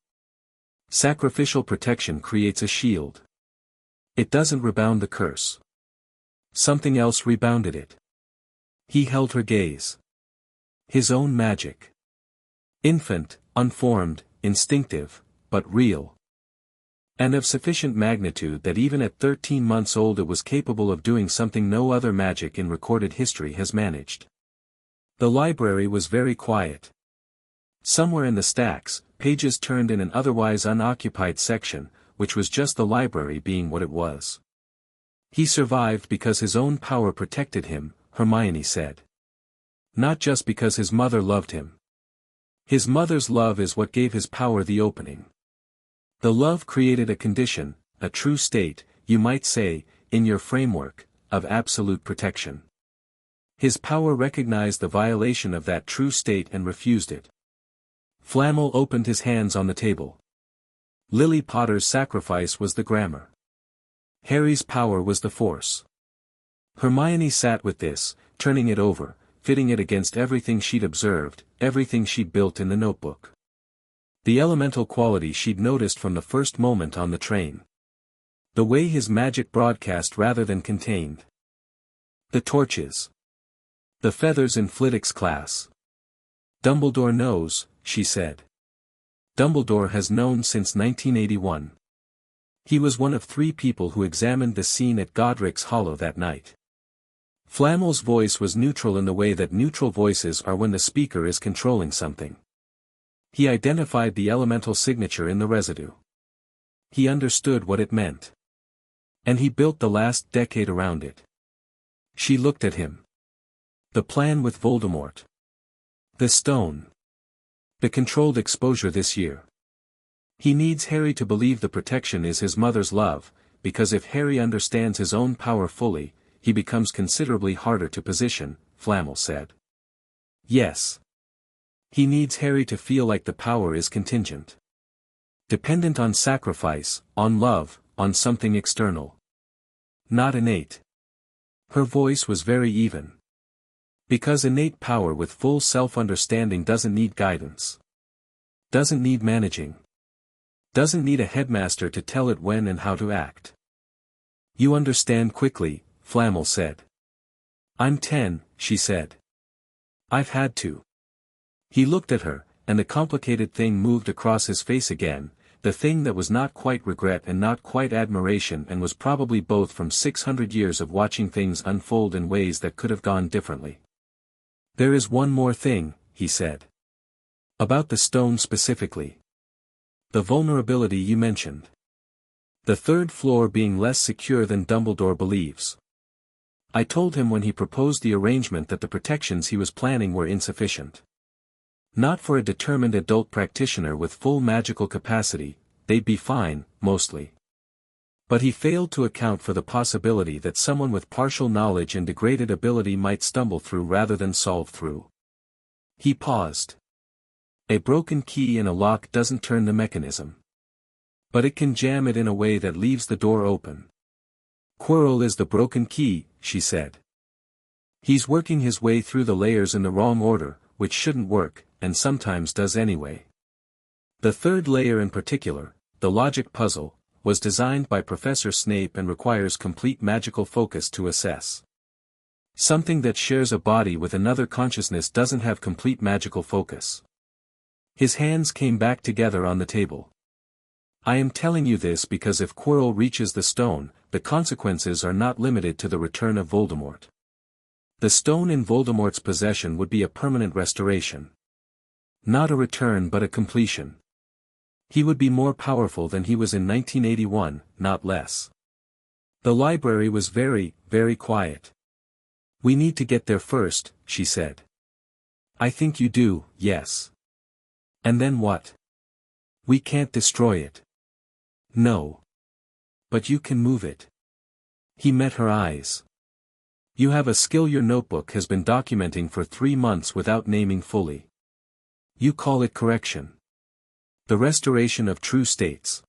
Sacrificial protection creates a shield. It doesn't rebound the curse. Something else rebounded it. He held her gaze. His own magic. Infant, unformed, instinctive, but real. And of sufficient magnitude that even at 13 months old it was capable of doing something no other magic in recorded history has managed. The library was very quiet. Somewhere in the stacks, pages turned in an otherwise unoccupied section, which was just the library being what it was. He survived because his own power protected him, Hermione said. Not just because his mother loved him. His mother's love is what gave his power the opening. The love created a condition, a true state, you might say, in your framework, of absolute protection. His power recognized the violation of that true state and refused it. Flamel opened his hands on the table. Lily Potter's sacrifice was the grammar. Harry's power was the force. Hermione sat with this, turning it over, fitting it against everything she'd observed, everything she'd built in the notebook. The elemental quality she'd noticed from the first moment on the train. The way his magic broadcast rather than contained. The torches. The feathers in Flitwick's class. Dumbledore knows, she said. Dumbledore has known since 1981. He was one of 3 people who examined the scene at Godric's Hollow that night. Flamel's voice was neutral in the way that neutral voices are when the speaker is controlling something. He identified the elemental signature in the residue. He understood what it meant. And he built the last decade around it. She looked at him. The plan with Voldemort. The stone. The controlled exposure this year. He needs Harry to believe the protection is his mother's love, because if Harry understands his own power fully, he becomes considerably harder to position, Flamel said. Yes. He needs Harry to feel like the power is contingent. Dependent on sacrifice, on love, on something external. Not innate. Her voice was very even. Because innate power with full self-understanding doesn't need guidance. Doesn't need managing. Doesn't need a headmaster to tell it when and how to act. You understand quickly, Flamel said. I'm 10, she said. I've had to. He looked at her, and the complicated thing moved across his face again, the thing that was not quite regret and not quite admiration and was probably both from 600 years of watching things unfold in ways that could have gone differently. There is one more thing, he said. About the stone specifically. The vulnerability you mentioned. The 3rd floor being less secure than Dumbledore believes. I told him when he proposed the arrangement that the protections he was planning were insufficient. Not for a determined adult practitioner with full magical capacity, they'd be fine, mostly. But he failed to account for the possibility that someone with partial knowledge and degraded ability might stumble through rather than solve through. He paused. A broken key in a lock doesn't turn the mechanism. But it can jam it in a way that leaves the door open. Quirrell is the broken key, she said. He's working his way through the layers in the wrong order, which shouldn't work, and sometimes does anyway. The 3rd layer in particular, the logic puzzle, was designed by Professor Snape and requires complete magical focus to assess. Something that shares a body with another consciousness doesn't have complete magical focus. His hands came back together on the table. I am telling you this because if Quirrell reaches the stone, the consequences are not limited to the return of Voldemort. The stone in Voldemort's possession would be a permanent restoration. Not a return but a completion. He would be more powerful than he was in 1981, not less. The library was very, very quiet. We need to get there first, she said. I think you do, yes. And then what? We can't destroy it. No. But you can move it. He met her eyes. You have a skill your notebook has been documenting for 3 months without naming fully. You call it correction. The restoration of true states.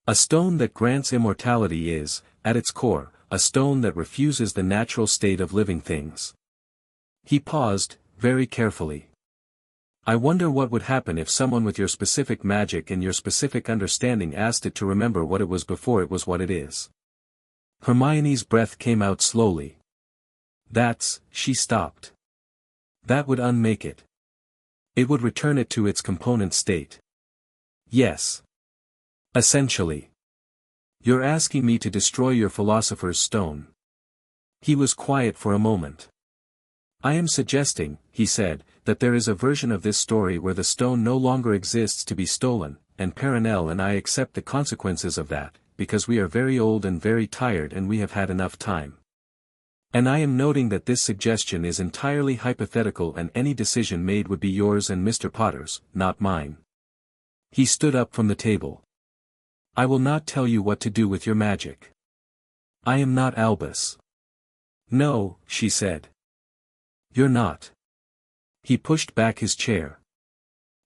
A stone that grants immortality is, at its core, a stone that refuses the natural state of living things. He paused, very carefully. I wonder what would happen if someone with your specific magic and your specific understanding asked it to remember what it was before it was what it is. Hermione's breath came out slowly. She stopped. That would unmake it. It would return it to its component state. Yes. Essentially. You're asking me to destroy your philosopher's stone. He was quiet for a moment. I am suggesting, he said, that there is a version of this story where the stone no longer exists to be stolen, and Perenelle and I accept the consequences of that, because we are very old and very tired and we have had enough time. And I am noting that this suggestion is entirely hypothetical and any decision made would be yours and Mr. Potter's, not mine. He stood up from the table. I will not tell you what to do with your magic. I am not Albus. No, she said. You're not. He pushed back his chair.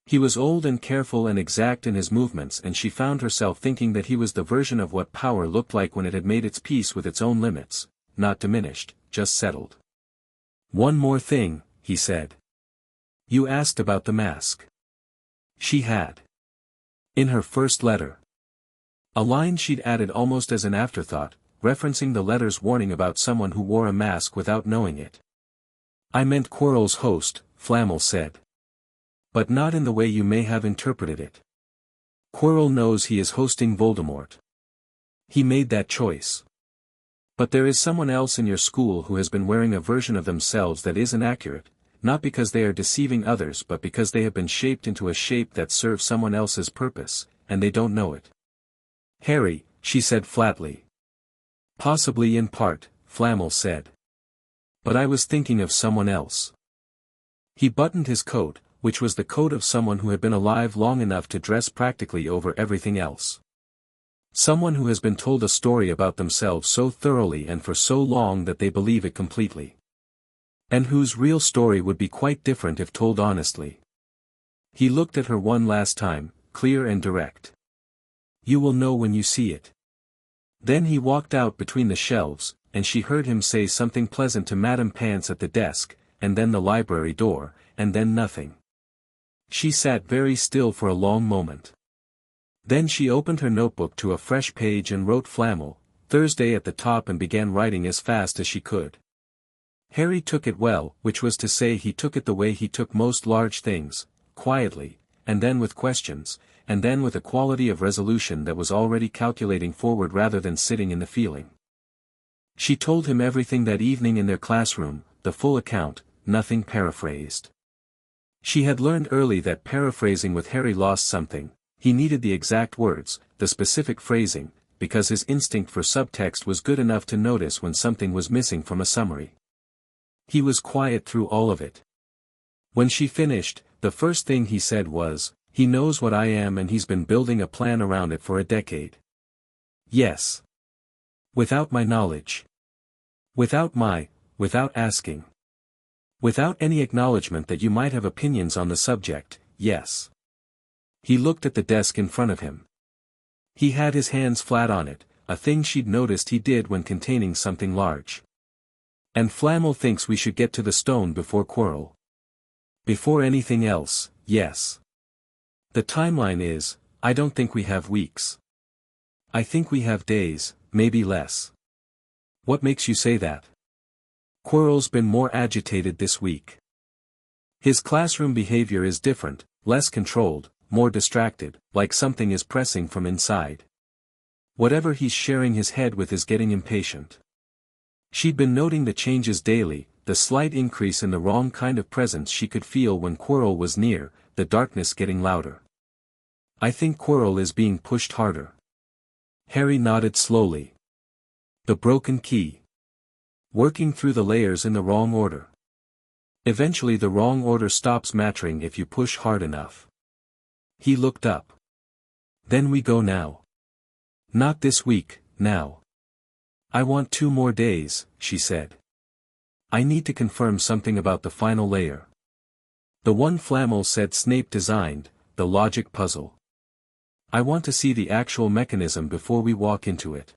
He was old and careful and exact in his movements and she found herself thinking that he was the version of what power looked like when it had made its peace with its own limits, not diminished, just settled. One more thing, he said. You asked about the mask. She had. In her first letter. A line she'd added almost as an afterthought, referencing the letter's warning about someone who wore a mask without knowing it. I meant Quirrell's host, Flamel said. But not in the way you may have interpreted it. Quirrell knows he is hosting Voldemort. He made that choice. But there is someone else in your school who has been wearing a version of themselves that isn't accurate, not because they are deceiving others but because they have been shaped into a shape that serves someone else's purpose, and they don't know it. Harry, she said flatly. Possibly in part, Flamel said. But I was thinking of someone else. He buttoned his coat, which was the coat of someone who had been alive long enough to dress practically over everything else. Someone who has been told a story about themselves so thoroughly and for so long that they believe it completely. And whose real story would be quite different if told honestly. He looked at her one last time, clear and direct. You will know when you see it. Then he walked out between the shelves, and she heard him say something pleasant to Madame Pants at the desk, and then the library door, and then nothing. She sat very still for a long moment. Then she opened her notebook to a fresh page and wrote Flamel, Thursday at the top and began writing as fast as she could. Harry took it well, which was to say he took it the way he took most large things, quietly, and then with questions, and then with a quality of resolution that was already calculating forward rather than sitting in the feeling. She told him everything that evening in their classroom, the full account, nothing paraphrased. She had learned early that paraphrasing with Harry lost something. He needed the exact words, the specific phrasing, because his instinct for subtext was good enough to notice when something was missing from a summary. He was quiet through all of it. When she finished, the first thing he said was, he knows what I am and he's been building a plan around it for a decade. Yes. Without my knowledge. Without asking. Without any acknowledgement that you might have opinions on the subject, yes. He looked at the desk in front of him. He had his hands flat on it, a thing she'd noticed he did when containing something large. And Flamel thinks we should get to the stone before Quirrell. Before anything else, yes. The timeline is, I don't think we have weeks. I think we have days, maybe less. What makes you say that? Quirrell's been more agitated this week. His classroom behavior is different, less controlled, more distracted, like something is pressing from inside. Whatever he's sharing his head with is getting impatient. She'd been noting the changes daily, the slight increase in the wrong kind of presence she could feel when Quirrell was near, the darkness getting louder. I think Quirrell is being pushed harder. Harry nodded slowly. The broken key. Working through the layers in the wrong order. Eventually the wrong order stops mattering if you push hard enough. He looked up. Then we go now. Not this week, now. I want 2 more days, she said. I need to confirm something about the final layer. The one Flamel said Snape designed, the logic puzzle. I want to see the actual mechanism before we walk into it.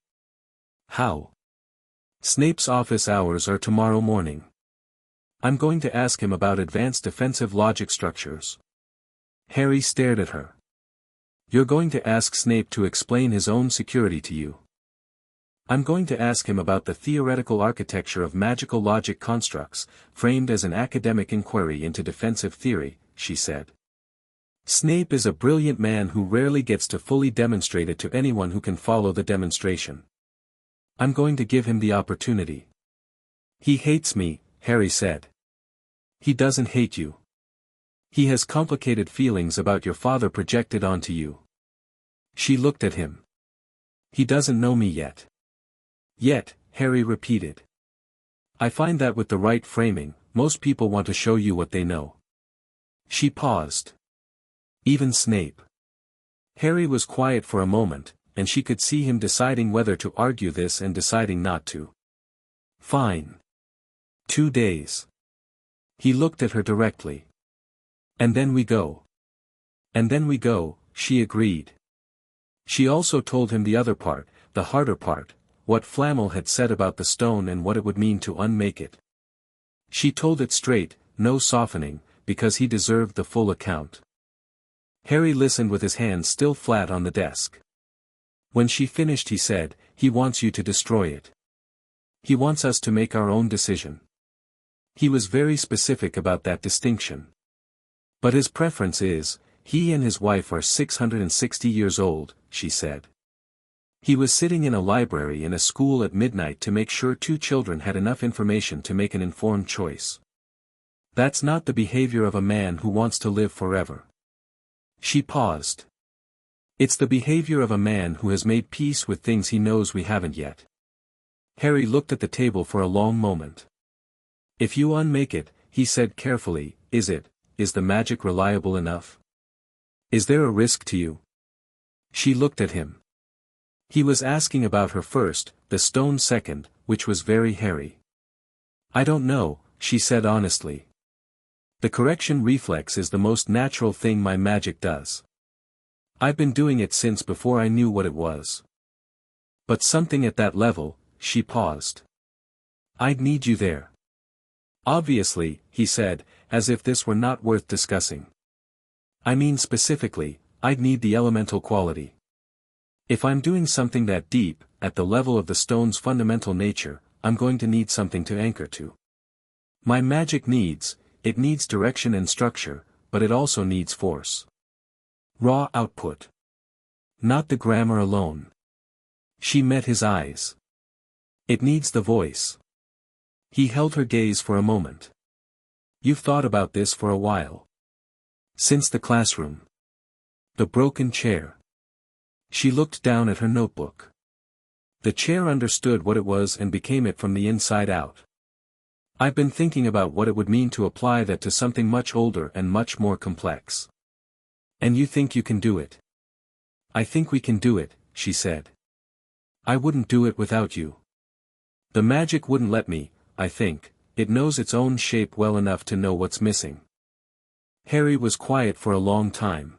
How? Snape's office hours are tomorrow morning. I'm going to ask him about advanced defensive logic structures. Harry stared at her. You're going to ask Snape to explain his own security to you. I'm going to ask him about the theoretical architecture of magical logic constructs, framed as an academic inquiry into defensive theory, she said. Snape is a brilliant man who rarely gets to fully demonstrate it to anyone who can follow the demonstration. I'm going to give him the opportunity. He hates me, Harry said. He doesn't hate you. He has complicated feelings about your father projected onto you. She looked at him. He doesn't know me yet. Yet, Harry repeated. I find that with the right framing, most people want to show you what they know. She paused. Even Snape. Harry was quiet for a moment, and she could see him deciding whether to argue this and deciding not to. Fine. 2 days. He looked at her directly. And then we go. And then we go, she agreed. She also told him the other part, the harder part, what Flamel had said about the stone and what it would mean to unmake it. She told it straight, no softening, because he deserved the full account. Harry listened with his hands still flat on the desk. When she finished he said, he wants you to destroy it. He wants us to make our own decision. He was very specific about that distinction. But his preference is, he and his wife are 660 years old, she said. He was sitting in a library in a school at midnight to make sure 2 children had enough information to make an informed choice. That's not the behavior of a man who wants to live forever. She paused. It's the behavior of a man who has made peace with things he knows we haven't yet. Harry looked at the table for a long moment. If you unmake it, he said carefully, is the magic reliable enough? Is there a risk to you? She looked at him. He was asking about her first, the stone second, which was very hairy. I don't know, she said honestly. The correction reflex is the most natural thing my magic does. I've been doing it since before I knew what it was. But something at that level, she paused. I'd need you there. Obviously, he said, as if this were not worth discussing. I mean specifically, I'd need the elemental quality. If I'm doing something that deep, at the level of the stone's fundamental nature, I'm going to need something to anchor to. My magic needs direction and structure, but it also needs force. Raw output. Not the grammar alone. She met his eyes. It needs the voice. He held her gaze for a moment. You've thought about this for a while. Since the classroom. The broken chair. She looked down at her notebook. The chair understood what it was and became it from the inside out. I've been thinking about what it would mean to apply that to something much older and much more complex. And you think you can do it? I think we can do it, she said. I wouldn't do it without you. The magic wouldn't let me, I think, it knows its own shape well enough to know what's missing. Harry was quiet for a long time.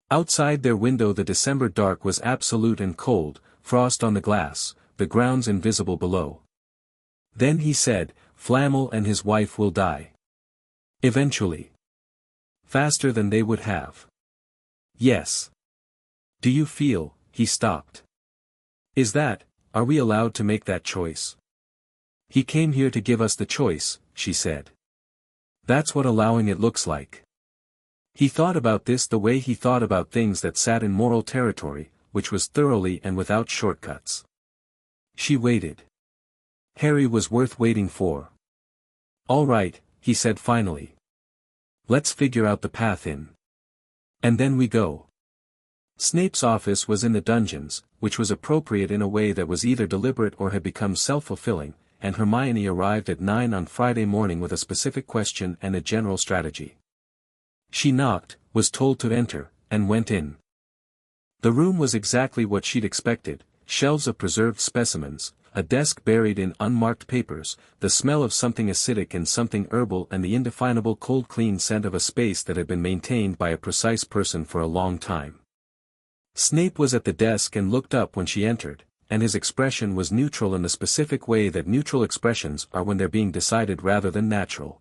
Outside their window the December dark was absolute and cold, frost on the glass, the grounds invisible below. Then he said, Flamel and his wife will die. Eventually. Faster than they would have. Yes. Do you feel, he stopped. Are we allowed to make that choice? He came here to give us the choice, she said. That's what allowing it looks like. He thought about this the way he thought about things that sat in moral territory, which was thoroughly and without shortcuts. She waited. Harry was worth waiting for. All right, he said finally. Let's figure out the path in. And then we go. Snape's office was in the dungeons, which was appropriate in a way that was either deliberate or had become self-fulfilling, and Hermione arrived at 9 on Friday morning with a specific question and a general strategy. She knocked, was told to enter, and went in. The room was exactly what she'd expected: shelves of preserved specimens, a desk buried in unmarked papers, the smell of something acidic and something herbal, and the indefinable cold clean scent of a space that had been maintained by a precise person for a long time. Snape was at the desk and looked up when she entered, and his expression was neutral in the specific way that neutral expressions are when they're being decided rather than natural.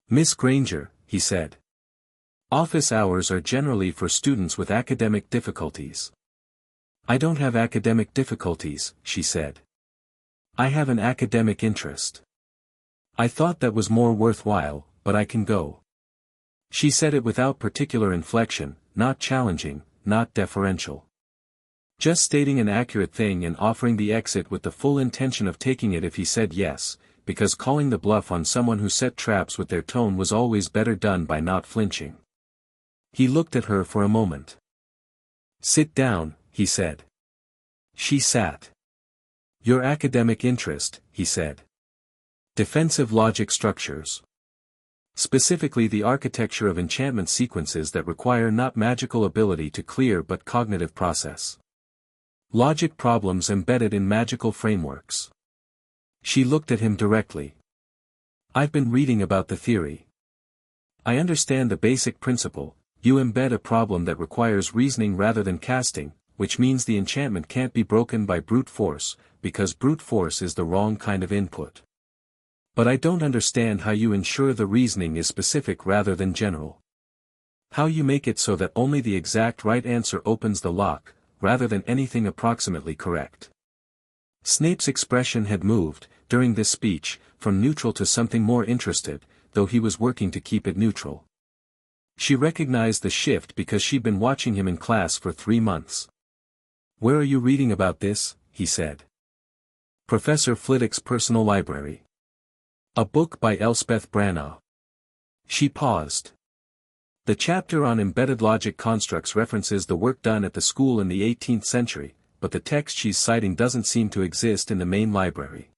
"Miss Granger," he said. "Office hours are generally for students with academic difficulties." "I don't have academic difficulties," she said. "I have an academic interest. I thought that was more worthwhile, but I can go." She said it without particular inflection, not challenging, not deferential. Just stating an accurate thing and offering the exit with the full intention of taking it if he said yes, because calling the bluff on someone who set traps with their tone was always better done by not flinching. He looked at her for a moment. "Sit down," he said. She sat. "Your academic interest," he said. "Defensive logic structures. Specifically the architecture of enchantment sequences that require not magical ability to clear but cognitive process. Logic problems embedded in magical frameworks." She looked at him directly. "I've been reading about the theory. I understand the basic principle: you embed a problem that requires reasoning rather than casting, which means the enchantment can't be broken by brute force, because brute force is the wrong kind of input. But I don't understand how you ensure the reasoning is specific rather than general. How you make it so that only the exact right answer opens the lock, rather than anything approximately correct." Snape's expression had moved, during this speech, from neutral to something more interested, though he was working to keep it neutral. She recognized the shift because she'd been watching him in class for 3 months. "Where are you reading about this?" he said. "Professor Flitwick's personal library. A book by Elspeth Branagh." She paused. "The chapter on embedded logic constructs references the work done at the school in the 18th century, but the text she's citing doesn't seem to exist in the main library."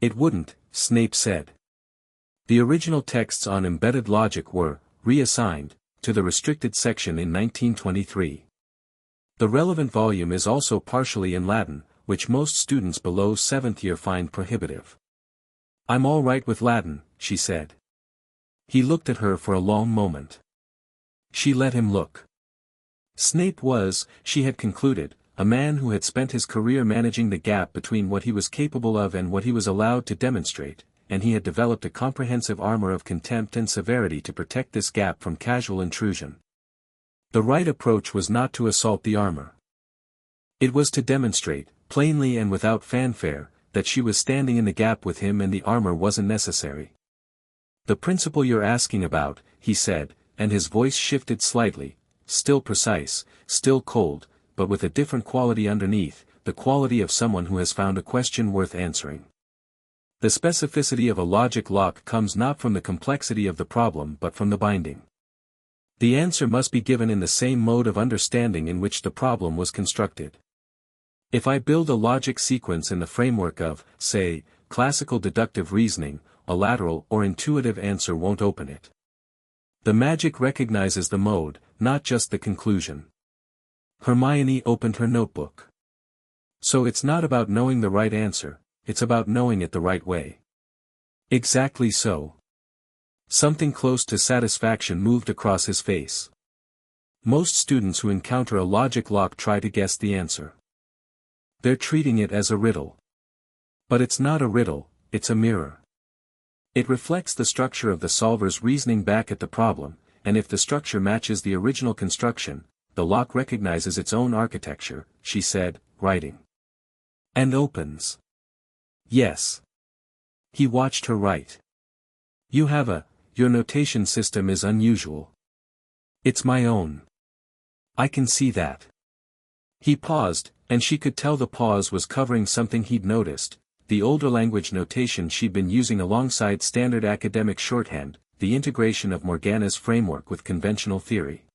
"It wouldn't," Snape said. "The original texts on embedded logic were reassigned to the restricted section in 1923. The relevant volume is also partially in Latin, which most students below 7th year find prohibitive." "I'm all right with Latin," she said. He looked at her for a long moment. She let him look. Snape was, she had concluded, a man who had spent his career managing the gap between what he was capable of and what he was allowed to demonstrate, and he had developed a comprehensive armor of contempt and severity to protect this gap from casual intrusion. The right approach was not to assault the armor. It was to demonstrate, plainly and without fanfare, that she was standing in the gap with him and the armor wasn't necessary. "The principle you're asking about," he said, and his voice shifted slightly, still precise, still cold, but with a different quality underneath, the quality of someone who has found a question worth answering. "The specificity of a logic lock comes not from the complexity of the problem but from the binding. The answer must be given in the same mode of understanding in which the problem was constructed. If I build a logic sequence in the framework of, say, classical deductive reasoning, a lateral or intuitive answer won't open it. The magic recognizes the mode, not just the conclusion." Hermione opened her notebook. "So it's not about knowing the right answer, it's about knowing it the right way." "Exactly so." Something close to satisfaction moved across his face. "Most students who encounter a logic lock try to guess the answer. They're treating it as a riddle. But it's not a riddle, it's a mirror. It reflects the structure of the solver's reasoning back at the problem, and if the structure matches the original construction, the lock recognizes its own architecture," she said, writing. "And opens." "Yes." He watched her write. Your notation system is unusual." "It's my own. I can see that." He paused, and she could tell the pause was covering something he'd noticed, the older language notation she'd been using alongside standard academic shorthand, the integration of Morgana's framework with conventional theory.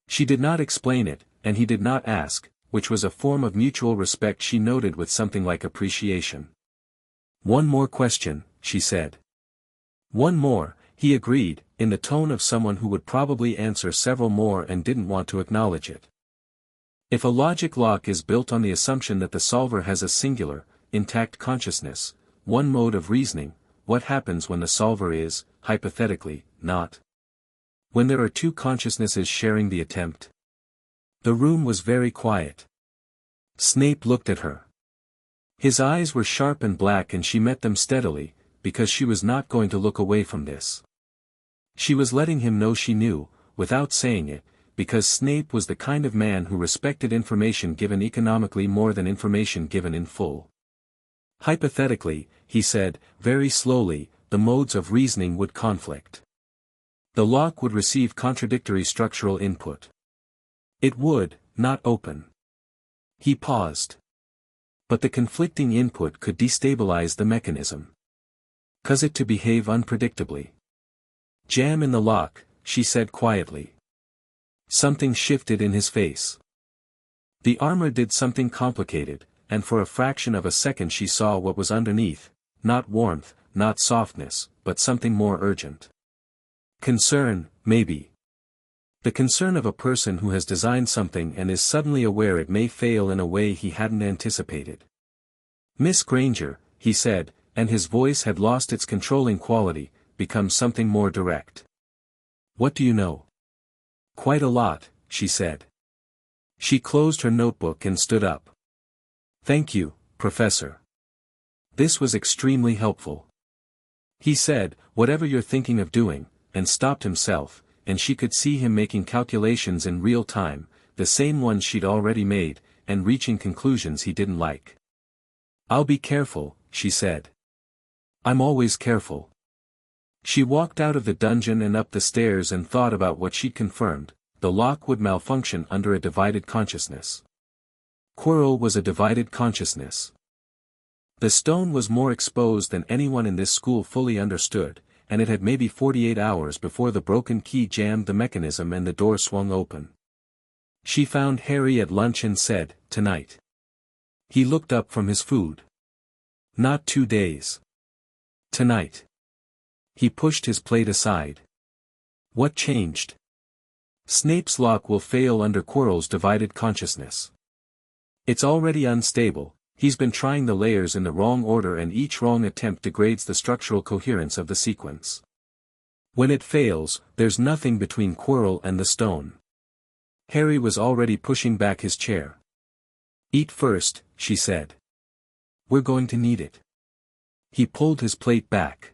She did not explain it, and he did not ask, which was a form of mutual respect she noted with something like appreciation. "One more question," she said. "One more," he agreed, in the tone of someone who would probably answer several more and didn't want to acknowledge it. If a logic lock is built on the assumption that the solver has a singular, intact consciousness, one mode of reasoning, what happens when the solver is, hypothetically, not? When there are two consciousnesses sharing the attempt? The room was very quiet. Snape looked at her. His eyes were sharp and black and she met them steadily, because she was not going to look away from this. She was letting him know she knew, without saying it, because Snape was the kind of man who respected information given economically more than information given in full. Hypothetically, he said, very slowly, the modes of reasoning would conflict. The lock would receive contradictory structural input. It would, not open. He paused. But the conflicting input could destabilize the mechanism. Cause it to behave unpredictably. "Jam in the lock," she said quietly. Something shifted in his face. The armor did something complicated, and for a fraction of a second she saw what was underneath, not warmth, not softness, but something more urgent. Concern, maybe. The concern of a person who has designed something and is suddenly aware it may fail in a way he hadn't anticipated. "Miss Granger," he said, and his voice had lost its controlling quality, become something more direct. "What do you know?" "Quite a lot," she said. She closed her notebook and stood up. "Thank you, Professor. This was extremely helpful." He said, "Whatever you're thinking of doing," and stopped himself, and she could see him making calculations in real time, the same ones she'd already made, and reaching conclusions he didn't like. "I'll be careful," she said. "I'm always careful." She walked out of the dungeon and up the stairs and thought about what she'd confirmed: the lock would malfunction under a divided consciousness. Quirrell was a divided consciousness. The stone was more exposed than anyone in this school fully understood, and it had maybe 48 hours before the broken key jammed the mechanism and the door swung open. She found Harry at lunch and said, "Tonight." He looked up from his food. "Not 2 days. Tonight." He pushed his plate aside. "What changed?" "Snape's lock will fail under Quirrell's divided consciousness. It's already unstable, he's been trying the layers in the wrong order and each wrong attempt degrades the structural coherence of the sequence. When it fails, there's nothing between Quirrell and the stone." Harry was already pushing back his chair. "Eat first," she said. "We're going to need it." He pulled his plate back.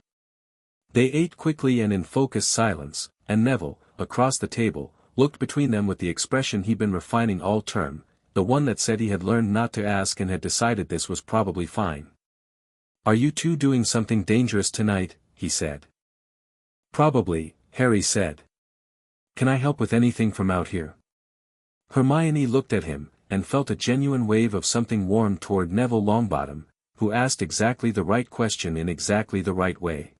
They ate quickly and in focused silence, and Neville, across the table, looked between them with the expression he'd been refining all term, the one that said he had learned not to ask and had decided this was probably fine. "Are you two doing something dangerous tonight?" he said. "Probably," Harry said. "Can I help with anything from out here?" Hermione looked at him, and felt a genuine wave of something warm toward Neville Longbottom, who asked exactly the right question in exactly the right way.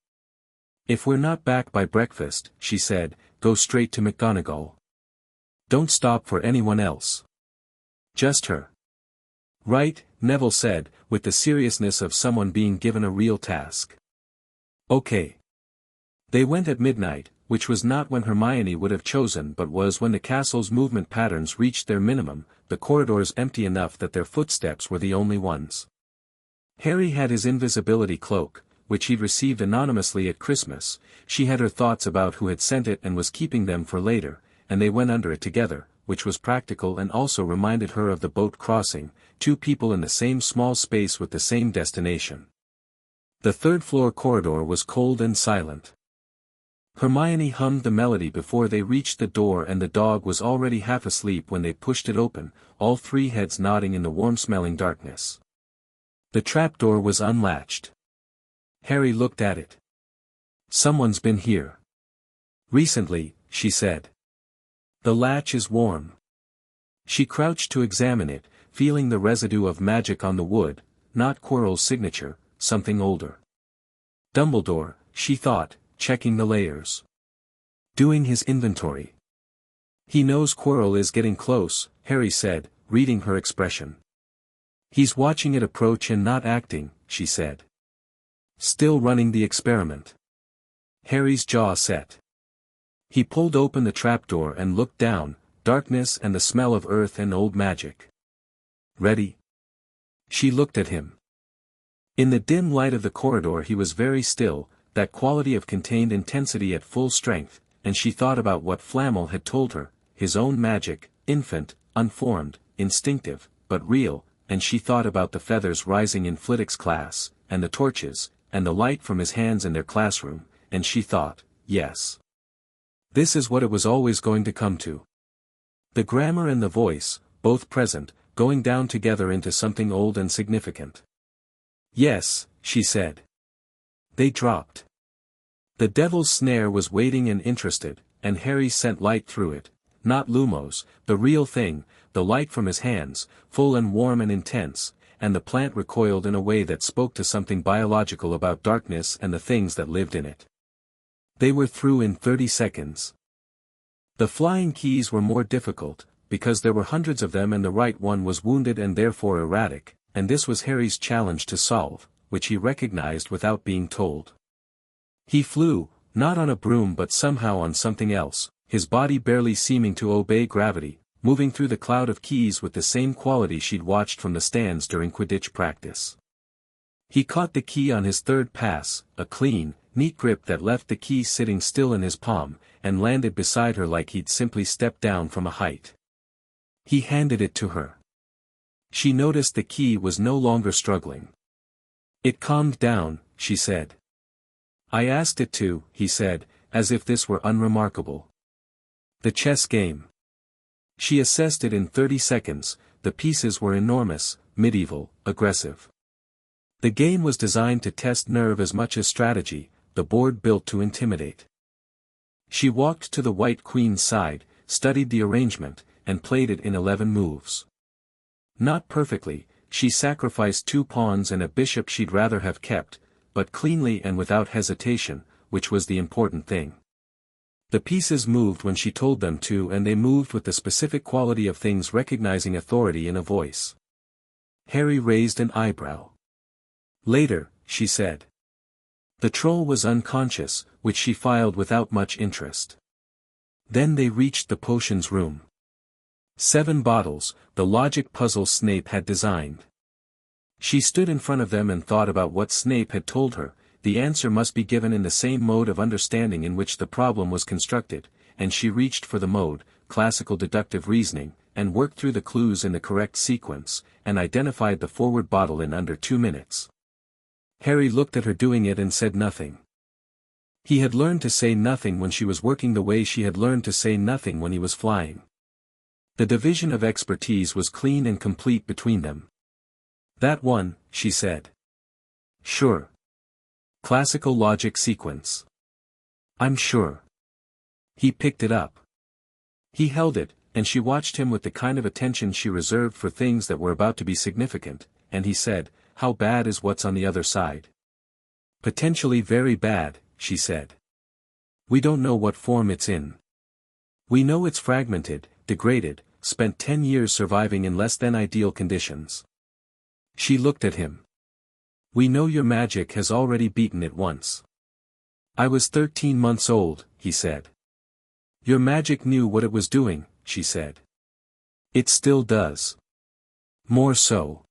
"If we're not back by breakfast," she said, "go straight to McGonagall. Don't stop for anyone else. Just her." "Right," Neville said, with the seriousness of someone being given a real task. "Okay." They went at midnight, which was not when Hermione would have chosen but was when the castle's movement patterns reached their minimum, the corridors empty enough that their footsteps were the only ones. Harry had his invisibility cloak, which he'd received anonymously at Christmas. She had her thoughts about who had sent it and was keeping them for later, and they went under it together, which was practical and also reminded her of the boat crossing, two people in the same small space with the same destination. The third-floor corridor was cold and silent. Hermione hummed the melody before they reached the door and the dog was already half asleep when they pushed it open, all three heads nodding in the warm-smelling darkness. The trapdoor was unlatched. Harry looked at it. "Someone's been here." "Recently," she said. "The latch is warm." She crouched to examine it, feeling the residue of magic on the wood, not Quirrell's signature, something older. Dumbledore, she thought, checking the layers. Doing his inventory. He knows Quirrell is getting close, Harry said, reading her expression. He's watching it approach and not acting, she said. Still running the experiment. Harry's jaw set. He pulled open the trapdoor and looked down, darkness and the smell of earth and old magic. Ready? She looked at him. In the dim light of the corridor he was very still, that quality of contained intensity at full strength, and she thought about what Flamel had told her, his own magic, infant, unformed, instinctive, but real, and she thought about the feathers rising in Flitwick's class, and the torches, and the light from his hands in their classroom, and she thought, yes. This is what it was always going to come to. The grammar and the voice, both present, going down together into something old and significant. Yes, she said. They dropped. The devil's snare was waiting and interested, and Harry sent light through it, not Lumos, the real thing, the light from his hands, full and warm and intense, and the plant recoiled in a way that spoke to something biological about darkness and the things that lived in it. They were through in 30 seconds. The flying keys were more difficult, because there were hundreds of them and the right one was wounded and therefore erratic, and this was Harry's challenge to solve, which he recognized without being told. He flew, not on a broom but somehow on something else, his body barely seeming to obey gravity, moving through the cloud of keys with the same quality she'd watched from the stands during Quidditch practice. He caught the key on his third pass, a clean, neat grip that left the key sitting still in his palm, and landed beside her like he'd simply stepped down from a height. He handed it to her. She noticed the key was no longer struggling. It calmed down, she said. I asked it to, he said, as if this were unremarkable. The chess game. She assessed it in 30 seconds, the pieces were enormous, medieval, aggressive. The game was designed to test nerve as much as strategy, the board built to intimidate. She walked to the White Queen's side, studied the arrangement, and played it in 11 moves. Not perfectly, she sacrificed 2 pawns and a bishop she'd rather have kept, but cleanly and without hesitation, which was the important thing. The pieces moved when she told them to and they moved with the specific quality of things recognizing authority in a voice. Harry raised an eyebrow. Later, she said. The troll was unconscious, which she filed without much interest. Then they reached the potions room. 7 bottles, the logic puzzle Snape had designed. She stood in front of them and thought about what Snape had told her. The answer must be given in the same mode of understanding in which the problem was constructed, and she reached for the mode, classical deductive reasoning, and worked through the clues in the correct sequence, and identified the forward bottle in under 2 minutes. Harry looked at her doing it and said nothing. He had learned to say nothing when she was working the way she had learned to say nothing when he was flying. The division of expertise was clean and complete between them. That one, she said. Sure. Classical logic sequence. I'm sure. He picked it up. He held it, and she watched him with the kind of attention she reserved for things that were about to be significant, and he said, How bad is what's on the other side? Potentially very bad, she said. We don't know what form it's in. We know it's fragmented, degraded, spent 10 years surviving in less than ideal conditions. She looked at him. We know your magic has already beaten it once. I was 13 months old, he said. Your magic knew what it was doing, she said. It still does. More so.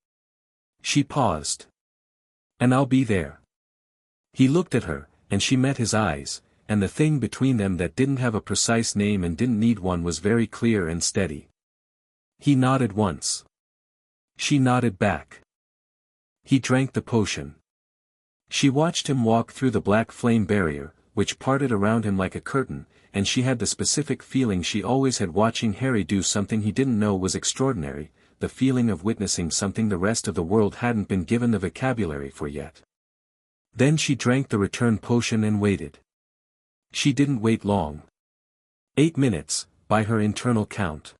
She paused. And I'll be there. He looked at her, and she met his eyes, and the thing between them that didn't have a precise name and didn't need one was very clear and steady. He nodded once. She nodded back. He drank the potion. She watched him walk through the black flame barrier, which parted around him like a curtain, and she had the specific feeling she always had watching Harry do something he didn't know was extraordinary, the feeling of witnessing something the rest of the world hadn't been given the vocabulary for yet. Then she drank the return potion and waited. She didn't wait long. 8 minutes, by her internal count.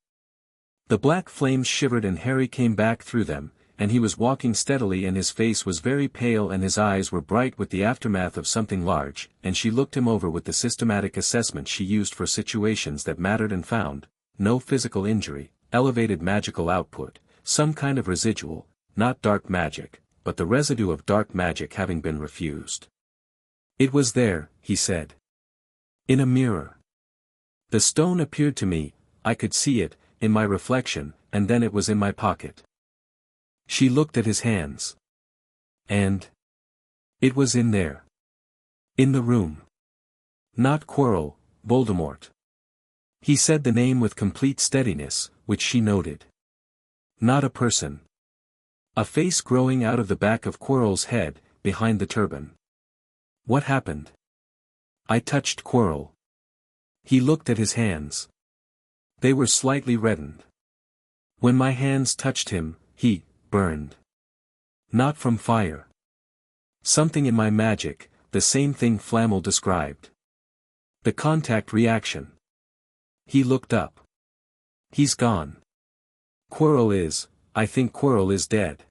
The black flames shivered and Harry came back through them, and he was walking steadily and his face was very pale and his eyes were bright with the aftermath of something large, and she looked him over with the systematic assessment she used for situations that mattered and found, no physical injury, elevated magical output, some kind of residual, not dark magic, but the residue of dark magic having been refused. It was there, he said. In a mirror. The stone appeared to me, I could see it, in my reflection, and then it was in my pocket. She looked at his hands. And it was in there. In the room. Not Quirrell, Voldemort. He said the name with complete steadiness, which she noted. Not a person. A face growing out of the back of Quirrell's head, behind the turban. What happened? I touched Quirrell. He looked at his hands. They were slightly reddened. When my hands touched him, he burned. Not from fire. Something in my magic, the same thing Flamel described. The contact reaction. He looked up. He's gone. I think Quirrell is dead.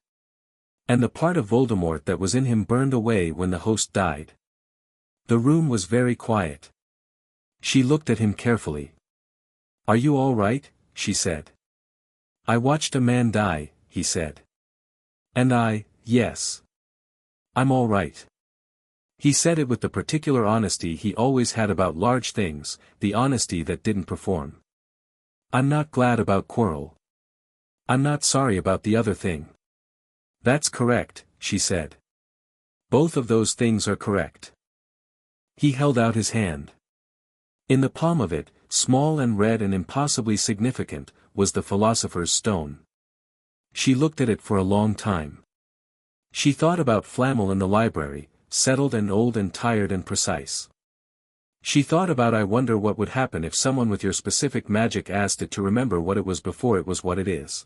And the part of Voldemort that was in him burned away when the host died. The room was very quiet. She looked at him carefully. Are you all right? She said. I watched a man die, he said. And yes. I'm all right. He said it with the particular honesty he always had about large things, the honesty that didn't perform. I'm not glad about Quirrell. I'm not sorry about the other thing. That's correct, she said. Both of those things are correct. He held out his hand. In the palm of it, small and red and impossibly significant, was the Philosopher's Stone. She looked at it for a long time. She thought about Flamel in the library, settled and old and tired and precise. She thought about I wonder what would happen if someone with your specific magic asked it to remember what it was before it was what it is.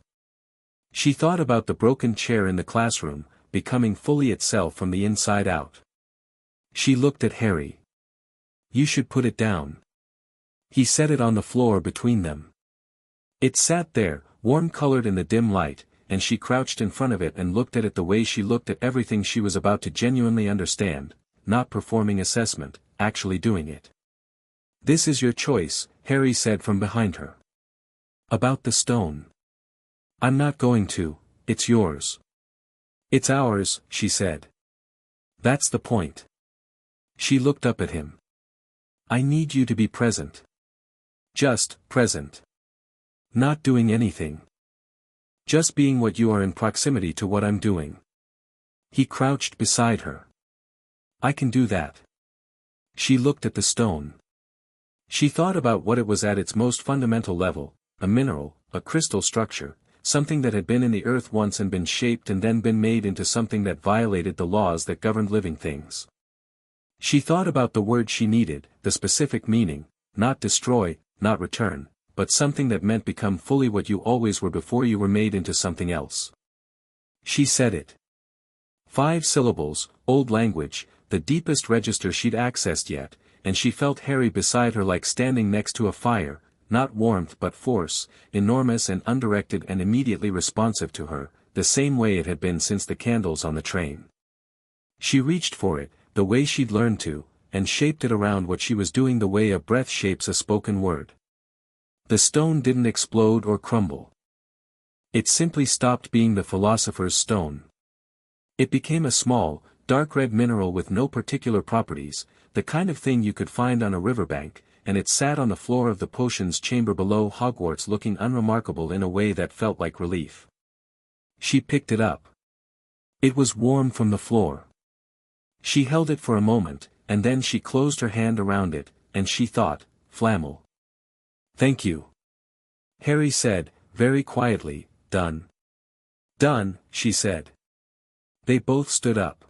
She thought about the broken chair in the classroom, becoming fully itself from the inside out. She looked at Harry. You should put it down. He set it on the floor between them. It sat there, warm-colored in the dim light, and she crouched in front of it and looked at it the way she looked at everything she was about to genuinely understand, not performing assessment, actually doing it. This is your choice, Harry said from behind her. About the stone. I'm not going to, it's yours. It's ours, she said. That's the point. She looked up at him. I need you to be present. Just, present. Not doing anything. Just being what you are in proximity to what I'm doing. He crouched beside her. I can do that. She looked at the stone. She thought about what it was at its most fundamental level, a mineral, a crystal structure, something that had been in the earth once and been shaped and then been made into something that violated the laws that governed living things. She thought about the word she needed, the specific meaning, not destroy, not return, but something that meant become fully what you always were before you were made into something else. She said it. 5 syllables, old language, the deepest register she'd accessed yet, and she felt Harry beside her like standing next to a fire, not warmth but force, enormous and undirected and immediately responsive to her, the same way it had been since the candles on the train. She reached for it, the way she'd learned to, and shaped it around what she was doing the way a breath shapes a spoken word. The stone didn't explode or crumble. It simply stopped being the Philosopher's Stone. It became a small, dark red mineral with no particular properties, the kind of thing you could find on a riverbank, and it sat on the floor of the potions chamber below Hogwarts looking unremarkable in a way that felt like relief. She picked it up. It was warm from the floor. She held it for a moment, and then she closed her hand around it, and she thought, Flamel. Thank you. Harry said, very quietly, done. Done, she said. They both stood up.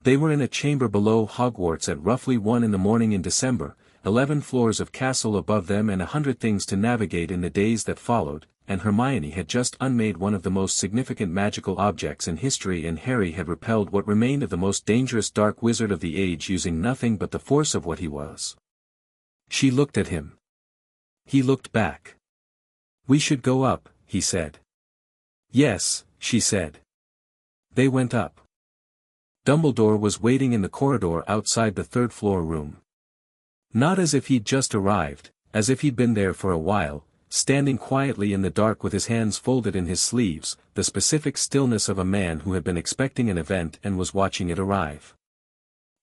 They were in a chamber below Hogwarts at roughly 1 a.m. in December, 11 floors of castle above them and 100 things to navigate in the days that followed, and Hermione had just unmade one of the most significant magical objects in history and Harry had repelled what remained of the most dangerous dark wizard of the age using nothing but the force of what he was. She looked at him. He looked back. We should go up, he said. Yes, she said. They went up. Dumbledore was waiting in the corridor outside the third-floor room. Not as if he'd just arrived, as if he'd been there for a while, standing quietly in the dark with his hands folded in his sleeves, the specific stillness of a man who had been expecting an event and was watching it arrive.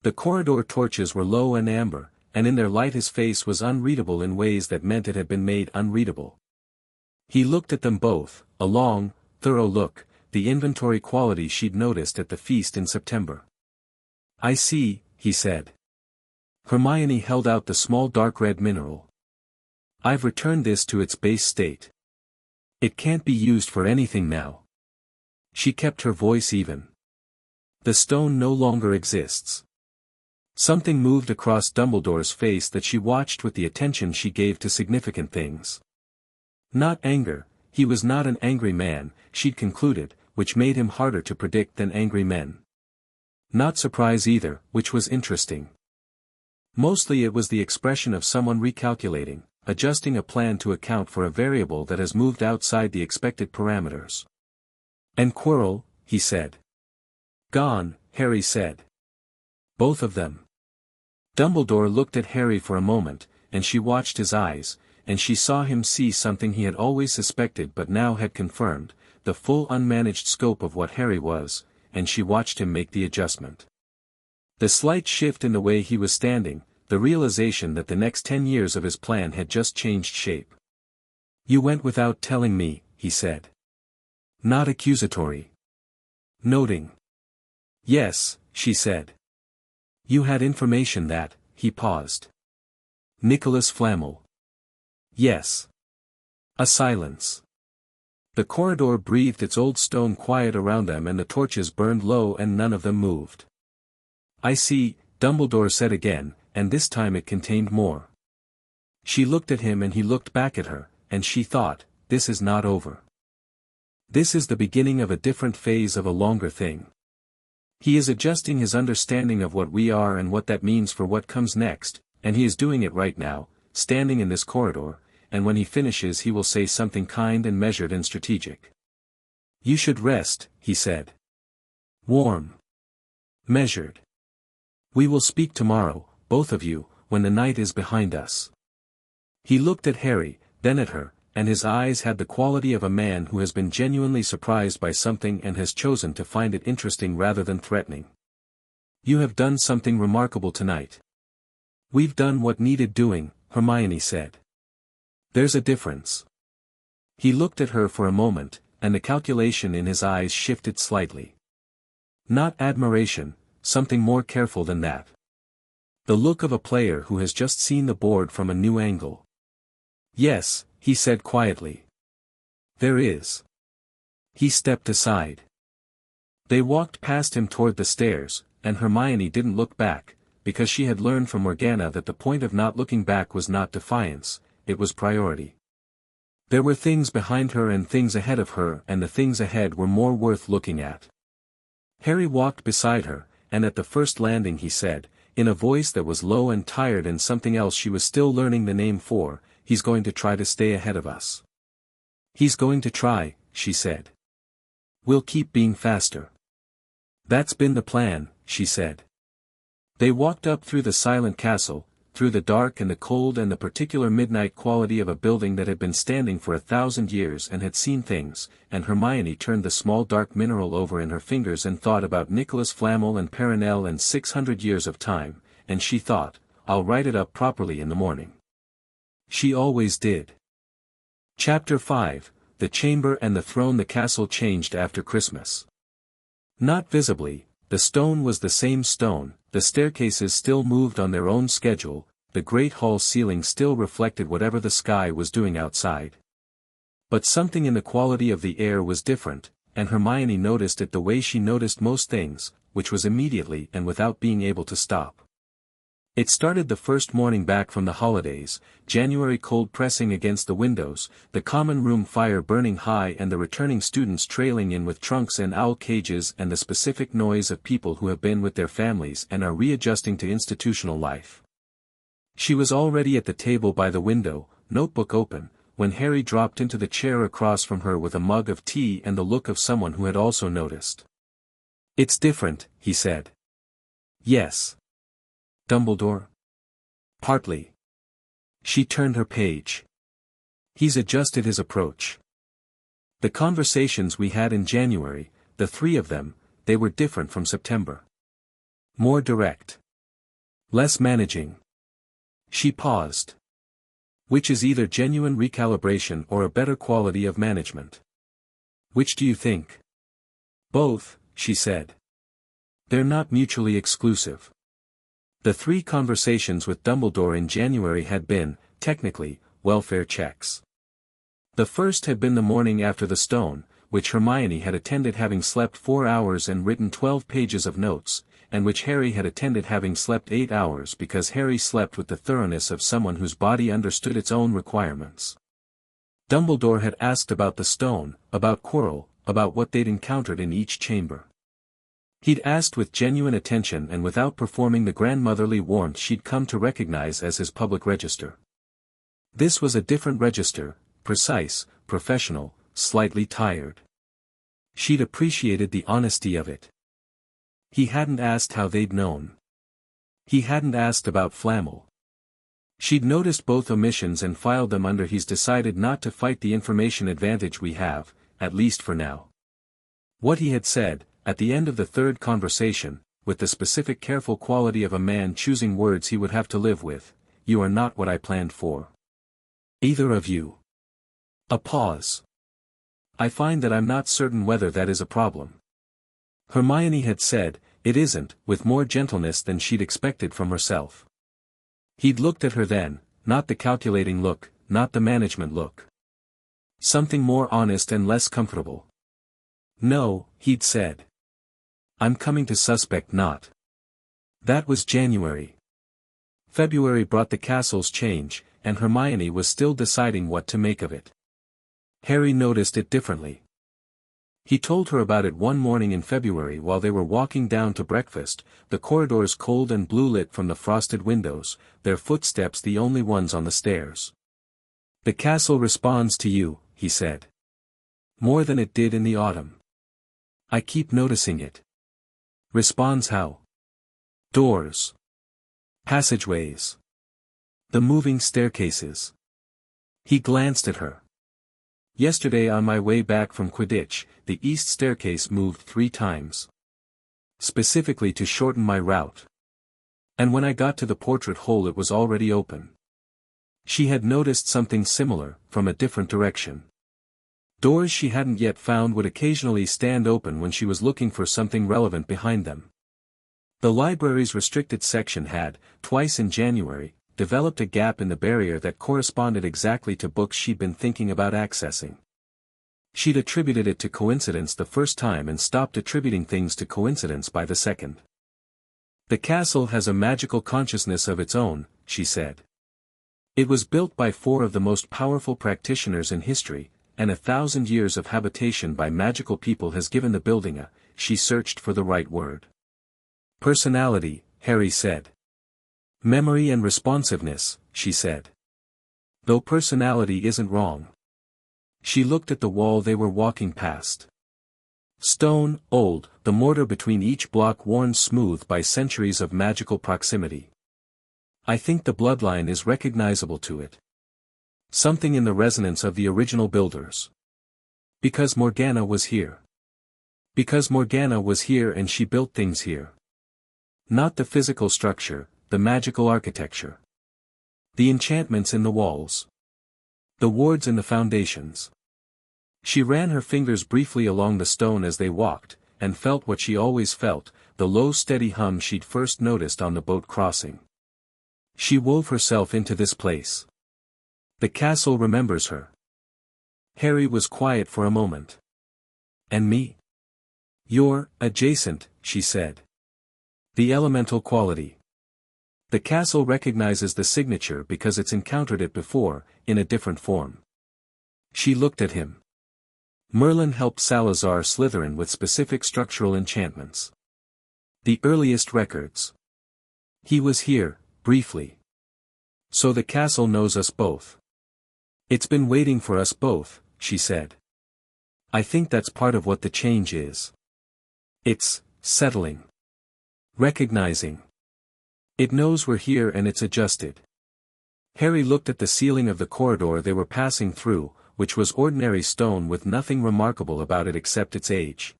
The corridor torches were low and amber, and in their light his face was unreadable in ways that meant it had been made unreadable. He looked at them both, a long, thorough look, the inventory quality she'd noticed at the feast in September. "I see," he said. Hermione held out the small dark red mineral. "I've returned this to its base state. It can't be used for anything now." She kept her voice even. "The stone no longer exists." Something moved across Dumbledore's face that she watched with the attention she gave to significant things. Not anger, he was not an angry man, she'd concluded, which made him harder to predict than angry men. Not surprise either, which was interesting. Mostly it was the expression of someone recalculating, adjusting a plan to account for a variable that has moved outside the expected parameters. "And Quirrell," he said. "Gone," Harry said. "Both of them." Dumbledore looked at Harry for a moment, and she watched his eyes, and she saw him see something he had always suspected but now had confirmed, the full unmanaged scope of what Harry was, and she watched him make the adjustment. The slight shift in the way he was standing, the realization that the next 10 years of his plan had just changed shape. "You went without telling me," he said. Not accusatory. Noting. "Yes," she said. "You had information that," he paused. "Nicholas Flamel." "Yes." A silence. The corridor breathed its old stone quiet around them and the torches burned low and none of them moved. "I see," Dumbledore said again, and this time it contained more. She looked at him and he looked back at her, and she thought, this is not over. This is the beginning of a different phase of a longer thing. He is adjusting his understanding of what we are and what that means for what comes next, and he is doing it right now, standing in this corridor, and when he finishes he will say something kind and measured and strategic. "You should rest," he said. "Warm. Measured. We will speak tomorrow, both of you, when the night is behind us." He looked at Harry, then at her, and his eyes had the quality of a man who has been genuinely surprised by something and has chosen to find it interesting rather than threatening. "You have done something remarkable tonight." "We've done what needed doing," Hermione said. "There's a difference." He looked at her for a moment, and the calculation in his eyes shifted slightly. Not admiration, something more careful than that. The look of a player who has just seen the board from a new angle. "Yes," he said quietly. "There is." He stepped aside. They walked past him toward the stairs, and Hermione didn't look back, because she had learned from Morgana that the point of not looking back was not defiance, it was priority. There were things behind her and things ahead of her, and the things ahead were more worth looking at. Harry walked beside her, and at the first landing he said, in a voice that was low and tired and something else she was still learning the name for, "He's going to try to stay ahead of us." "He's going to try," she said. "We'll keep being faster." "That's been the plan," she said. They walked up through the silent castle, through the dark and the cold and the particular midnight quality of a building that had been standing for 1,000 years and had seen things, and Hermione turned the small dark mineral over in her fingers and thought about Nicholas Flamel and Perenelle and 600 years of time, and she thought, "I'll write it up properly in the morning." She always did. Chapter 5, The Chamber and the Throne. The castle changed after Christmas. Not visibly, the stone was the same stone, the staircases still moved on their own schedule, the great hall ceiling still reflected whatever the sky was doing outside. But something in the quality of the air was different, and Hermione noticed it the way she noticed most things, which was immediately and without being able to stop. It started the first morning back from the holidays, January cold pressing against the windows, the common room fire burning high and the returning students trailing in with trunks and owl cages and the specific noise of people who have been with their families and are readjusting to institutional life. She was already at the table by the window, notebook open, when Harry dropped into the chair across from her with a mug of tea and the look of someone who had also noticed. "It's different," he said. "Yes. Dumbledore?" "Partly." She turned her page. "He's adjusted his approach. The conversations we had in January, the three of them, they were different from September. More direct. Less managing." She paused. "Which is either genuine recalibration or a better quality of management. Which do you think?" "Both," she said. "They're not mutually exclusive." The 3 conversations with Dumbledore in January had been, technically, welfare checks. The first had been the morning after the stone, which Hermione had attended having slept 4 hours and written 12 pages of notes, and which Harry had attended having slept 8 hours because Harry slept with the thoroughness of someone whose body understood its own requirements. Dumbledore had asked about the stone, about Quirrell, about what they'd encountered in each chamber. He'd asked with genuine attention and without performing the grandmotherly warmth she'd come to recognize as his public register. This was a different register, precise, professional, slightly tired. She'd appreciated the honesty of it. He hadn't asked how they'd known. He hadn't asked about Flammel. She'd noticed both omissions and filed them under "He's decided not to fight the information advantage we have, at least for now." What he had said, at the end of the 3rd conversation, with the specific careful quality of a man choosing words he would have to live with, "You are not what I planned for. Either of you." A pause. "I find that I'm not certain whether that is a problem." Hermione had said, "It isn't," with more gentleness than she'd expected from herself. He'd looked at her then, not the calculating look, not the management look. Something more honest and less comfortable. "No," he'd said. "I'm coming to suspect not." That was January. February brought the castle's change, and Hermione was still deciding what to make of it. Harry noticed it differently. He told her about it one morning in February while they were walking down to breakfast, the corridors cold and blue-lit from the frosted windows, their footsteps the only ones on the stairs. "The castle responds to you," he said. "More than it did in the autumn. I keep noticing it." "Responds how?" "Doors. Passageways. The moving staircases." He glanced at her. "Yesterday on my way back from Quidditch, the east staircase moved 3 times. Specifically to shorten my route. And when I got to the portrait hole it was already open." She had noticed something similar, from a different direction. Doors she hadn't yet found would occasionally stand open when she was looking for something relevant behind them. The library's restricted section had, twice in January, developed a gap in the barrier that corresponded exactly to books she'd been thinking about accessing. She'd attributed it to coincidence the first time and stopped attributing things to coincidence by the second. "The castle has a magical consciousness of its own," she said. "It was built by 4 of the most powerful practitioners in history, and 1,000 years of habitation by magical people has given the building a," she searched for the right word. "Personality," Harry said. "Memory and responsiveness," she said. "Though personality isn't wrong." She looked at the wall they were walking past. Stone, old, the mortar between each block worn smooth by centuries of magical proximity. "I think the bloodline is recognizable to it. Something in the resonance of the original builders. Because Morgana was here. Because Morgana was here and she built things here. Not the physical structure, the magical architecture. The enchantments in the walls. The wards in the foundations." She ran her fingers briefly along the stone as they walked, and felt what she always felt, the low steady hum she'd first noticed on the boat crossing. She wove herself into this place. The castle remembers her. Harry was quiet for a moment. "And me?" "You're adjacent," she said. "The elemental quality. The castle recognizes the signature because it's encountered it before, in a different form." She looked at him. "Merlin helped Salazar Slytherin with specific structural enchantments. The earliest records. He was here, briefly. So the castle knows us both. It's been waiting for us both, she said. I think that's part of what the change is. It's settling. Recognizing. It knows we're here and it's adjusted. Harry looked at the ceiling of the corridor they were passing through, which was ordinary stone with nothing remarkable about it except its age.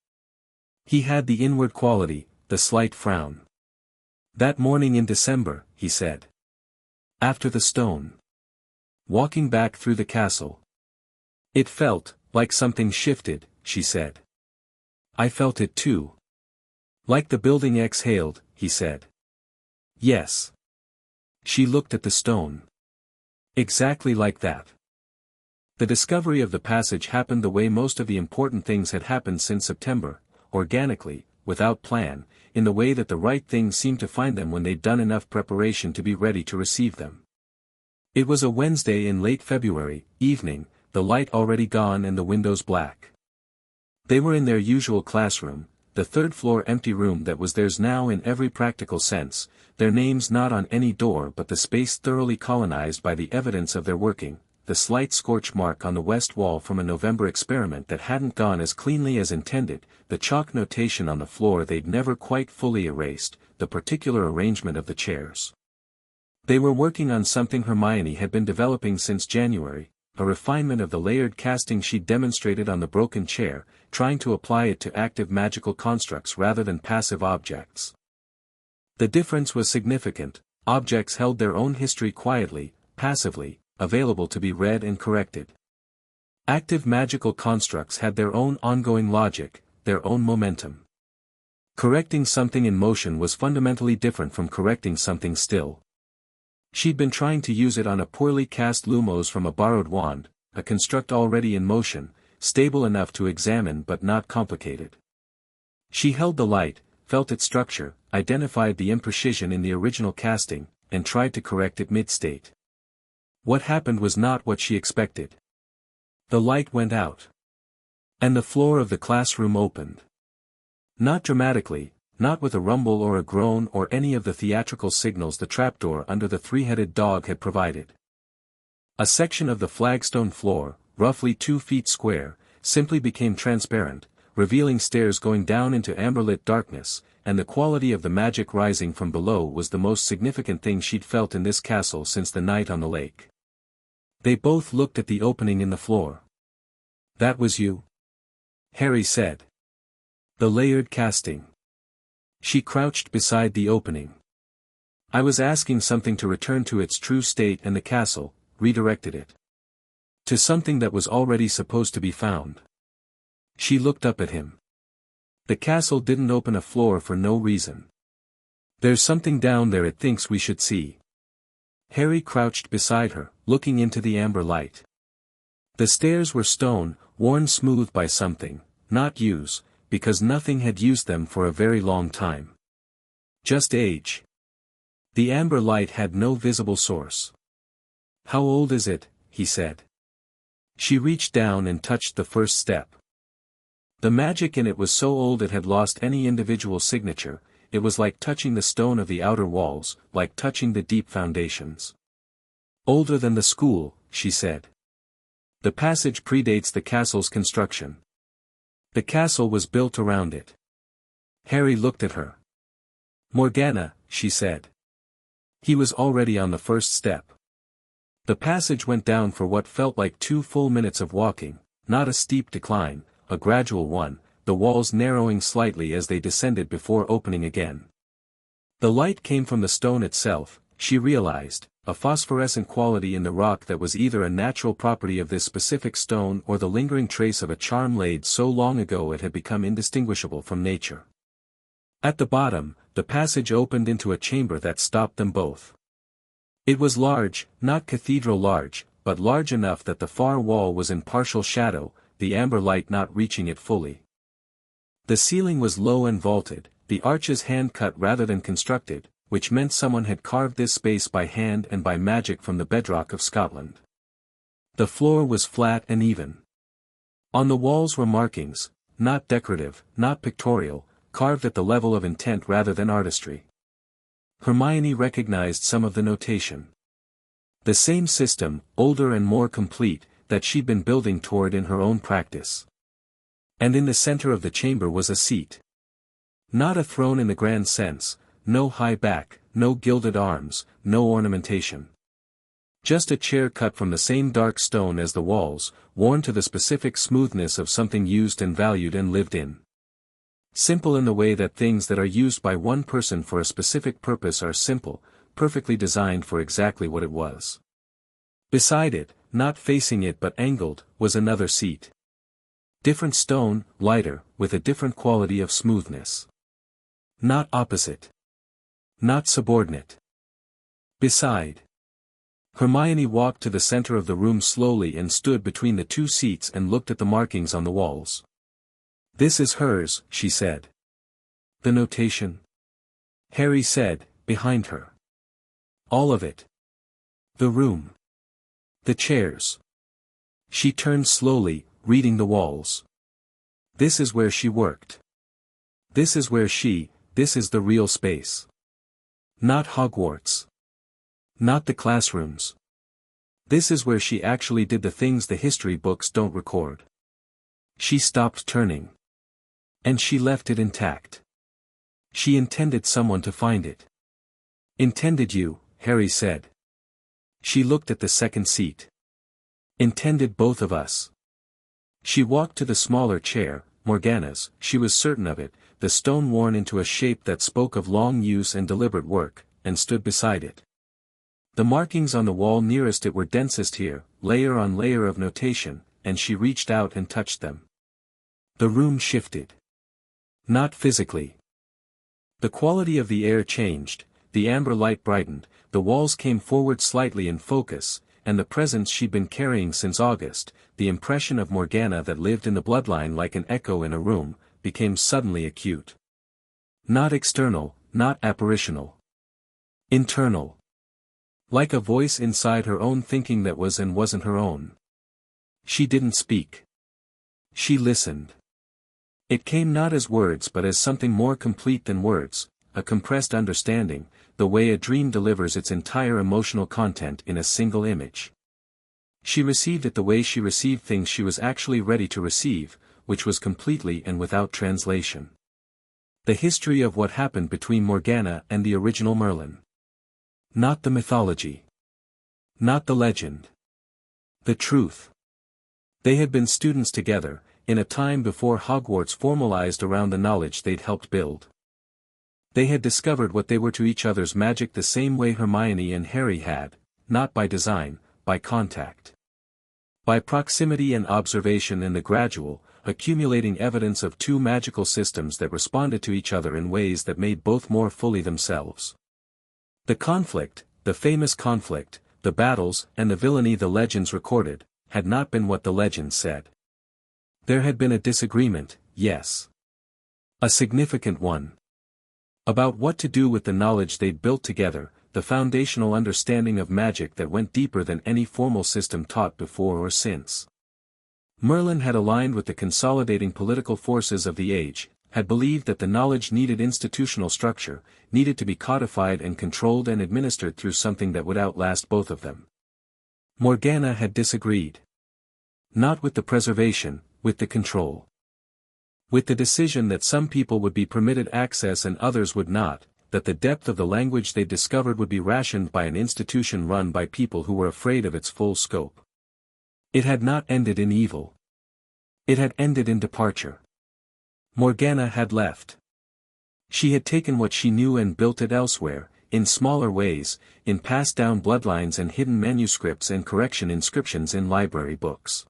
He had the inward quality, the slight frown. That morning in December, he said. After the stone. Walking back through the castle. It felt like something shifted, she said. I felt it too. Like the building exhaled, he said. Yes. She looked at the stone. Exactly like that. The discovery of the passage happened the way most of the important things had happened since September, organically, without plan, in the way that the right things seemed to find them when they'd done enough preparation to be ready to receive them. It was a Wednesday in late February, evening, the light already gone and the windows black. They were in their usual classroom, the third-floor empty room that was theirs now in every practical sense, their names not on any door but the space thoroughly colonized by the evidence of their working, the slight scorch mark on the west wall from a November experiment that hadn't gone as cleanly as intended, the chalk notation on the floor they'd never quite fully erased, the particular arrangement of the chairs. They were working on something Hermione had been developing since January, a refinement of the layered casting she'd demonstrated on the broken chair, trying to apply it to active magical constructs rather than passive objects. The difference was significant. Objects held their own history quietly, passively, available to be read and corrected. Active magical constructs had their own ongoing logic, their own momentum. Correcting something in motion was fundamentally different from correcting something still. She'd been trying to use it on a poorly cast lumos from a borrowed wand, a construct already in motion, stable enough to examine but not complicated. She held the light, felt its structure, identified the imprecision in the original casting, and tried to correct it mid-state. What happened was not what she expected. The light went out. And the floor of the classroom opened. Not dramatically, not with a rumble or a groan or any of the theatrical signals the trapdoor under the three-headed dog had provided. A section of the flagstone floor, roughly 2 feet square, simply became transparent, revealing stairs going down into amber-lit darkness, and the quality of the magic rising from below was the most significant thing she'd felt in this castle since the night on the lake. They both looked at the opening in the floor. That was you? Harry said. The layered casting. She crouched beside the opening. I was asking something to return to its true state and the castle, redirected it. To something that was already supposed to be found. She looked up at him. The castle didn't open a floor for no reason. There's something down there it thinks we should see. Harry crouched beside her, looking into the amber light. The stairs were stone, worn smooth by something, not use, because nothing had used them for a very long time. Just age. The amber light had no visible source. How old is it? He said. She reached down and touched the first step. The magic in it was so old it had lost any individual signature. It was like touching the stone of the outer walls, like touching the deep foundations. Older than the school, she said. The passage predates the castle's construction. The castle was built around it. Harry looked at her. Morgana, she said. He was already on the first step. The passage went down for what felt like 2 full minutes of walking, not a steep decline, a gradual one, the walls narrowing slightly as they descended before opening again. The light came from the stone itself, she realized, a phosphorescent quality in the rock that was either a natural property of this specific stone or the lingering trace of a charm laid so long ago it had become indistinguishable from nature. At the bottom, the passage opened into a chamber that stopped them both. It was large, not cathedral large, but large enough that the far wall was in partial shadow, the amber light not reaching it fully. The ceiling was low and vaulted, the arches hand-cut rather than constructed, which meant someone had carved this space by hand and by magic from the bedrock of Scotland. The floor was flat and even. On the walls were markings, not decorative, not pictorial, carved at the level of intent rather than artistry. Hermione recognized some of the notation. The same system, older and more complete, that she'd been building toward in her own practice. And in the center of the chamber was a seat. Not a throne in the grand sense, no high back, no gilded arms, no ornamentation. Just a chair cut from the same dark stone as the walls, worn to the specific smoothness of something used and valued and lived in. Simple in the way that things that are used by one person for a specific purpose are simple, perfectly designed for exactly what it was. Beside it, not facing it but angled, was another seat. Different stone, lighter, with a different quality of smoothness. Not opposite. Not subordinate. Beside. Hermione walked to the center of the room slowly and stood between the two seats and looked at the markings on the walls. "This is hers," she said. "The notation?" Harry said, behind her. "All of it. The room. The chairs." She turned slowly, reading the walls. "This is where she worked. This is this is the real space. Not Hogwarts. Not the classrooms. This is where she actually did the things the history books don't record." She stopped turning. And she left it intact. She intended someone to find it. "Intended you," Harry said. She looked at the second seat. "Intended both of us." She walked to the smaller chair, Morgana's, she was certain of it, the stone worn into a shape that spoke of long use and deliberate work, and stood beside it. The markings on the wall nearest it were densest here, layer on layer of notation, and she reached out and touched them. The room shifted. Not physically. The quality of the air changed, the amber light brightened, the walls came forward slightly in focus, and the presence she'd been carrying since August, the impression of Morgana that lived in the bloodline like an echo in a room, became suddenly acute. Not external, not apparitional. Internal. Like a voice inside her own thinking that was and wasn't her own. She didn't speak. She listened. It came not as words but as something more complete than words, a compressed understanding, the way a dream delivers its entire emotional content in a single image. She received it the way she received things she was actually ready to receive, which was completely and without translation. The history of what happened between Morgana and the original Merlin. Not the mythology. Not the legend. The truth. They had been students together, in a time before Hogwarts formalized around the knowledge they'd helped build. They had discovered what they were to each other's magic the same way Hermione and Harry had, not by design, by contact. By proximity and observation and the gradual, accumulating evidence of two magical systems that responded to each other in ways that made both more fully themselves. The conflict, the famous conflict, the battles and the villainy the legends recorded, had not been what the legends said. There had been a disagreement, yes. A significant one. About what to do with the knowledge they'd built together, the foundational understanding of magic that went deeper than any formal system taught before or since. Merlin had aligned with the consolidating political forces of the age, had believed that the knowledge needed institutional structure, needed to be codified and controlled and administered through something that would outlast both of them. Morgana had disagreed. Not with the preservation, with the control. With the decision that some people would be permitted access and others would not, that the depth of the language they discovered would be rationed by an institution run by people who were afraid of its full scope. It had not ended in evil. It had ended in departure. Morgana had left. She had taken what she knew and built it elsewhere, in smaller ways, in passed-down bloodlines and hidden manuscripts and correction inscriptions in library books.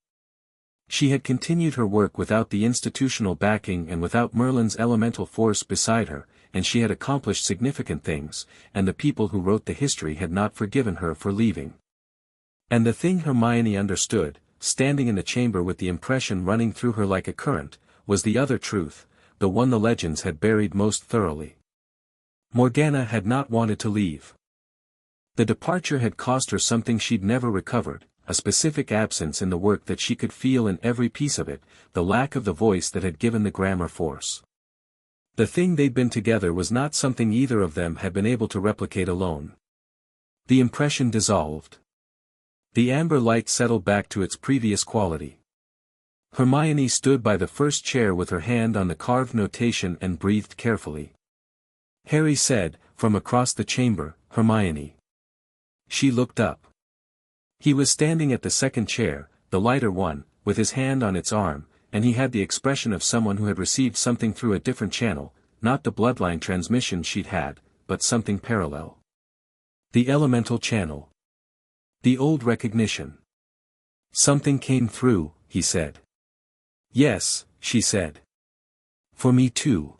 She had continued her work without the institutional backing and without Merlin's elemental force beside her, and she had accomplished significant things, and the people who wrote the history had not forgiven her for leaving. And the thing Hermione understood, standing in the chamber with the impression running through her like a current, was the other truth, the one the legends had buried most thoroughly. Morgana had not wanted to leave. The departure had cost her something she'd never recovered, a specific absence in the work that she could feel in every piece of it, the lack of the voice that had given the grammar force. The thing they'd been together was not something either of them had been able to replicate alone. The impression dissolved. The amber light settled back to its previous quality. Hermione stood by the first chair with her hand on the carved notation and breathed carefully. Harry said, from across the chamber, "Hermione." She looked up. He was standing at the second chair, the lighter one, with his hand on its arm, and he had the expression of someone who had received something through a different channel, not the bloodline transmission she'd had, but something parallel. The elemental channel. The old recognition. "Something came through," he said. "Yes," she said. "For me too."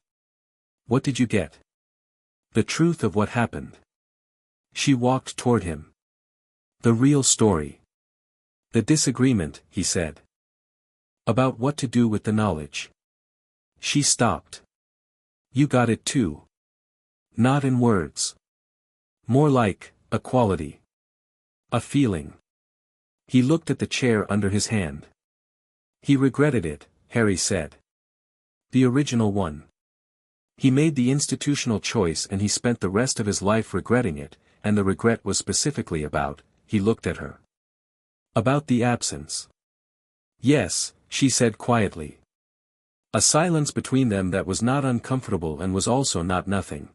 "What did you get?" "The truth of what happened." She walked toward him. "The real story." "The disagreement," he said. "About what to do with the knowledge." She stopped. "You got it too." "Not in words. More like, a quality. A feeling." He looked at the chair under his hand. He regretted it, Harry said. The original one. He made the institutional choice and he spent the rest of his life regretting it, and the regret was specifically about, he looked at her. About the absence. "Yes," she said quietly. A silence between them that was not uncomfortable and was also not nothing.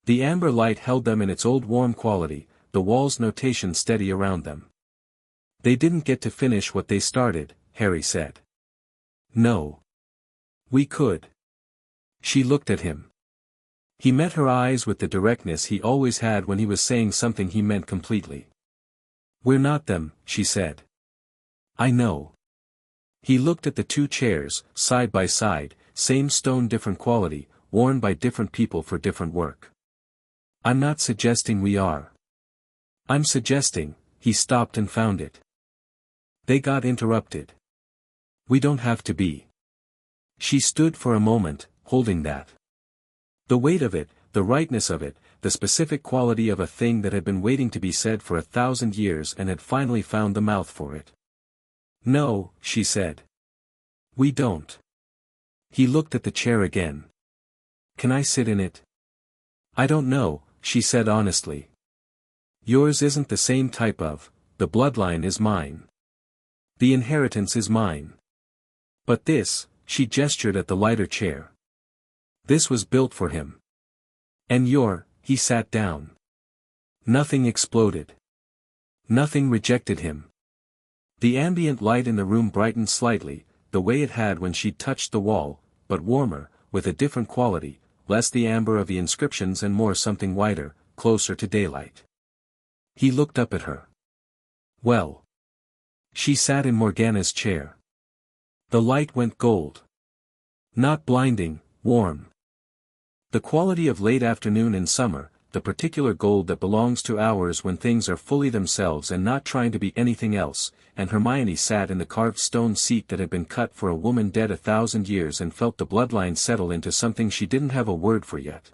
The amber light held them in its old warm quality, the wall's notation steady around them. "They didn't get to finish what they started," Harry said. "No. We could." She looked at him. He met her eyes with the directness he always had when he was saying something he meant completely. "We're not them," she said. "I know." He looked at the two chairs, side by side, same stone different quality, worn by different people for different work. "I'm not suggesting we are. I'm suggesting," he stopped and found it. They got interrupted. "We don't have to be." She stood for a moment, holding that. The weight of it, the rightness of it, the specific quality of a thing that had been waiting to be said for 1,000 years and had finally found the mouth for it. "No," she said. "We don't." He looked at the chair again. "Can I sit in it?" "I don't know," she said honestly. "Yours isn't the same type of, the bloodline is mine. The inheritance is mine. But this," she gestured at the lighter chair. "This was built for him. And he sat down. Nothing exploded. Nothing rejected him. The ambient light in the room brightened slightly, the way it had when she'd touched the wall, but warmer, with a different quality, less the amber of the inscriptions and more something whiter, closer to daylight. He looked up at her. "Well." She sat in Morgana's chair. The light went gold. Not blinding, warm. The quality of late afternoon in summer, the particular gold that belongs to hours when things are fully themselves and not trying to be anything else, and Hermione sat in the carved stone seat that had been cut for a woman dead 1,000 years and felt the bloodline settle into something she didn't have a word for yet.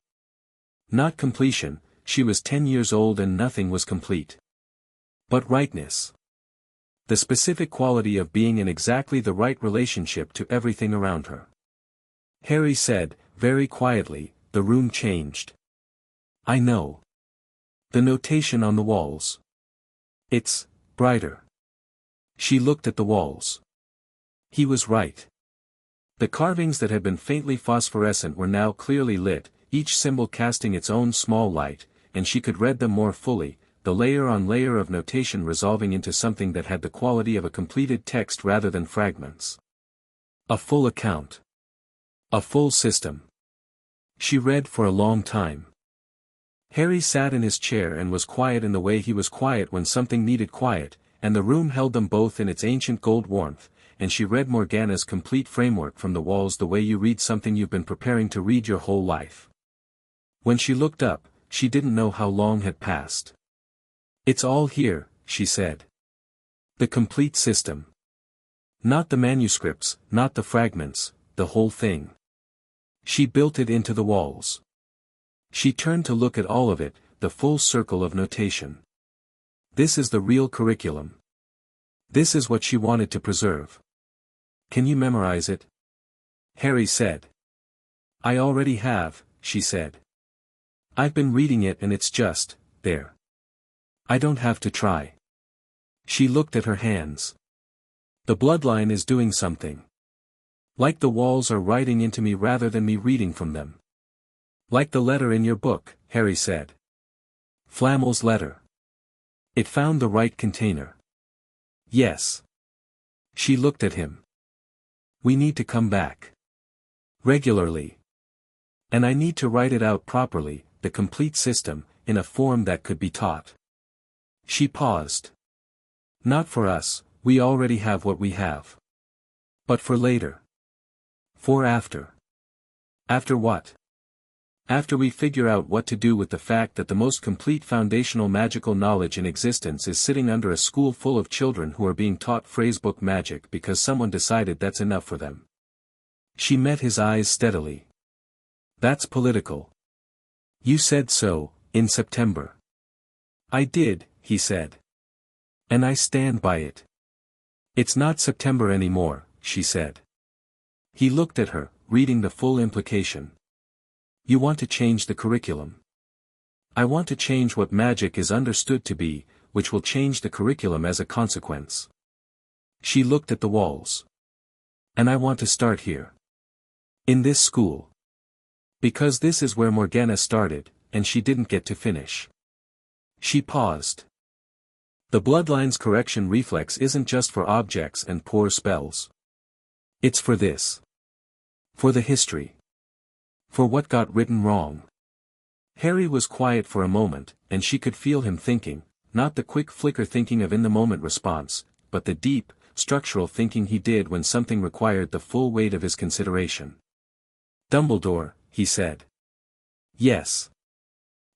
Not completion, she was 10 years old and nothing was complete. But rightness. The specific quality of being in exactly the right relationship to everything around her. Harry said, very quietly, "The room changed." "I know. The notation on the walls. It's brighter." She looked at the walls. He was right. The carvings that had been faintly phosphorescent were now clearly lit, each symbol casting its own small light, and she could read them more fully, the layer on layer of notation resolving into something that had the quality of a completed text rather than fragments. A full account. A full system. She read for a long time. Harry sat in his chair and was quiet in the way he was quiet when something needed quiet, and the room held them both in its ancient gold warmth, and she read Morgana's complete framework from the walls the way you read something you've been preparing to read your whole life. When she looked up, she didn't know how long had passed. "It's all here," she said. "The complete system. Not the manuscripts, not the fragments, the whole thing. She built it into the walls." She turned to look at all of it, the full circle of notation. This is the real curriculum. This is what she wanted to preserve. "Can you memorize it?" Harry said. "I already have," she said. "I've been reading it and it's just, there. I don't have to try." She looked at her hands. The bloodline is doing something. Like the walls are writing into me rather than me reading from them. Like the letter in your book, Harry said. Flamel's letter. It found the right container. Yes. She looked at him. We need to come back. Regularly. And I need to write it out properly, the complete system, in a form that could be taught. She paused. Not for us, we already have what we have. But for later. For after. After what? After we figure out what to do with the fact that the most complete foundational magical knowledge in existence is sitting under a school full of children who are being taught phrasebook magic because someone decided that's enough for them. She met his eyes steadily. That's political. You said so, in September. I did, he said. And I stand by it. It's not September anymore, she said. He looked at her, reading the full implication. You want to change the curriculum. I want to change what magic is understood to be, which will change the curriculum as a consequence. She looked at the walls. And I want to start here. In this school. Because this is where Morgana started, and she didn't get to finish. She paused. The bloodline's correction reflex isn't just for objects and poor spells. It's for this. For the history. For what got written wrong. Harry was quiet for a moment, and she could feel him thinking, not the quick flicker thinking of in-the-moment response, but the deep, structural thinking he did when something required the full weight of his consideration. Dumbledore, he said. Yes.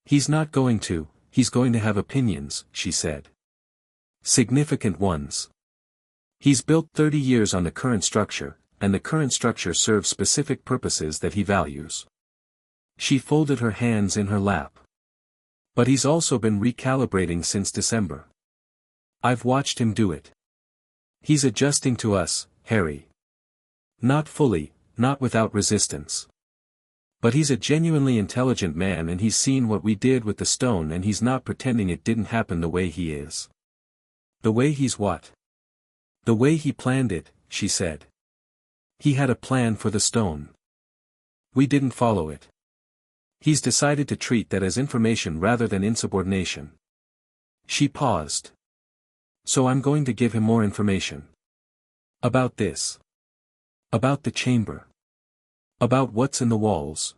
He's not going to, he's going to have opinions, she said. Significant ones. He's built 30 years on the current structure, and the current structure serves specific purposes that he values. She folded her hands in her lap. But he's also been recalibrating since December. I've watched him do it. He's adjusting to us, Harry. Not fully, not without resistance. But he's a genuinely intelligent man and he's seen what we did with the stone and he's not pretending it didn't happen the way he is. The way he's what? The way he planned it, she said. He had a plan for the stone. We didn't follow it. He's decided to treat that as information rather than insubordination. She paused. So I'm going to give him more information. About this. About the chamber. About what's in the walls.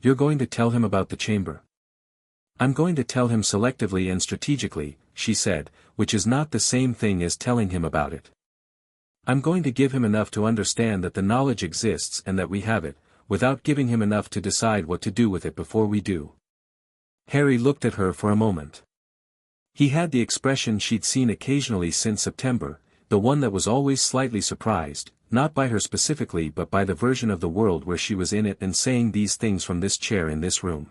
You're going to tell him about the chamber. I'm going to tell him selectively and strategically, she said, which is not the same thing as telling him about it. I'm going to give him enough to understand that the knowledge exists and that we have it, without giving him enough to decide what to do with it before we do. Harry looked at her for a moment. He had the expression she'd seen occasionally since September, the one that was always slightly surprised, not by her specifically but by the version of the world where she was in it and saying these things from this chair in this room.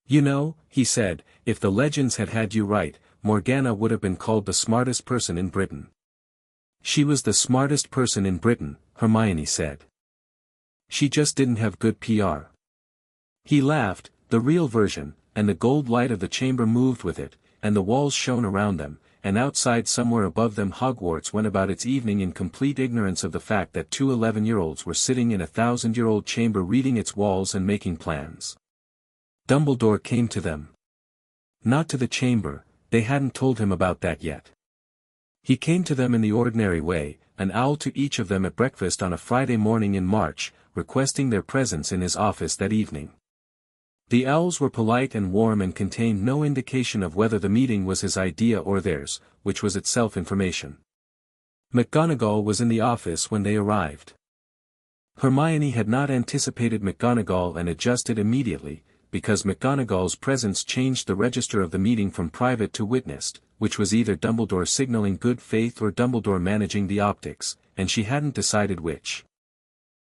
You know, he said, if the legends had had you right, Morgana would have been called the smartest person in Britain. She was the smartest person in Britain, Hermione said. She just didn't have good PR. He laughed, the real version, and the gold light of the chamber moved with it, and the walls shone around them, and outside somewhere above them Hogwarts went about its evening in complete ignorance of the fact that two 11-year-olds were sitting in a 1,000-year-old chamber reading its walls and making plans. Dumbledore came to them. Not to the chamber, they hadn't told him about that yet. He came to them in the ordinary way, an owl to each of them at breakfast on a Friday morning in March, requesting their presence in his office that evening. The owls were polite and warm and contained no indication of whether the meeting was his idea or theirs, which was itself information. McGonagall was in the office when they arrived. Hermione had not anticipated McGonagall and adjusted immediately, because McGonagall's presence changed the register of the meeting from private to witnessed, which was either Dumbledore signaling good faith or Dumbledore managing the optics, and she hadn't decided which.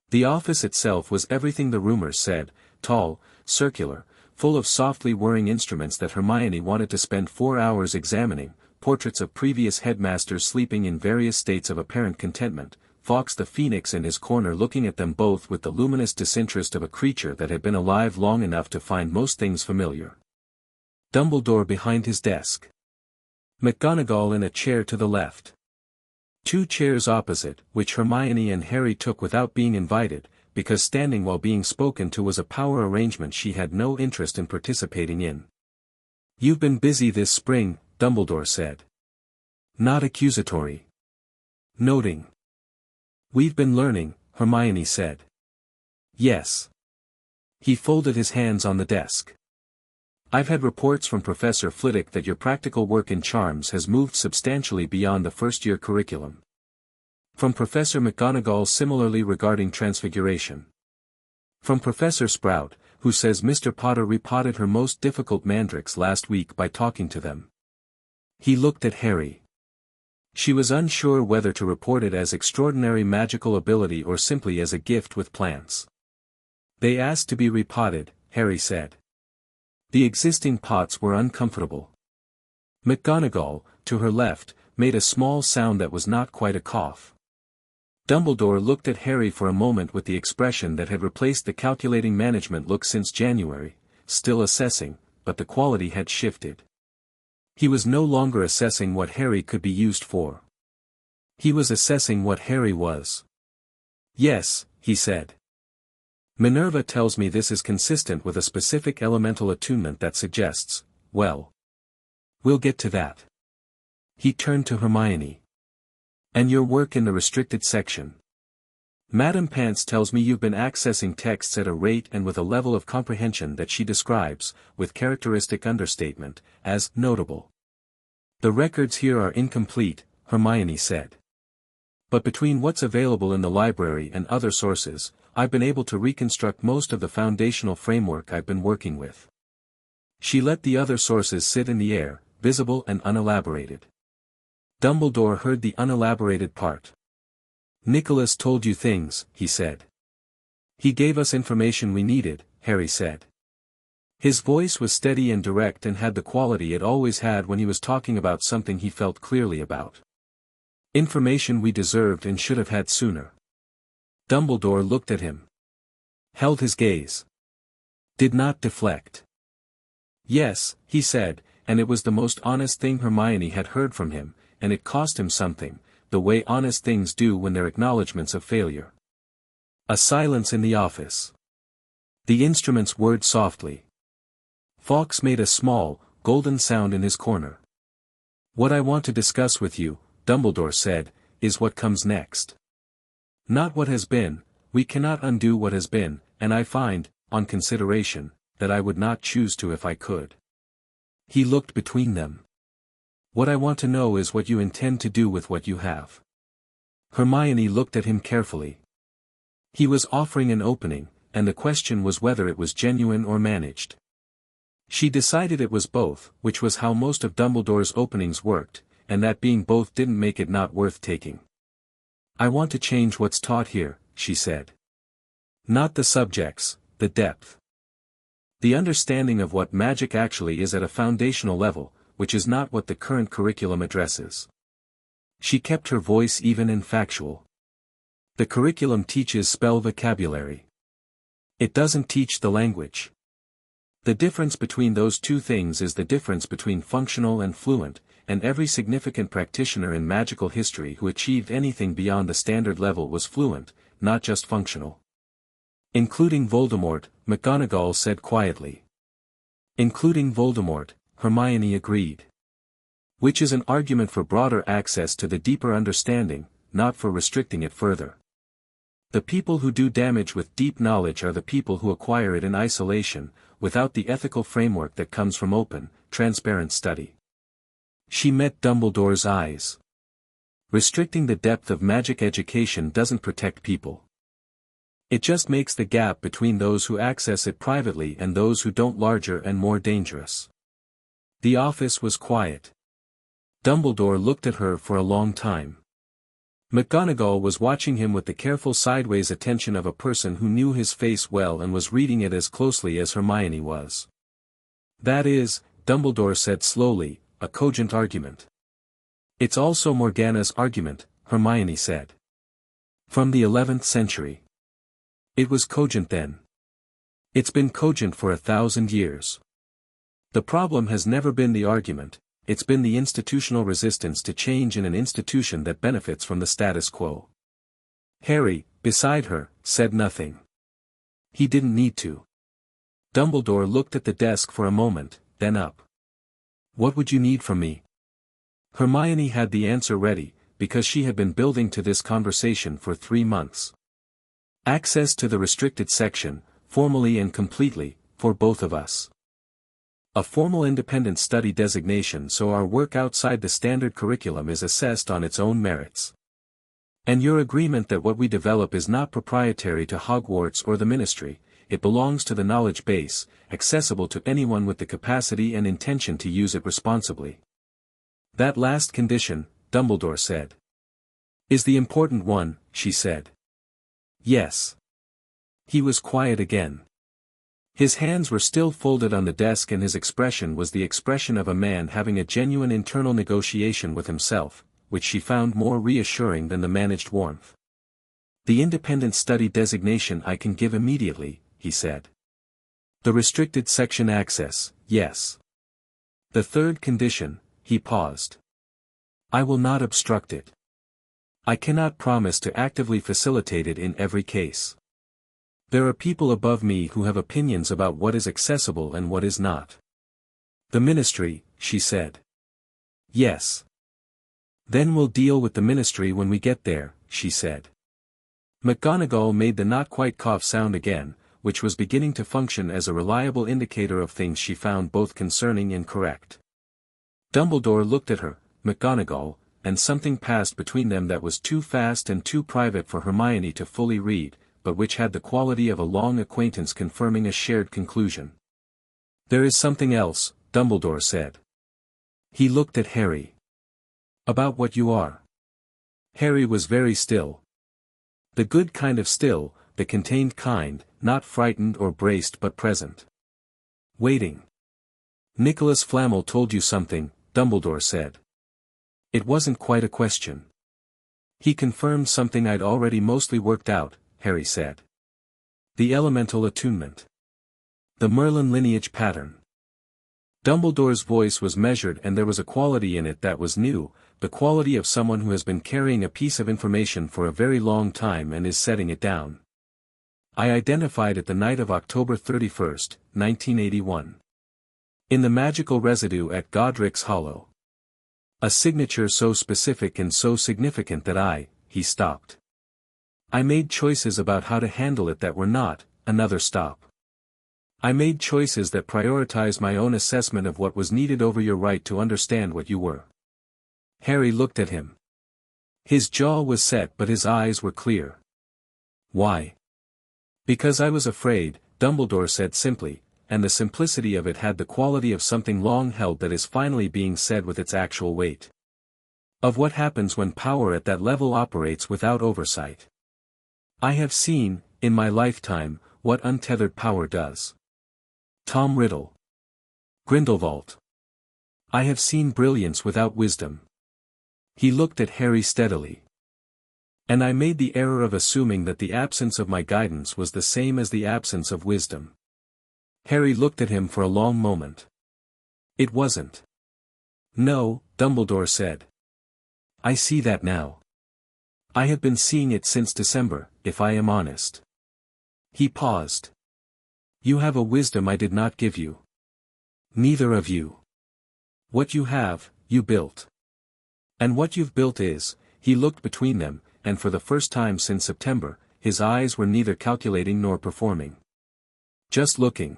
The office itself was everything the rumors said, tall, circular, full of softly whirring instruments that Hermione wanted to spend 4 hours examining, portraits of previous headmasters sleeping in various states of apparent contentment, Fawkes the Phoenix in his corner looking at them both with the luminous disinterest of a creature that had been alive long enough to find most things familiar. Dumbledore behind his desk. McGonagall in a chair to the left. 2 chairs opposite, which Hermione and Harry took without being invited, because standing while being spoken to was a power arrangement she had no interest in participating in. "You've been busy this spring," Dumbledore said. Not accusatory. Noting. "We've been learning," Hermione said. "Yes." He folded his hands on the desk. "I've had reports from Professor Flitwick that your practical work in charms has moved substantially beyond the first-year curriculum. From Professor McGonagall similarly regarding transfiguration. From Professor Sprout, who says Mr. Potter repotted her most difficult mandrakes last week by talking to them." He looked at Harry. She was unsure whether to report it as extraordinary magical ability or simply as a gift with plants. "They asked to be repotted," Harry said. The existing pots were uncomfortable. McGonagall, to her left, made a small sound that was not quite a cough. Dumbledore looked at Harry for a moment with the expression that had replaced the calculating management look since January, still assessing, but the quality had shifted. He was no longer assessing what Harry could be used for. He was assessing what Harry was. "Yes," he said. "Minerva tells me this is consistent with a specific elemental attunement that suggests, well. We'll get to that." He turned to Hermione. "And your work in the restricted section. Madame Pants tells me you've been accessing texts at a rate and with a level of comprehension that she describes, with characteristic understatement, as notable. The records here are incomplete," Hermione said. "But between what's available in the library and other sources, I've been able to reconstruct most of the foundational framework I've been working with." She let the other sources sit in the air, visible and unelaborated. Dumbledore heard the unelaborated part. "Nicholas told you things," he said. "He gave us information we needed," Harry said. His voice was steady and direct and had the quality it always had when he was talking about something he felt clearly about. "Information we deserved and should have had sooner." Dumbledore looked at him. Held his gaze. Did not deflect. "Yes," he said, and it was the most honest thing Hermione had heard from him, and it cost him something, the way honest things do when they're acknowledgments of failure. A silence in the office. The instruments whirred softly. Fawkes made a small, golden sound in his corner. "What I want to discuss with you," Dumbledore said, "is what comes next. Not what has been. We cannot undo what has been, and I find, on consideration, that I would not choose to if I could." He looked between them. "What I want to know is what you intend to do with what you have." Hermione looked at him carefully. He was offering an opening, and the question was whether it was genuine or managed. She decided it was both, which was how most of Dumbledore's openings worked, and that being both didn't make it not worth taking. "I want to change what's taught here," she said. "Not the subjects, the depth. The understanding of what magic actually is at a foundational level, which is not what the current curriculum addresses." She kept her voice even and factual. "The curriculum teaches spell vocabulary. It doesn't teach the language. The difference between those two things is the difference between functional and fluent, and every significant practitioner in magical history who achieved anything beyond the standard level was fluent, not just functional." "Including Voldemort," McGonagall said quietly. "Including Voldemort," Hermione agreed. "Which is an argument for broader access to the deeper understanding, not for restricting it further. The people who do damage with deep knowledge are the people who acquire it in isolation, without the ethical framework that comes from open, transparent study." She met Dumbledore's eyes. "Restricting the depth of magic education doesn't protect people. It just makes the gap between those who access it privately and those who don't larger and more dangerous." The office was quiet. Dumbledore looked at her for a long time. McGonagall was watching him with the careful sideways attention of a person who knew his face well and was reading it as closely as Hermione was. "That is," Dumbledore said slowly, "a cogent argument." "It's also Morgana's argument," Hermione said. "From the 11th century. It was cogent then. It's been cogent for 1,000 years. The problem has never been the argument, it's been the institutional resistance to change in an institution that benefits from the status quo. Harry, beside her, said nothing. He didn't need to. Dumbledore looked at the desk for a moment, then up. What would you need from me? Hermione had the answer ready, because she had been building to this conversation for 3 months. Access to the restricted section, formally and completely, for both of us. A formal independent study designation so our work outside the standard curriculum is assessed on its own merits. And your agreement that what we develop is not proprietary to Hogwarts or the Ministry, it belongs to the knowledge base, accessible to anyone with the capacity and intention to use it responsibly. That last condition, Dumbledore said, is the important one, she said. Yes. He was quiet again. His hands were still folded on the desk and his expression was the expression of a man having a genuine internal negotiation with himself, which she found more reassuring than the managed warmth. The independent study designation I can give immediately, he said. The restricted section access, yes. The third condition, he paused. I will not obstruct it. I cannot promise to actively facilitate it in every case. There are people above me who have opinions about what is accessible and what is not. The Ministry, she said. Yes. Then we'll deal with the Ministry when we get there, she said. McGonagall made the not-quite-cough sound again, which was beginning to function as a reliable indicator of things she found both concerning and correct. Dumbledore looked at her, McGonagall, and something passed between them that was too fast and too private for Hermione to fully read, but which had the quality of a long acquaintance confirming a shared conclusion. There is something else, Dumbledore said. He looked at Harry. About what you are. Harry was very still. The good kind of still, the contained kind, not frightened or braced but present. Waiting. Nicholas Flamel told you something, Dumbledore said. It wasn't quite a question. He confirmed something I'd already mostly worked out, Harry said. The elemental attunement. The Merlin lineage pattern. Dumbledore's voice was measured and there was a quality in it that was new, the quality of someone who has been carrying a piece of information for a very long time and is setting it down. I identified it the night of October 31st, 1981. In the magical residue at Godric's Hollow. A signature so specific and so significant that he stopped. I made choices about how to handle it that were not, another stop. I made choices that prioritized my own assessment of what was needed over your right to understand what you were. Harry looked at him. His jaw was set but his eyes were clear. Why? Because I was afraid, Dumbledore said simply, and the simplicity of it had the quality of something long held that is finally being said with its actual weight. Of what happens when power at that level operates without oversight. I have seen, in my lifetime, what untethered power does. Tom Riddle. Grindelwald. I have seen brilliance without wisdom. He looked at Harry steadily. And I made the error of assuming that the absence of my guidance was the same as the absence of wisdom. Harry looked at him for a long moment. It wasn't. No, Dumbledore said. I see that now. I have been seeing it since December, if I am honest. He paused. You have a wisdom I did not give you. Neither of you. What you have, you built. And what you've built is, he looked between them, and for the first time since September, his eyes were neither calculating nor performing. Just looking.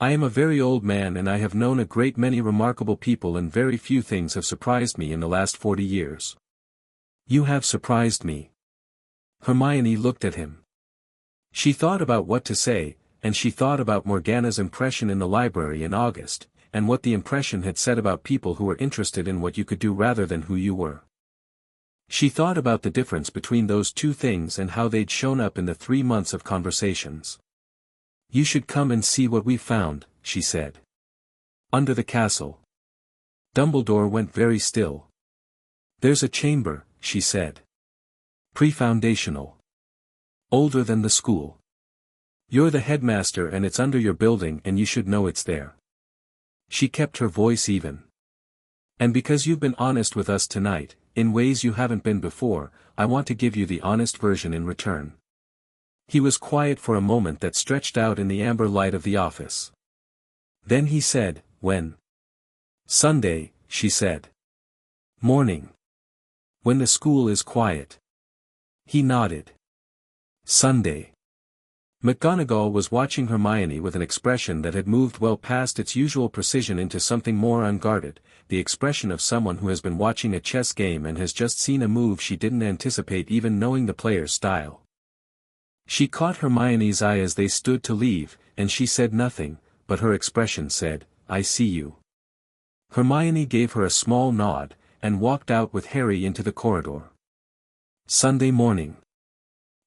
I am a very old man and I have known a great many remarkable people and very few things have surprised me in the last 40 years. You have surprised me. Hermione looked at him. She thought about what to say, and she thought about Morgana's impression in the library in August, and what the impression had said about people who were interested in what you could do rather than who you were. She thought about the difference between those two things and how they'd shown up in the 3 months of conversations. You should come and see what we've found, she said. Under the castle. Dumbledore went very still. There's a chamber, she said. Pre-foundational. Older than the school. You're the headmaster and it's under your building and you should know it's there. She kept her voice even. And because you've been honest with us tonight, in ways you haven't been before, I want to give you the honest version in return." He was quiet for a moment that stretched out in the amber light of the office. Then he said, "When?" "Sunday," she said. "Morning. When the school is quiet." He nodded. "Sunday." McGonagall was watching Hermione with an expression that had moved well past its usual precision into something more unguarded, the expression of someone who has been watching a chess game and has just seen a move she didn't anticipate even knowing the player's style. She caught Hermione's eye as they stood to leave, and she said nothing, but her expression said, "I see you." Hermione gave her a small nod, and walked out with Harry into the corridor. Sunday morning.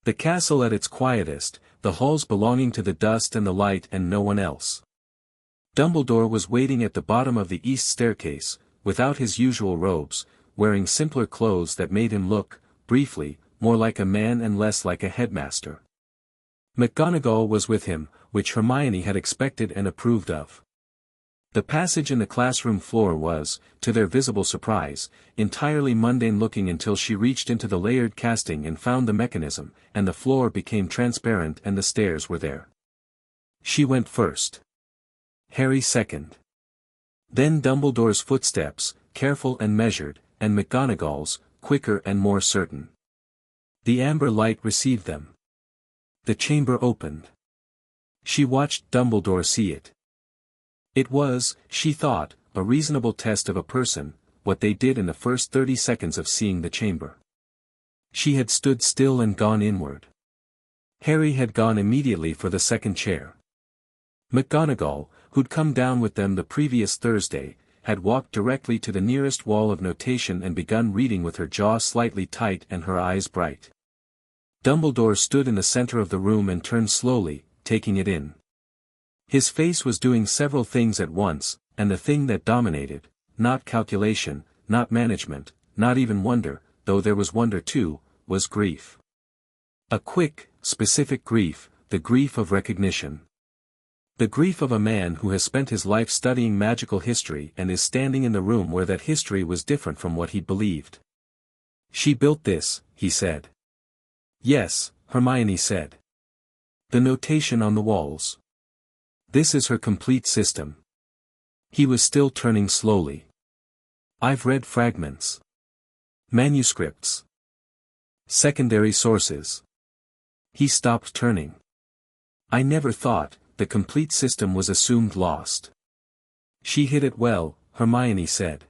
The castle at its quietest, the halls belonging to the dust and the light and no one else. Dumbledore was waiting at the bottom of the east staircase, without his usual robes, wearing simpler clothes that made him look, briefly, more like a man and less like a headmaster. McGonagall was with him, which Hermione had expected and approved of. The passage in the classroom floor was, to their visible surprise, entirely mundane-looking until she reached into the layered casting and found the mechanism, and the floor became transparent and the stairs were there. She went first. Harry second. Then Dumbledore's footsteps, careful and measured, and McGonagall's, quicker and more certain. The amber light received them. The chamber opened. She watched Dumbledore see it. It was, she thought, a reasonable test of a person, what they did in the first 30 seconds of seeing the chamber. She had stood still and gone inward. Harry had gone immediately for the second chair. McGonagall, who'd come down with them the previous Thursday, had walked directly to the nearest wall of notation and begun reading with her jaw slightly tight and her eyes bright. Dumbledore stood in the center of the room and turned slowly, taking it in. His face was doing several things at once, and the thing that dominated, not calculation, not management, not even wonder, though there was wonder too, was grief. A quick, specific grief, the grief of recognition. The grief of a man who has spent his life studying magical history and is standing in the room where that history was different from what he'd believed. "She built this," he said. "Yes," Hermione said. "The notation on the walls. This is her complete system." He was still turning slowly. "I've read fragments. Manuscripts. Secondary sources." He stopped turning. "I never thought, the complete system was assumed lost." "She hid it well," Hermione said.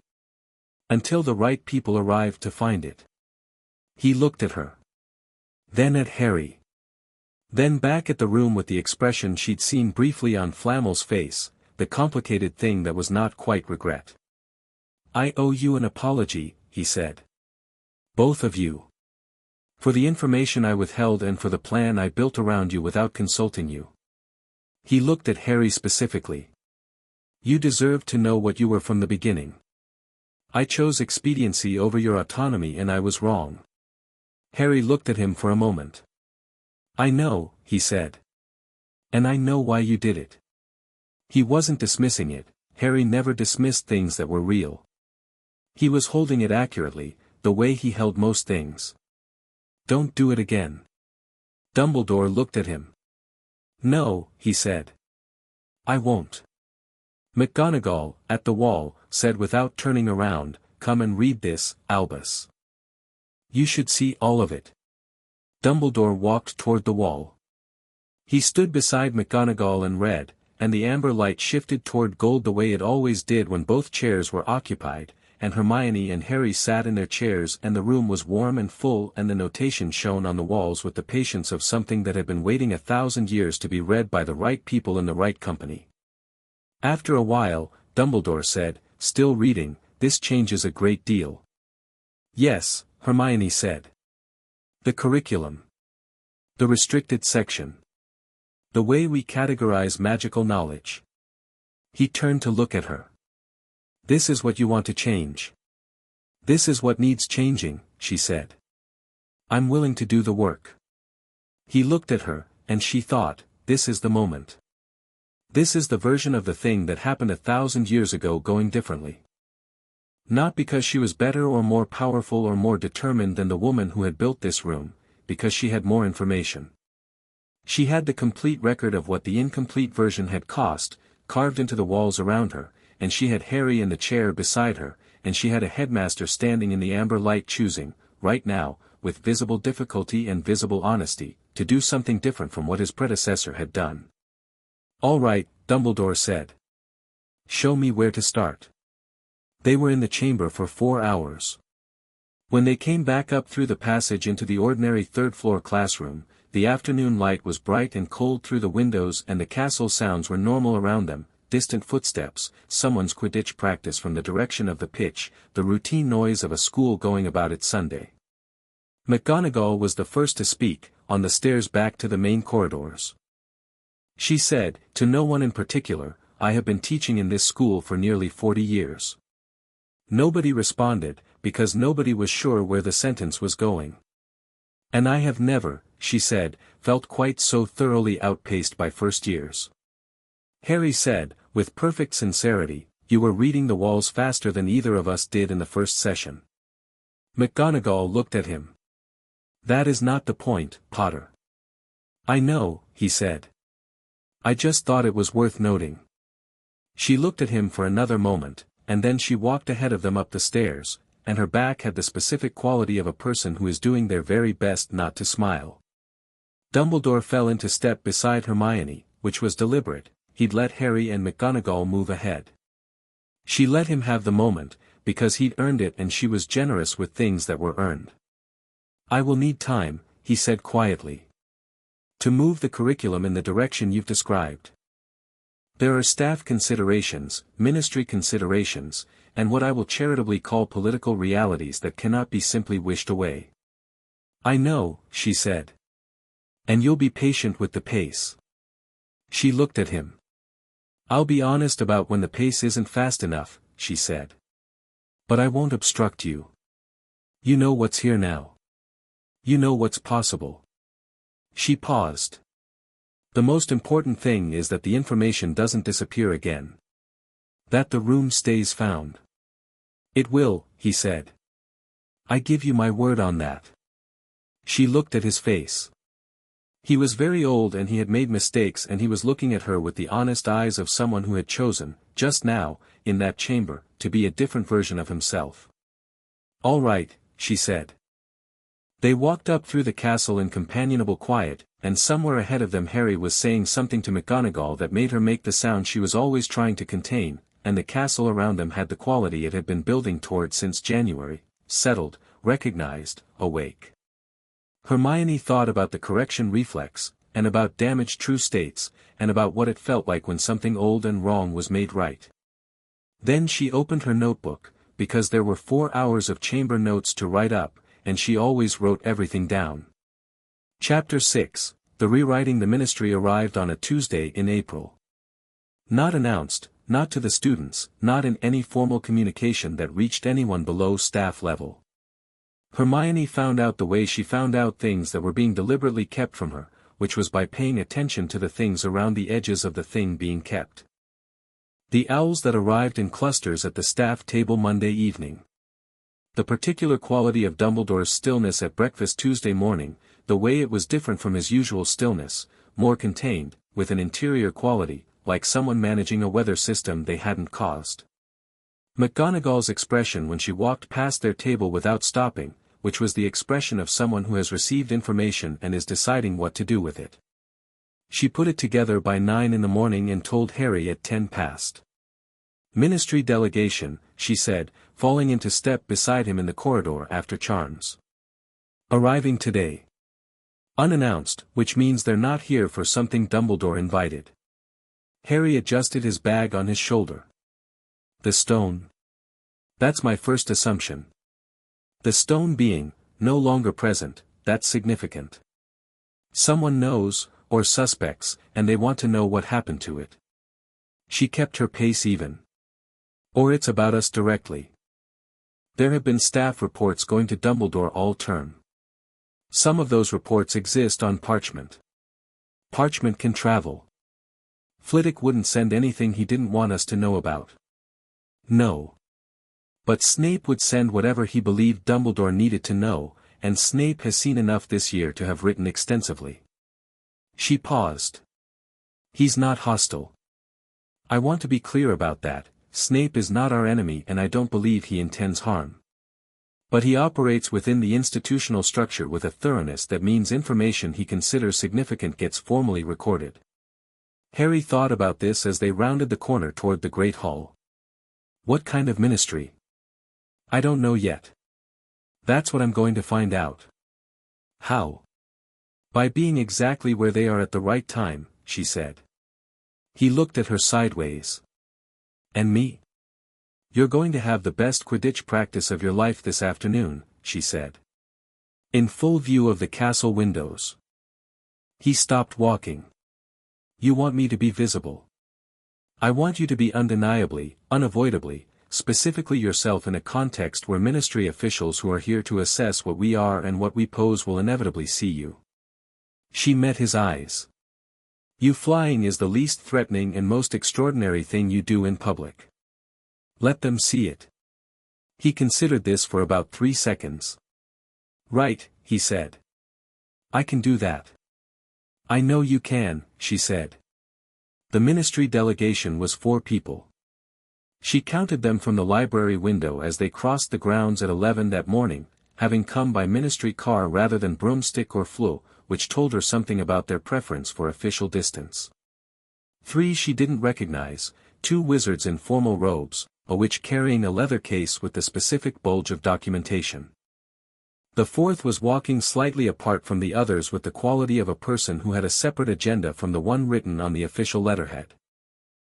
"Until the right people arrived to find it." He looked at her. Then at Harry. Then back at the room with the expression she'd seen briefly on Flamel's face, the complicated thing that was not quite regret. "I owe you an apology," he said. "Both of you. For the information I withheld and for the plan I built around you without consulting you." He looked at Harry specifically. "You deserved to know what you were from the beginning. I chose expediency over your autonomy and I was wrong." Harry looked at him for a moment. "I know," he said. "And I know why you did it." He wasn't dismissing it. Harry never dismissed things that were real. He was holding it accurately, the way he held most things. "Don't do it again." Dumbledore looked at him. "No," he said. "I won't." McGonagall, at the wall, said without turning around, "Come and read this, Albus. You should see all of it." Dumbledore walked toward the wall. He stood beside McGonagall and read, and the amber light shifted toward gold the way it always did when both chairs were occupied, and Hermione and Harry sat in their chairs and the room was warm and full and the notation shone on the walls with the patience of something that had been waiting 1,000 years to be read by the right people in the right company. After a while, Dumbledore said, still reading, "This changes a great deal." "Yes," Hermione said. "The curriculum. The restricted section. The way we categorize magical knowledge." He turned to look at her. "This is what you want to change." "This is what needs changing," she said. "I'm willing to do the work." He looked at her, and she thought, this is the moment. This is the version of the thing that happened 1,000 years ago going differently. Not because she was better or more powerful or more determined than the woman who had built this room, because she had more information. She had the complete record of what the incomplete version had cost, carved into the walls around her, and she had Harry in the chair beside her, and she had a headmaster standing in the amber light choosing, right now, with visible difficulty and visible honesty, to do something different from what his predecessor had done. "All right," Dumbledore said. "Show me where to start." They were in the chamber for 4 hours. When they came back up through the passage into the ordinary third-floor classroom, the afternoon light was bright and cold through the windows and the castle sounds were normal around them, distant footsteps, someone's Quidditch practice from the direction of the pitch, the routine noise of a school going about its Sunday. McGonagall was the first to speak, on the stairs back to the main corridors. She said, to no one in particular, "I have been teaching in this school for nearly 40 years. Nobody responded, because nobody was sure where the sentence was going. And I have never, she said, felt quite so thoroughly outpaced by first years. Harry said, with perfect sincerity, "You were reading the walls faster than either of us did in the first session." McGonagall looked at him. "That is not the point, Potter." "I know," he said. "I just thought it was worth noting." She looked at him for another moment, and then she walked ahead of them up the stairs, and her back had the specific quality of a person who is doing their very best not to smile. Dumbledore fell into step beside Hermione, which was deliberate. He'd let Harry and McGonagall move ahead. She let him have the moment, because he'd earned it and she was generous with things that were earned. "I will need time," he said quietly, "to move the curriculum in the direction you've described. There are staff considerations, ministry considerations, and what I will charitably call political realities that cannot be simply wished away." "I know," she said. "And you'll be patient with the pace." She looked at him. "I'll be honest about when the pace isn't fast enough," she said. "But I won't obstruct you. You know what's here now. You know what's possible." She paused. "The most important thing is that the information doesn't disappear again. That the room stays found." "It will," he said. "I give you my word on that." She looked at his face. He was very old and he had made mistakes and he was looking at her with the honest eyes of someone who had chosen, just now, in that chamber, to be a different version of himself. "All right," she said. They walked up through the castle in companionable quiet, and somewhere ahead of them Harry was saying something to McGonagall that made her make the sound she was always trying to contain, and the castle around them had the quality it had been building toward since January: settled, recognized, awake. Hermione thought about the correction reflex, and about damaged true states, and about what it felt like when something old and wrong was made right. Then she opened her notebook, because there were 4 hours of chamber notes to write up, and she always wrote everything down. Chapter 6, The Rewriting the Ministry arrived on a Tuesday in April. Not announced, not to the students, not in any formal communication that reached anyone below staff level. Hermione found out the way she found out things that were being deliberately kept from her, which was by paying attention to the things around the edges of the thing being kept. The owls that arrived in clusters at the staff table Monday evening. The particular quality of Dumbledore's stillness at breakfast Tuesday morning, the way it was different from his usual stillness, more contained, with an interior quality, like someone managing a weather system they hadn't caused. McGonagall's expression when she walked past their table without stopping, which was the expression of someone who has received information and is deciding what to do with it. She put it together by 9 in the morning and told Harry at 10 past. "Ministry delegation," she said, falling into step beside him in the corridor after Charms. "Arriving today. Unannounced, which means they're not here for something Dumbledore invited." Harry adjusted his bag on his shoulder. "The stone?" "That's my first assumption. The stone being, no longer present, that's significant. Someone knows, or suspects, and they want to know what happened to it." She kept her pace even. "Or it's about us directly. There have been staff reports going to Dumbledore all term. Some of those reports exist on parchment. Parchment can travel. Flitwick wouldn't send anything he didn't want us to know about." "No. But Snape would send whatever he believed Dumbledore needed to know, and Snape has seen enough this year to have written extensively. She paused. He's not hostile. I want to be clear about that. Snape is not our enemy and I don't believe he intends harm. But he operates within the institutional structure with a thoroughness that means information he considers significant gets formally recorded. Harry thought about this as they rounded the corner toward the Great Hall. What kind of ministry? I don't know yet. That's what I'm going to find out. How? By being exactly where they are at the right time, she said. He looked at her sideways. And me? You're going to have the best Quidditch practice of your life this afternoon, she said. In full view of the castle windows. He stopped walking. You want me to be visible. I want you to be undeniably, unavoidably, specifically yourself in a context where ministry officials who are here to assess what we are and what we pose will inevitably see you. She met his eyes. You flying is the least threatening and most extraordinary thing you do in public. Let them see it. He considered this for about 3 seconds. Right, he said. I can do that. I know you can, she said. The ministry delegation was 4 people. She counted them from the library window as they crossed the grounds at 11 that morning, having come by ministry car rather than broomstick or flue, which told her something about their preference for official distance. 3 she didn't recognize, 2 wizards in formal robes, a witch carrying a leather case with the specific bulge of documentation. The 4th was walking slightly apart from the others with the quality of a person who had a separate agenda from the one written on the official letterhead.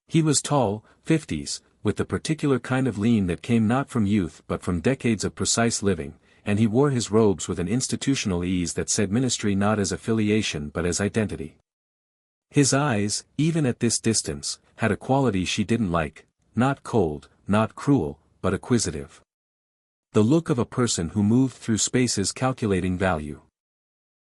He was tall, 50s, with the particular kind of lean that came not from youth but from decades of precise living, and he wore his robes with an institutional ease that said ministry not as affiliation but as identity. His eyes, even at this distance, had a quality she didn't like, not cold, not cruel, but acquisitive. The look of a person who moved through spaces calculating value.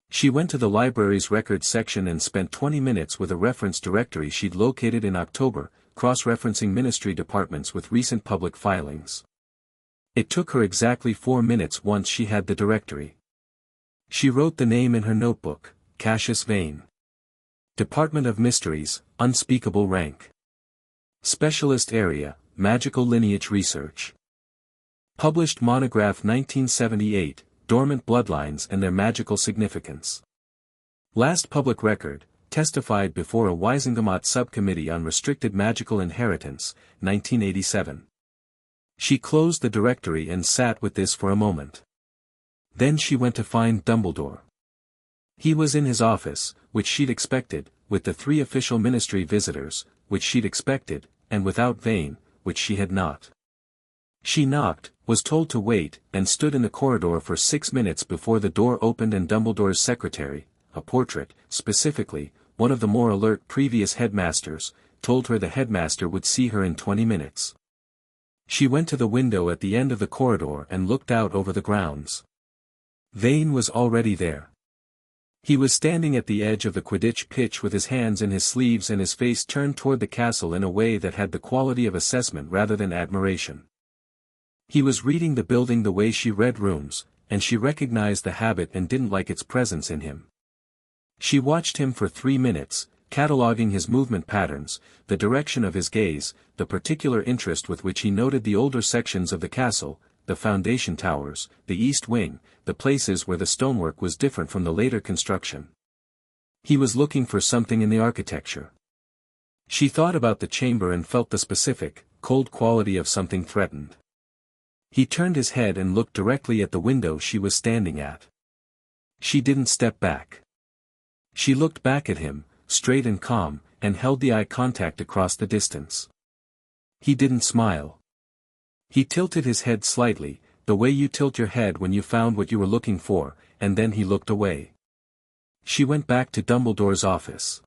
She went to the library's records section and spent 20 minutes with a reference directory she'd located in October, cross-referencing ministry departments with recent public filings. It took her exactly 4 minutes once she had the directory. She wrote the name in her notebook, Cassius Vane. Department of Mysteries, unspeakable rank. Specialist area, magical lineage research. Published monograph 1978, Dormant Bloodlines and Their Magical Significance. Last public record, testified before a Wisengamot subcommittee on restricted magical inheritance, 1987. She closed the directory and sat with this for a moment. Then she went to find Dumbledore. He was in his office, which she'd expected, with the 3 official ministry visitors, which she'd expected, and without Vane, which she had not. She knocked, was told to wait, and stood in the corridor for 6 minutes before the door opened and Dumbledore's secretary, a portrait, specifically, one of the more alert previous headmasters, told her the headmaster would see her in 20 minutes. She went to the window at the end of the corridor and looked out over the grounds. Vane was already there. He was standing at the edge of the Quidditch pitch with his hands in his sleeves and his face turned toward the castle in a way that had the quality of assessment rather than admiration. He was reading the building the way she read rooms, and she recognized the habit and didn't like its presence in him. She watched him for 3 minutes, cataloging his movement patterns, the direction of his gaze, the particular interest with which he noted the older sections of the castle, the foundation towers, the east wing, the places where the stonework was different from the later construction. He was looking for something in the architecture. She thought about the chamber and felt the specific, cold quality of something threatened. He turned his head and looked directly at the window she was standing at. She didn't step back. She looked back at him, straight and calm, and held the eye contact across the distance. He didn't smile. He tilted his head slightly, the way you tilt your head when you found what you were looking for, and then he looked away. She went back to Dumbledore's office.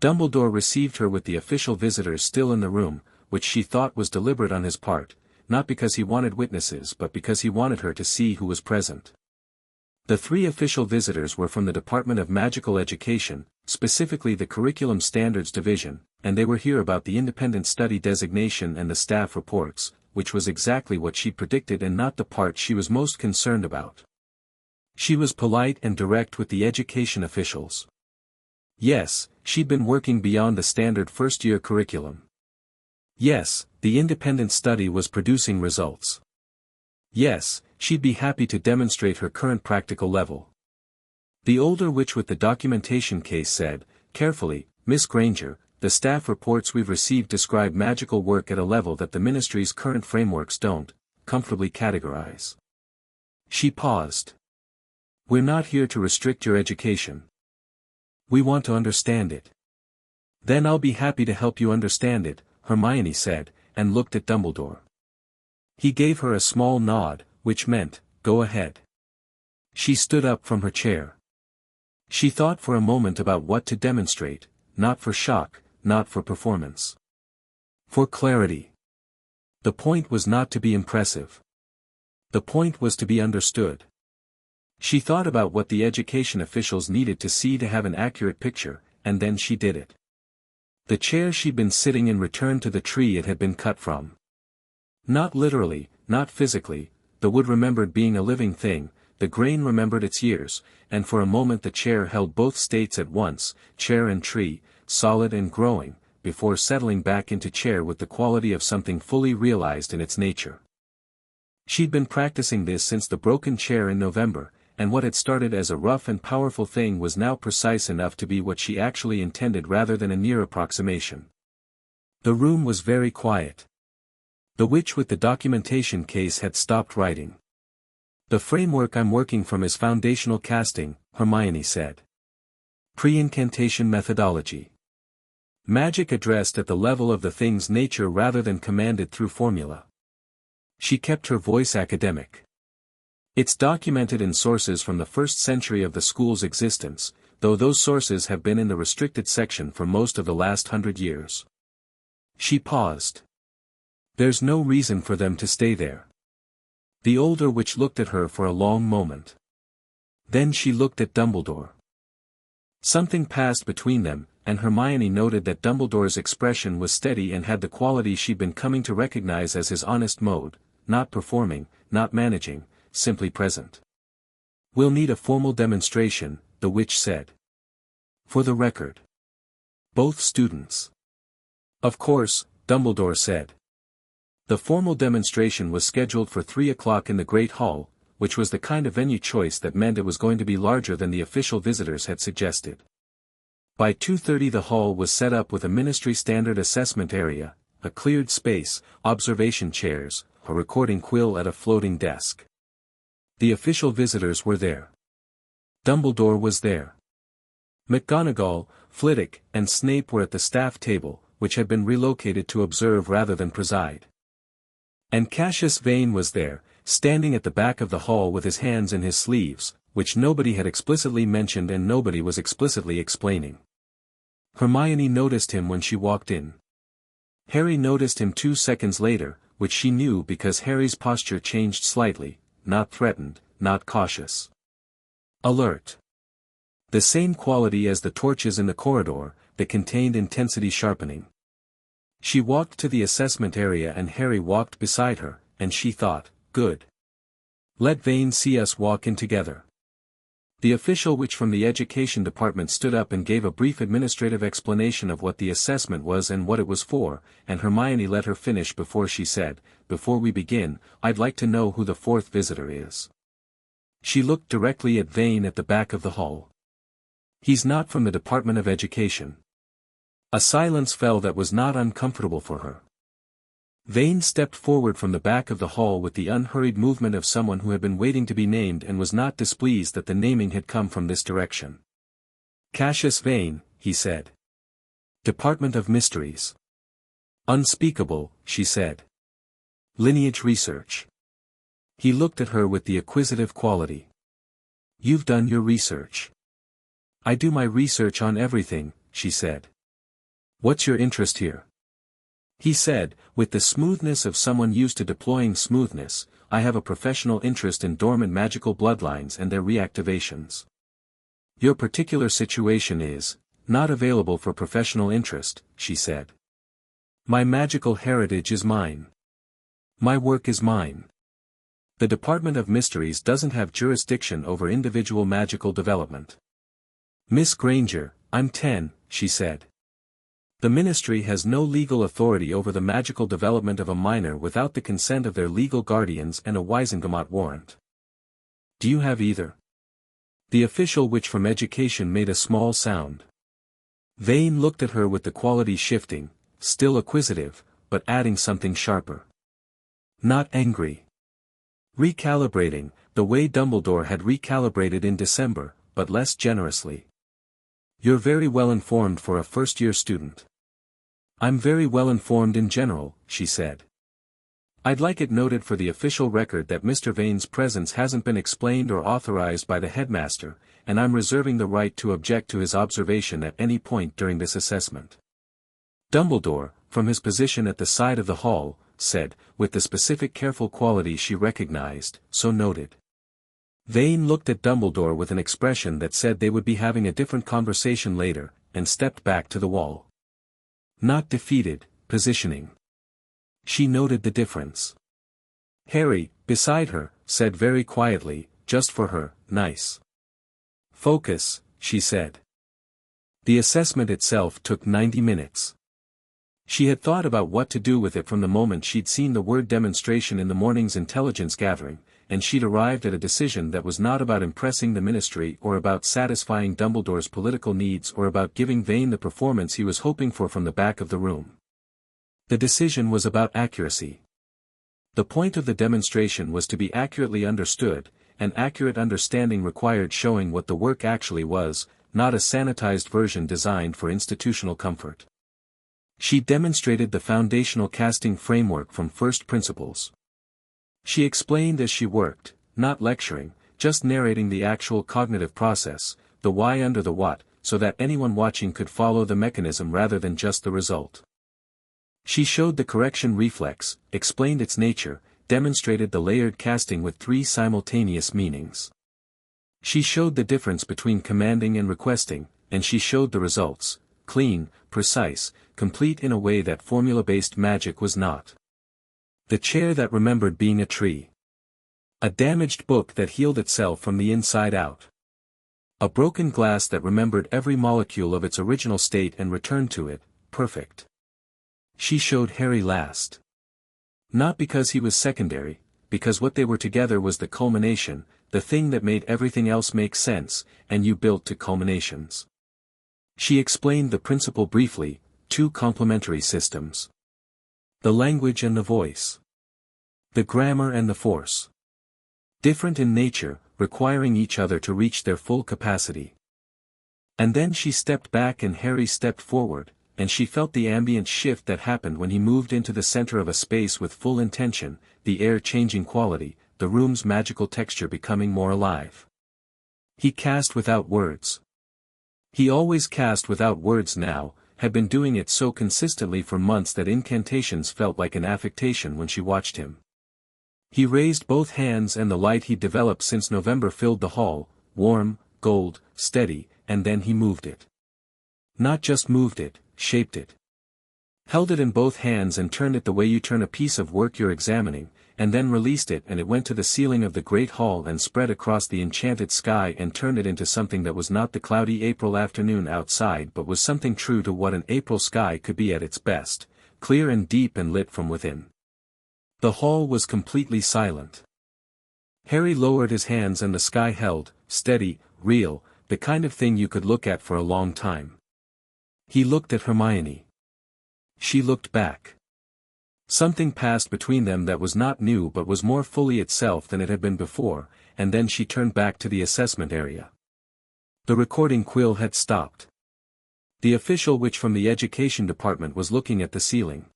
Dumbledore received her with the official visitors still in the room, which she thought was deliberate on his part, not because he wanted witnesses but because he wanted her to see who was present. The 3 official visitors were from the Department of Magical Education, specifically the Curriculum Standards Division, and they were here about the independent study designation and the staff reports, which was exactly what she predicted and not the part she was most concerned about. She was polite and direct with the education officials. Yes, she'd been working beyond the standard first-year curriculum. Yes, the independent study was producing results. Yes, she'd be happy to demonstrate her current practical level. The older witch with the documentation case said, carefully, Miss Granger, the staff reports we've received describe magical work at a level that the ministry's current frameworks don't comfortably categorize. She paused. We're not here to restrict your education. We want to understand it. Then I'll be happy to help you understand it, Hermione said, and looked at Dumbledore. He gave her a small nod, which meant, go ahead. She stood up from her chair. She thought for a moment about what to demonstrate, not for shock, not for performance. For clarity. The point was not to be impressive. The point was to be understood. She thought about what the education officials needed to see to have an accurate picture, and then she did it. The chair she'd been sitting in returned to the tree it had been cut from. Not literally, not physically, the wood remembered being a living thing, the grain remembered its years, and for a moment the chair held both states at once, chair and tree, solid and growing, before settling back into chair with the quality of something fully realized in its nature. She'd been practicing this since the broken chair in November, and what had started as a rough and powerful thing was now precise enough to be what she actually intended rather than a near approximation. The room was very quiet. The witch with the documentation case had stopped writing. The framework I'm working from is foundational casting, Hermione said. Pre-incantation methodology. Magic addressed at the level of the thing's nature rather than commanded through formula. She kept her voice academic. It's documented in sources from the 1st century of the school's existence, though those sources have been in the restricted section for most of the last 100 years. She paused. There's no reason for them to stay there. The older witch looked at her for a long moment. Then she looked at Dumbledore. Something passed between them, and Hermione noted that Dumbledore's expression was steady and had the quality she'd been coming to recognize as his honest mode, not performing, not managing, simply present. We'll need a formal demonstration, the witch said. For the record. Both students. Of course, Dumbledore said. The formal demonstration was scheduled for 3 o'clock in the Great Hall, which was the kind of venue choice that meant it was going to be larger than the official visitors had suggested. By 2:30 the hall was set up with a ministry standard assessment area, a cleared space, observation chairs, a recording quill at a floating desk. The official visitors were there. Dumbledore was there. McGonagall, Flitwick, and Snape were at the staff table, which had been relocated to observe rather than preside. And Cassius Vane was there, standing at the back of the hall with his hands in his sleeves, which nobody had explicitly mentioned and nobody was explicitly explaining. Hermione noticed him when she walked in. Harry noticed him 2 seconds later, which she knew because Harry's posture changed slightly, not threatened, not cautious. Alert. The same quality as the torches in the corridor, that contained intensity sharpening. She walked to the assessment area and Harry walked beside her, and she thought, good. Let Vane see us walk in together. The official witch from the education department stood up and gave a brief administrative explanation of what the assessment was and what it was for, and Hermione let her finish before she said, before we begin, I'd like to know who the 4th visitor is. She looked directly at Vane at the back of the hall. He's not from the Department of Education. A silence fell that was not uncomfortable for her. Vane stepped forward from the back of the hall with the unhurried movement of someone who had been waiting to be named and was not displeased that the naming had come from this direction. Cassius Vane, he said. Department of Mysteries. Unspeakable, she said. Lineage research. He looked at her with the acquisitive quality. You've done your research. I do my research on everything, she said. What's your interest here? He said, with the smoothness of someone used to deploying smoothness, I have a professional interest in dormant magical bloodlines and their reactivations. Your particular situation is not available for professional interest, she said. My magical heritage is mine. My work is mine. The Department of Mysteries doesn't have jurisdiction over individual magical development. Miss Granger, I'm 10, she said. The Ministry has no legal authority over the magical development of a minor without the consent of their legal guardians and a Wiesengemot warrant. Do you have either? The official witch from education made a small sound. Vane looked at her with the quality shifting, still acquisitive, but adding something sharper. Not angry. Recalibrating, the way Dumbledore had recalibrated in December, but less generously. You're very well informed for a first-year student. I'm very well informed in general, she said. I'd like it noted for the official record that Mr. Vane's presence hasn't been explained or authorized by the headmaster, and I'm reserving the right to object to his observation at any point during this assessment. Dumbledore, from his position at the side of the hall, said, with the specific careful quality she recognized, so noted. Vane looked at Dumbledore with an expression that said they would be having a different conversation later, and stepped back to the wall. Not defeated, positioning. She noted the difference. Harry, beside her, said very quietly, just for her, nice. Focus, she said. The assessment itself took 90 minutes. She had thought about what to do with it from the moment she'd seen the word demonstration in the morning's intelligence gathering, and she'd arrived at a decision that was not about impressing the Ministry or about satisfying Dumbledore's political needs or about giving Vane the performance he was hoping for from the back of the room. The decision was about accuracy. The point of the demonstration was to be accurately understood, and accurate understanding required showing what the work actually was, not a sanitized version designed for institutional comfort. She demonstrated the foundational casting framework from first principles. She explained as she worked, not lecturing, just narrating the actual cognitive process, the why under the what, so that anyone watching could follow the mechanism rather than just the result. She showed the correction reflex, explained its nature, demonstrated the layered casting with 3 simultaneous meanings. She showed the difference between commanding and requesting, and she showed the results, clean, precise, complete in a way that formula-based magic was not. The chair that remembered being a tree. A damaged book that healed itself from the inside out. A broken glass that remembered every molecule of its original state and returned to it, perfect. She showed Harry last. Not because he was secondary, because what they were together was the culmination, the thing that made everything else make sense, and you built to culminations. She explained the principle briefly, 2 complementary systems. The language and the voice. The grammar and the force. Different in nature, requiring each other to reach their full capacity. And then she stepped back and Harry stepped forward, and she felt the ambient shift that happened when he moved into the center of a space with full intention, the air changing quality, the room's magical texture becoming more alive. He cast without words. He always cast without words now, had been doing it so consistently for months that incantations felt like an affectation when she watched him. He raised both hands and the light he'd developed since November filled the hall, warm, gold, steady, and then he moved it. Not just moved it, shaped it. Held it in both hands and turned it the way you turn a piece of work you're examining, and then released it and it went to the ceiling of the great hall and spread across the enchanted sky and turned it into something that was not the cloudy April afternoon outside but was something true to what an April sky could be at its best, clear and deep and lit from within. The hall was completely silent. Harry lowered his hands and the sky held, steady, real, the kind of thing you could look at for a long time. He looked at Hermione. She looked back. Something passed between them that was not new but was more fully itself than it had been before, and then she turned back to the assessment area. The recording quill had stopped. The official witch from the education department was looking at the ceiling.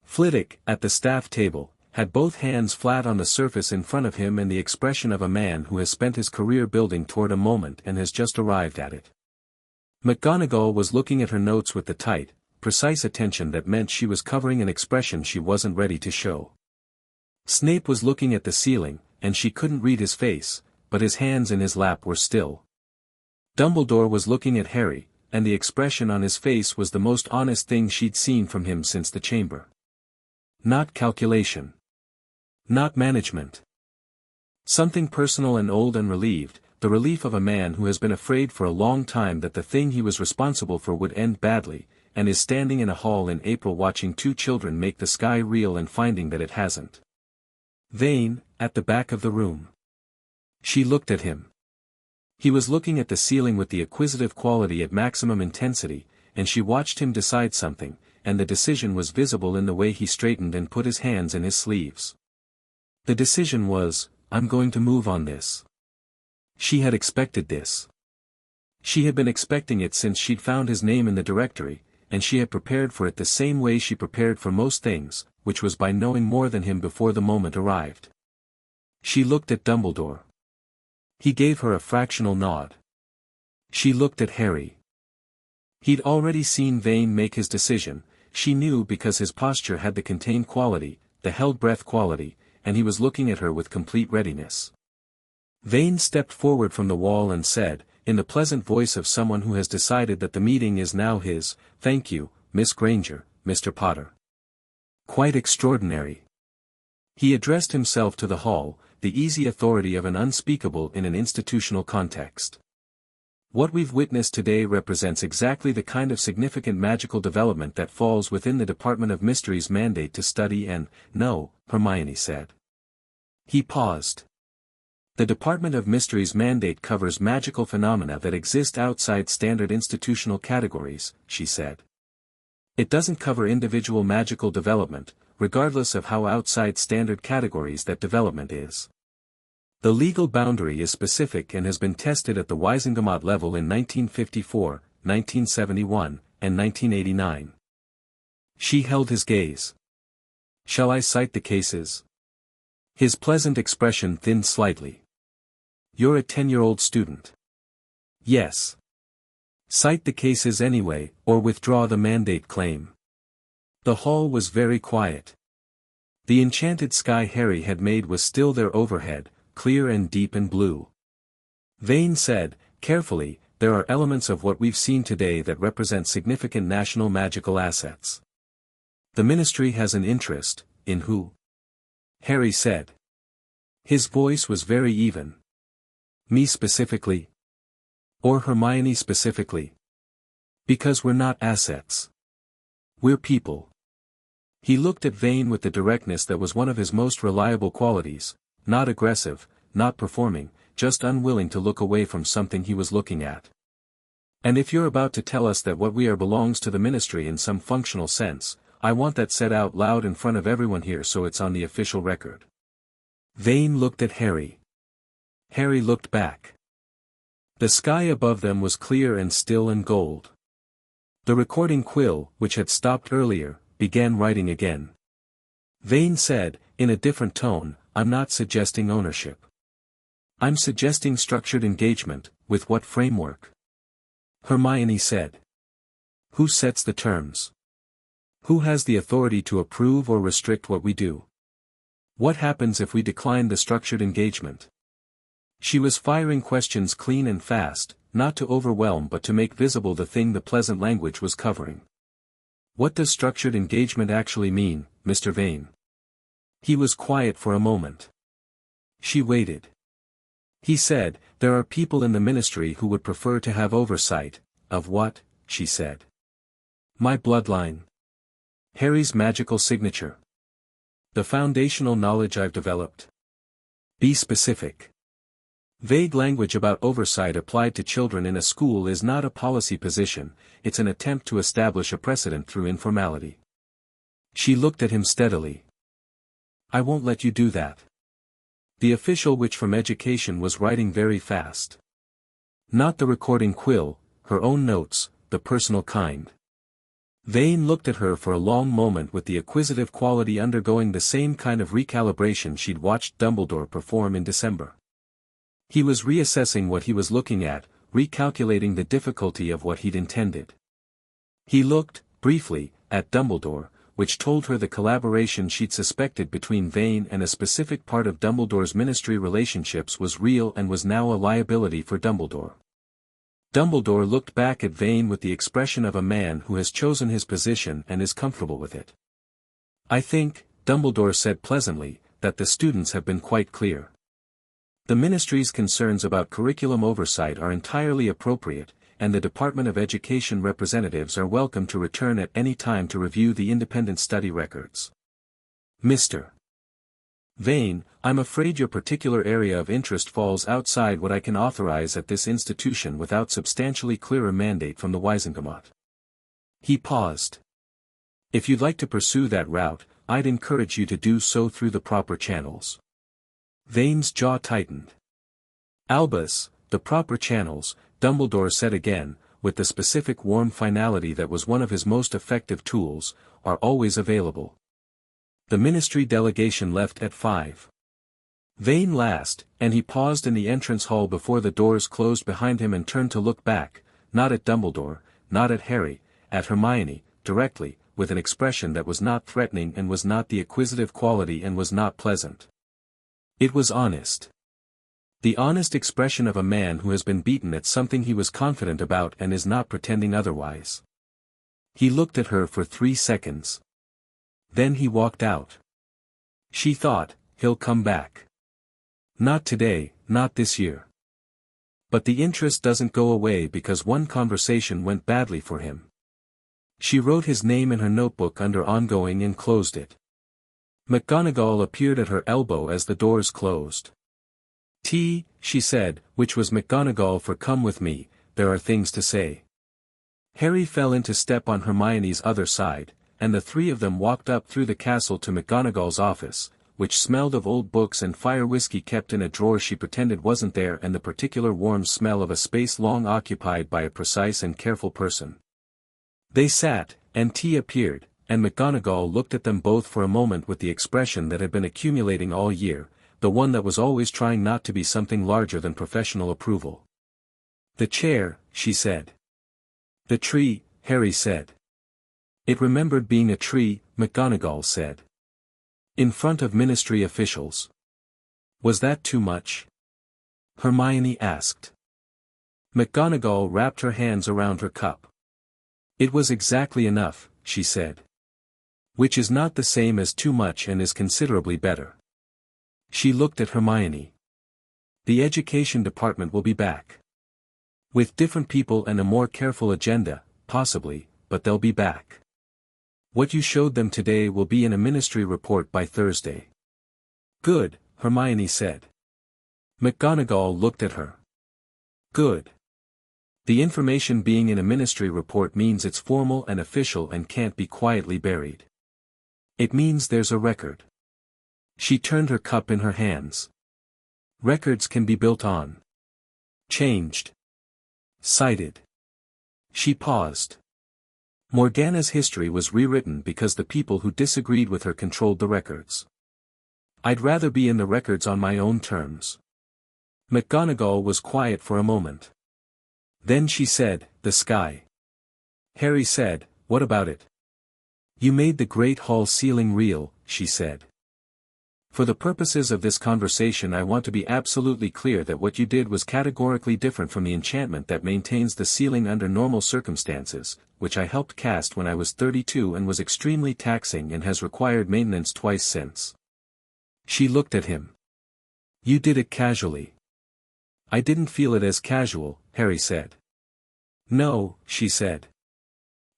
Flitwick, at the staff table, had both hands flat on the surface in front of him and the expression of a man who has spent his career building toward a moment and has just arrived at it. McGonagall was looking at her notes with the tight, precise attention that meant she was covering an expression she wasn't ready to show. Snape was looking at the ceiling, and she couldn't read his face, but his hands in his lap were still. Dumbledore was looking at Harry, and the expression on his face was the most honest thing she'd seen from him since the chamber. Not calculation. Not management. Something personal and old and relieved, the relief of a man who has been afraid for a long time that the thing he was responsible for would end badly, and is standing in a hall in April watching two children make the sky real and finding that it hasn't. Vane, at the back of the room. She looked at him. He was looking at the ceiling with the acquisitive quality at maximum intensity, and she watched him decide something, and the decision was visible in the way he straightened and put his hands in his sleeves. The decision was, I'm going to move on this. She had expected this. She had been expecting it since she'd found his name in the directory, and she had prepared for it the same way she prepared for most things, which was by knowing more than him before the moment arrived. She looked at Dumbledore. He gave her a fractional nod. She looked at Harry. He'd already seen Vane make his decision, she knew because his posture had the contained quality, the held breath quality, and he was looking at her with complete readiness. Vane stepped forward from the wall and said, in the pleasant voice of someone who has decided that the meeting is now his, "Thank you, Miss Granger, Mr. Potter. Quite extraordinary." He addressed himself to the hall, the easy authority of an unspeakable in an institutional context. What we've witnessed today represents exactly the kind of significant magical development that falls within the Department of Mystery's mandate to study and know, Hermione said. He paused. The Department of Mystery's mandate covers magical phenomena that exist outside standard institutional categories, she said. It doesn't cover individual magical development, regardless of how outside standard categories that development is. The legal boundary is specific and has been tested at the Wisengamot level in 1954, 1971, and 1989. She held his gaze. Shall I cite the cases? His pleasant expression thinned slightly. You're a 10-year-old student. Yes. Cite the cases anyway, or withdraw the mandate claim. The hall was very quiet. The enchanted sky Harry had made was still there overhead, clear and deep and blue. Vane said, carefully, there are elements of what we've seen today that represent significant national magical assets. The Ministry has an interest, in who? Harry said. His voice was very even. Me specifically? Or Hermione specifically? Because we're not assets. We're people. He looked at Vane with the directness that was one of his most reliable qualities, not aggressive, not performing, just unwilling to look away from something he was looking at. And if you're about to tell us that what we are belongs to the Ministry in some functional sense, I want that said out loud in front of everyone here so it's on the official record. Vane looked at Harry. Harry looked back. The sky above them was clear and still and gold. The recording quill, which had stopped earlier, began writing again. Vane said, in a different tone, I'm not suggesting ownership. I'm suggesting structured engagement, with what framework? Hermione said. Who sets the terms? Who has the authority to approve or restrict what we do? What happens if we decline the structured engagement? She was firing questions clean and fast, not to overwhelm but to make visible the thing the pleasant language was covering. What does structured engagement actually mean, Mr. Vane? He was quiet for a moment. She waited. He said, there are people in the Ministry who would prefer to have oversight, of what, she said. My bloodline. Harry's magical signature. The foundational knowledge I've developed. Be specific. Vague language about oversight applied to children in a school is not a policy position, it's an attempt to establish a precedent through informality. She looked at him steadily. I won't let you do that. The official which from education was writing very fast. Not the recording quill, her own notes, the personal kind. Vane looked at her for a long moment with the acquisitive quality undergoing the same kind of recalibration she'd watched Dumbledore perform in December. He was reassessing what he was looking at, recalculating the difficulty of what he'd intended. He looked, briefly, at Dumbledore, which told her the collaboration she'd suspected between Vane and a specific part of Dumbledore's Ministry relationships was real and was now a liability for Dumbledore. Dumbledore looked back at Vane with the expression of a man who has chosen his position and is comfortable with it. I think, Dumbledore said pleasantly, that the students have been quite clear. The ministry's concerns about curriculum oversight are entirely appropriate, and the Department of Education representatives are welcome to return at any time to review the independent study records. Mr. Vane, I'm afraid your particular area of interest falls outside what I can authorize at this institution without substantially clearer mandate from the Wiesengemot. He paused. If you'd like to pursue that route, I'd encourage you to do so through the proper channels. Vane's jaw tightened. Albus, the proper channels, Dumbledore said again, with the specific warm finality that was one of his most effective tools, are always available. The ministry delegation left at 5. Vane last, and he paused in the entrance hall before the doors closed behind him and turned to look back, not at Dumbledore, not at Harry, at Hermione, directly, with an expression that was not threatening and was not the acquisitive quality and was not pleasant. It was honest. The honest expression of a man who has been beaten at something he was confident about and is not pretending otherwise. He looked at her for 3 seconds. Then he walked out. She thought, he'll come back. Not today, not this year. But the interest doesn't go away because one conversation went badly for him. She wrote his name in her notebook under ongoing and closed it. McGonagall appeared at her elbow as the doors closed. She said, which was McGonagall for come with me, there are things to say. Harry fell into step on Hermione's other side, and the three of them walked up through the castle to McGonagall's office, which smelled of old books and fire whiskey kept in a drawer she pretended wasn't there and the particular warm smell of a space long occupied by a precise and careful person. They sat, and tea appeared, and McGonagall looked at them both for a moment with the expression that had been accumulating all year, the one that was always trying not to be something larger than professional approval. The chair, she said. The tree, Harry said. It remembered being a tree, McGonagall said. In front of ministry officials. Was that too much? Hermione asked. McGonagall wrapped her hands around her cup. It was exactly enough, she said. Which is not the same as too much and is considerably better. She looked at Hermione. The education department will be back. With different people and a more careful agenda, possibly, but they'll be back. What you showed them today will be in a ministry report by Thursday. Good, Hermione said. McGonagall looked at her. Good. The information being in a ministry report means it's formal and official and can't be quietly buried. It means there's a record. She turned her cup in her hands. Records can be built on. Changed. Cited. She paused. Morgana's history was rewritten because the people who disagreed with her controlled the records. I'd rather be in the records on my own terms. McGonagall was quiet for a moment. Then she said, the sky. Harry said, what about it? You made the Great Hall ceiling real, she said. For the purposes of this conversation I want to be absolutely clear that what you did was categorically different from the enchantment that maintains the ceiling under normal circumstances, which I helped cast when I was 32 and was extremely taxing and has required maintenance twice since. She looked at him. You did it casually. I didn't feel it as casual, Harry said. No, she said.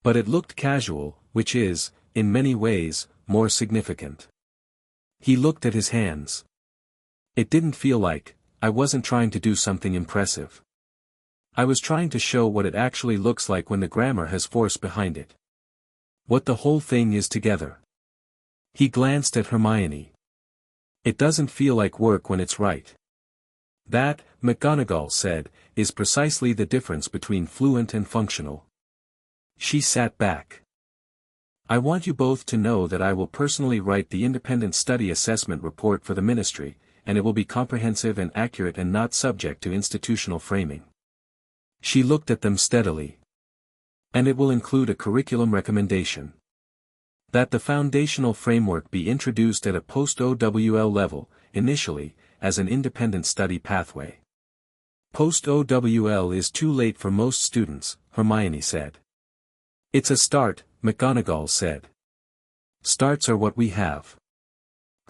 But it looked casual, which is, in many ways, more significant. He looked at his hands. It didn't feel like, I wasn't trying to do something impressive. I was trying to show what it actually looks like when the grammar has force behind it. What the whole thing is together. He glanced at Hermione. It doesn't feel like work when it's right. That, McGonagall said, is precisely the difference between fluent and functional. She sat back. I want you both to know that I will personally write the independent study assessment report for the ministry, and it will be comprehensive and accurate and not subject to institutional framing. She looked at them steadily. And it will include a curriculum recommendation. That the foundational framework be introduced at a post-OWL level, initially, as an independent study pathway. Post-OWL is too late for most students, Hermione said. It's a start, McGonagall said. Starts are what we have.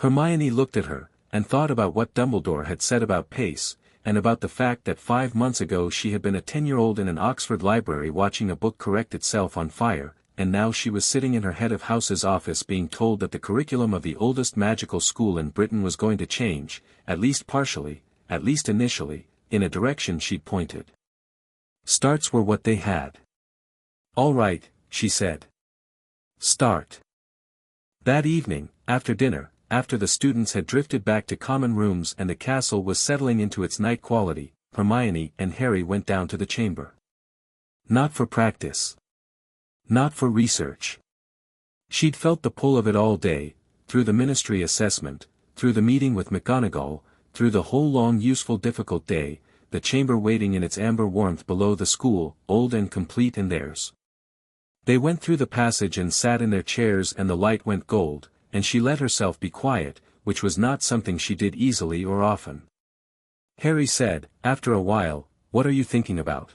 Hermione looked at her, and thought about what Dumbledore had said about pace, and about the fact that 5 months ago she had been a 10-year-old in an Oxford library watching a book correct itself on fire, and now she was sitting in her head of house's office being told that the curriculum of the oldest magical school in Britain was going to change, at least partially, at least initially, in a direction she'd pointed. Starts were what they had. "All right," she said. "Start." That evening, after dinner, after the students had drifted back to common rooms and the castle was settling into its night quality, Hermione and Harry went down to the chamber. Not for practice. Not for research. She'd felt the pull of it all day, through the ministry assessment, through the meeting with McGonagall, through the whole long useful difficult day, the chamber waiting in its amber warmth below the school, old and complete in theirs. They went through the passage and sat in their chairs and the light went gold, and she let herself be quiet, which was not something she did easily or often. Harry said, after a while, "What are you thinking about?"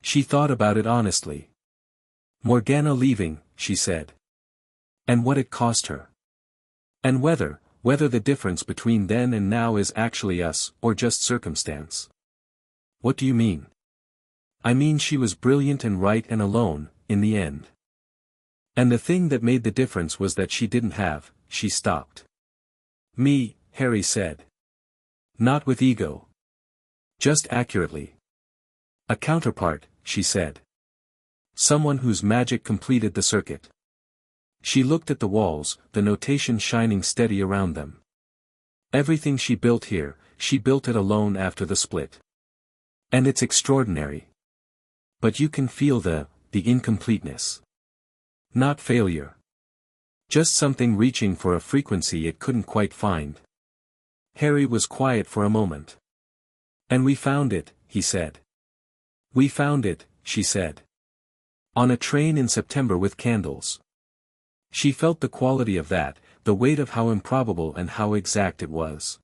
She thought about it honestly. "Morgana leaving," she said. "And what it cost her. And whether the difference between then and now is actually us, or just circumstance." "What do you mean?" "I mean she was brilliant and right and alone, in the end. And the thing that made the difference was that she didn't have," she stopped. "Me," Harry said. "Not with ego. Just accurately. A counterpart," she said. "Someone whose magic completed the circuit." She looked at the walls, the notation shining steady around them. "Everything she built here, she built it alone after the split. And it's extraordinary. But you can feel the incompleteness. Not failure. Just something reaching for a frequency it couldn't quite find." Harry was quiet for a moment. "And we found it," he said. "We found it," she said. "On a train in September with candles." She felt the quality of that, the weight of how improbable and how exact it was.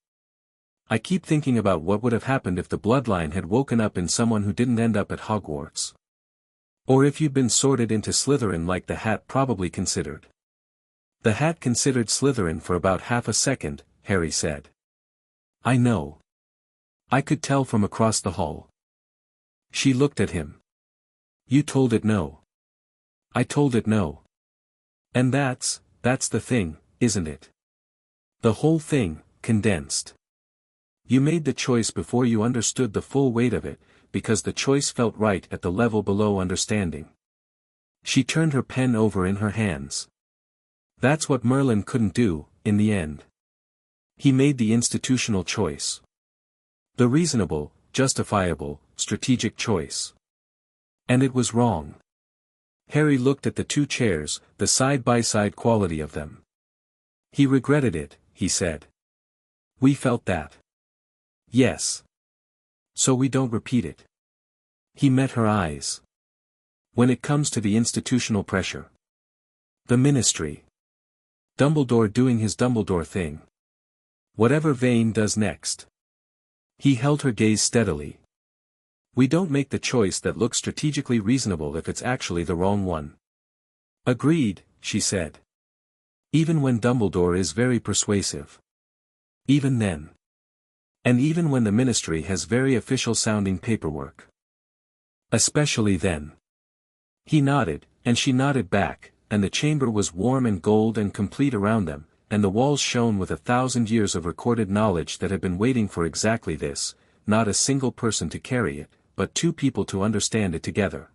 "I keep thinking about what would have happened if the bloodline had woken up in someone who didn't end up at Hogwarts. Or if you'd been sorted into Slytherin like the Hat probably considered." "The Hat considered Slytherin for about half a second," Harry said. "I know. I could tell from across the hall." She looked at him. "You told it no." "I told it no. And that's the thing, isn't it? The whole thing, condensed. You made the choice before you understood the full weight of it, because the choice felt right at the level below understanding." She turned her pen over in her hands. "That's what Merlin couldn't do, in the end. He made the institutional choice. The reasonable, justifiable, strategic choice. And it was wrong." Harry looked at the two chairs, the side-by-side quality of them. "He regretted it," he said. "We felt that." "Yes. So we don't repeat it." He met her eyes. "When it comes to the institutional pressure. The ministry. Dumbledore doing his Dumbledore thing. Whatever Vane does next." He held her gaze steadily. "We don't make the choice that looks strategically reasonable if it's actually the wrong one." "Agreed," she said. "Even when Dumbledore is very persuasive. Even then. And even when the ministry has very official-sounding paperwork. Especially then." He nodded, and she nodded back, and the chamber was warm and gold and complete around them, and the walls shone with 1,000 years of recorded knowledge that had been waiting for exactly this, not a single person to carry it, but two people to understand it together.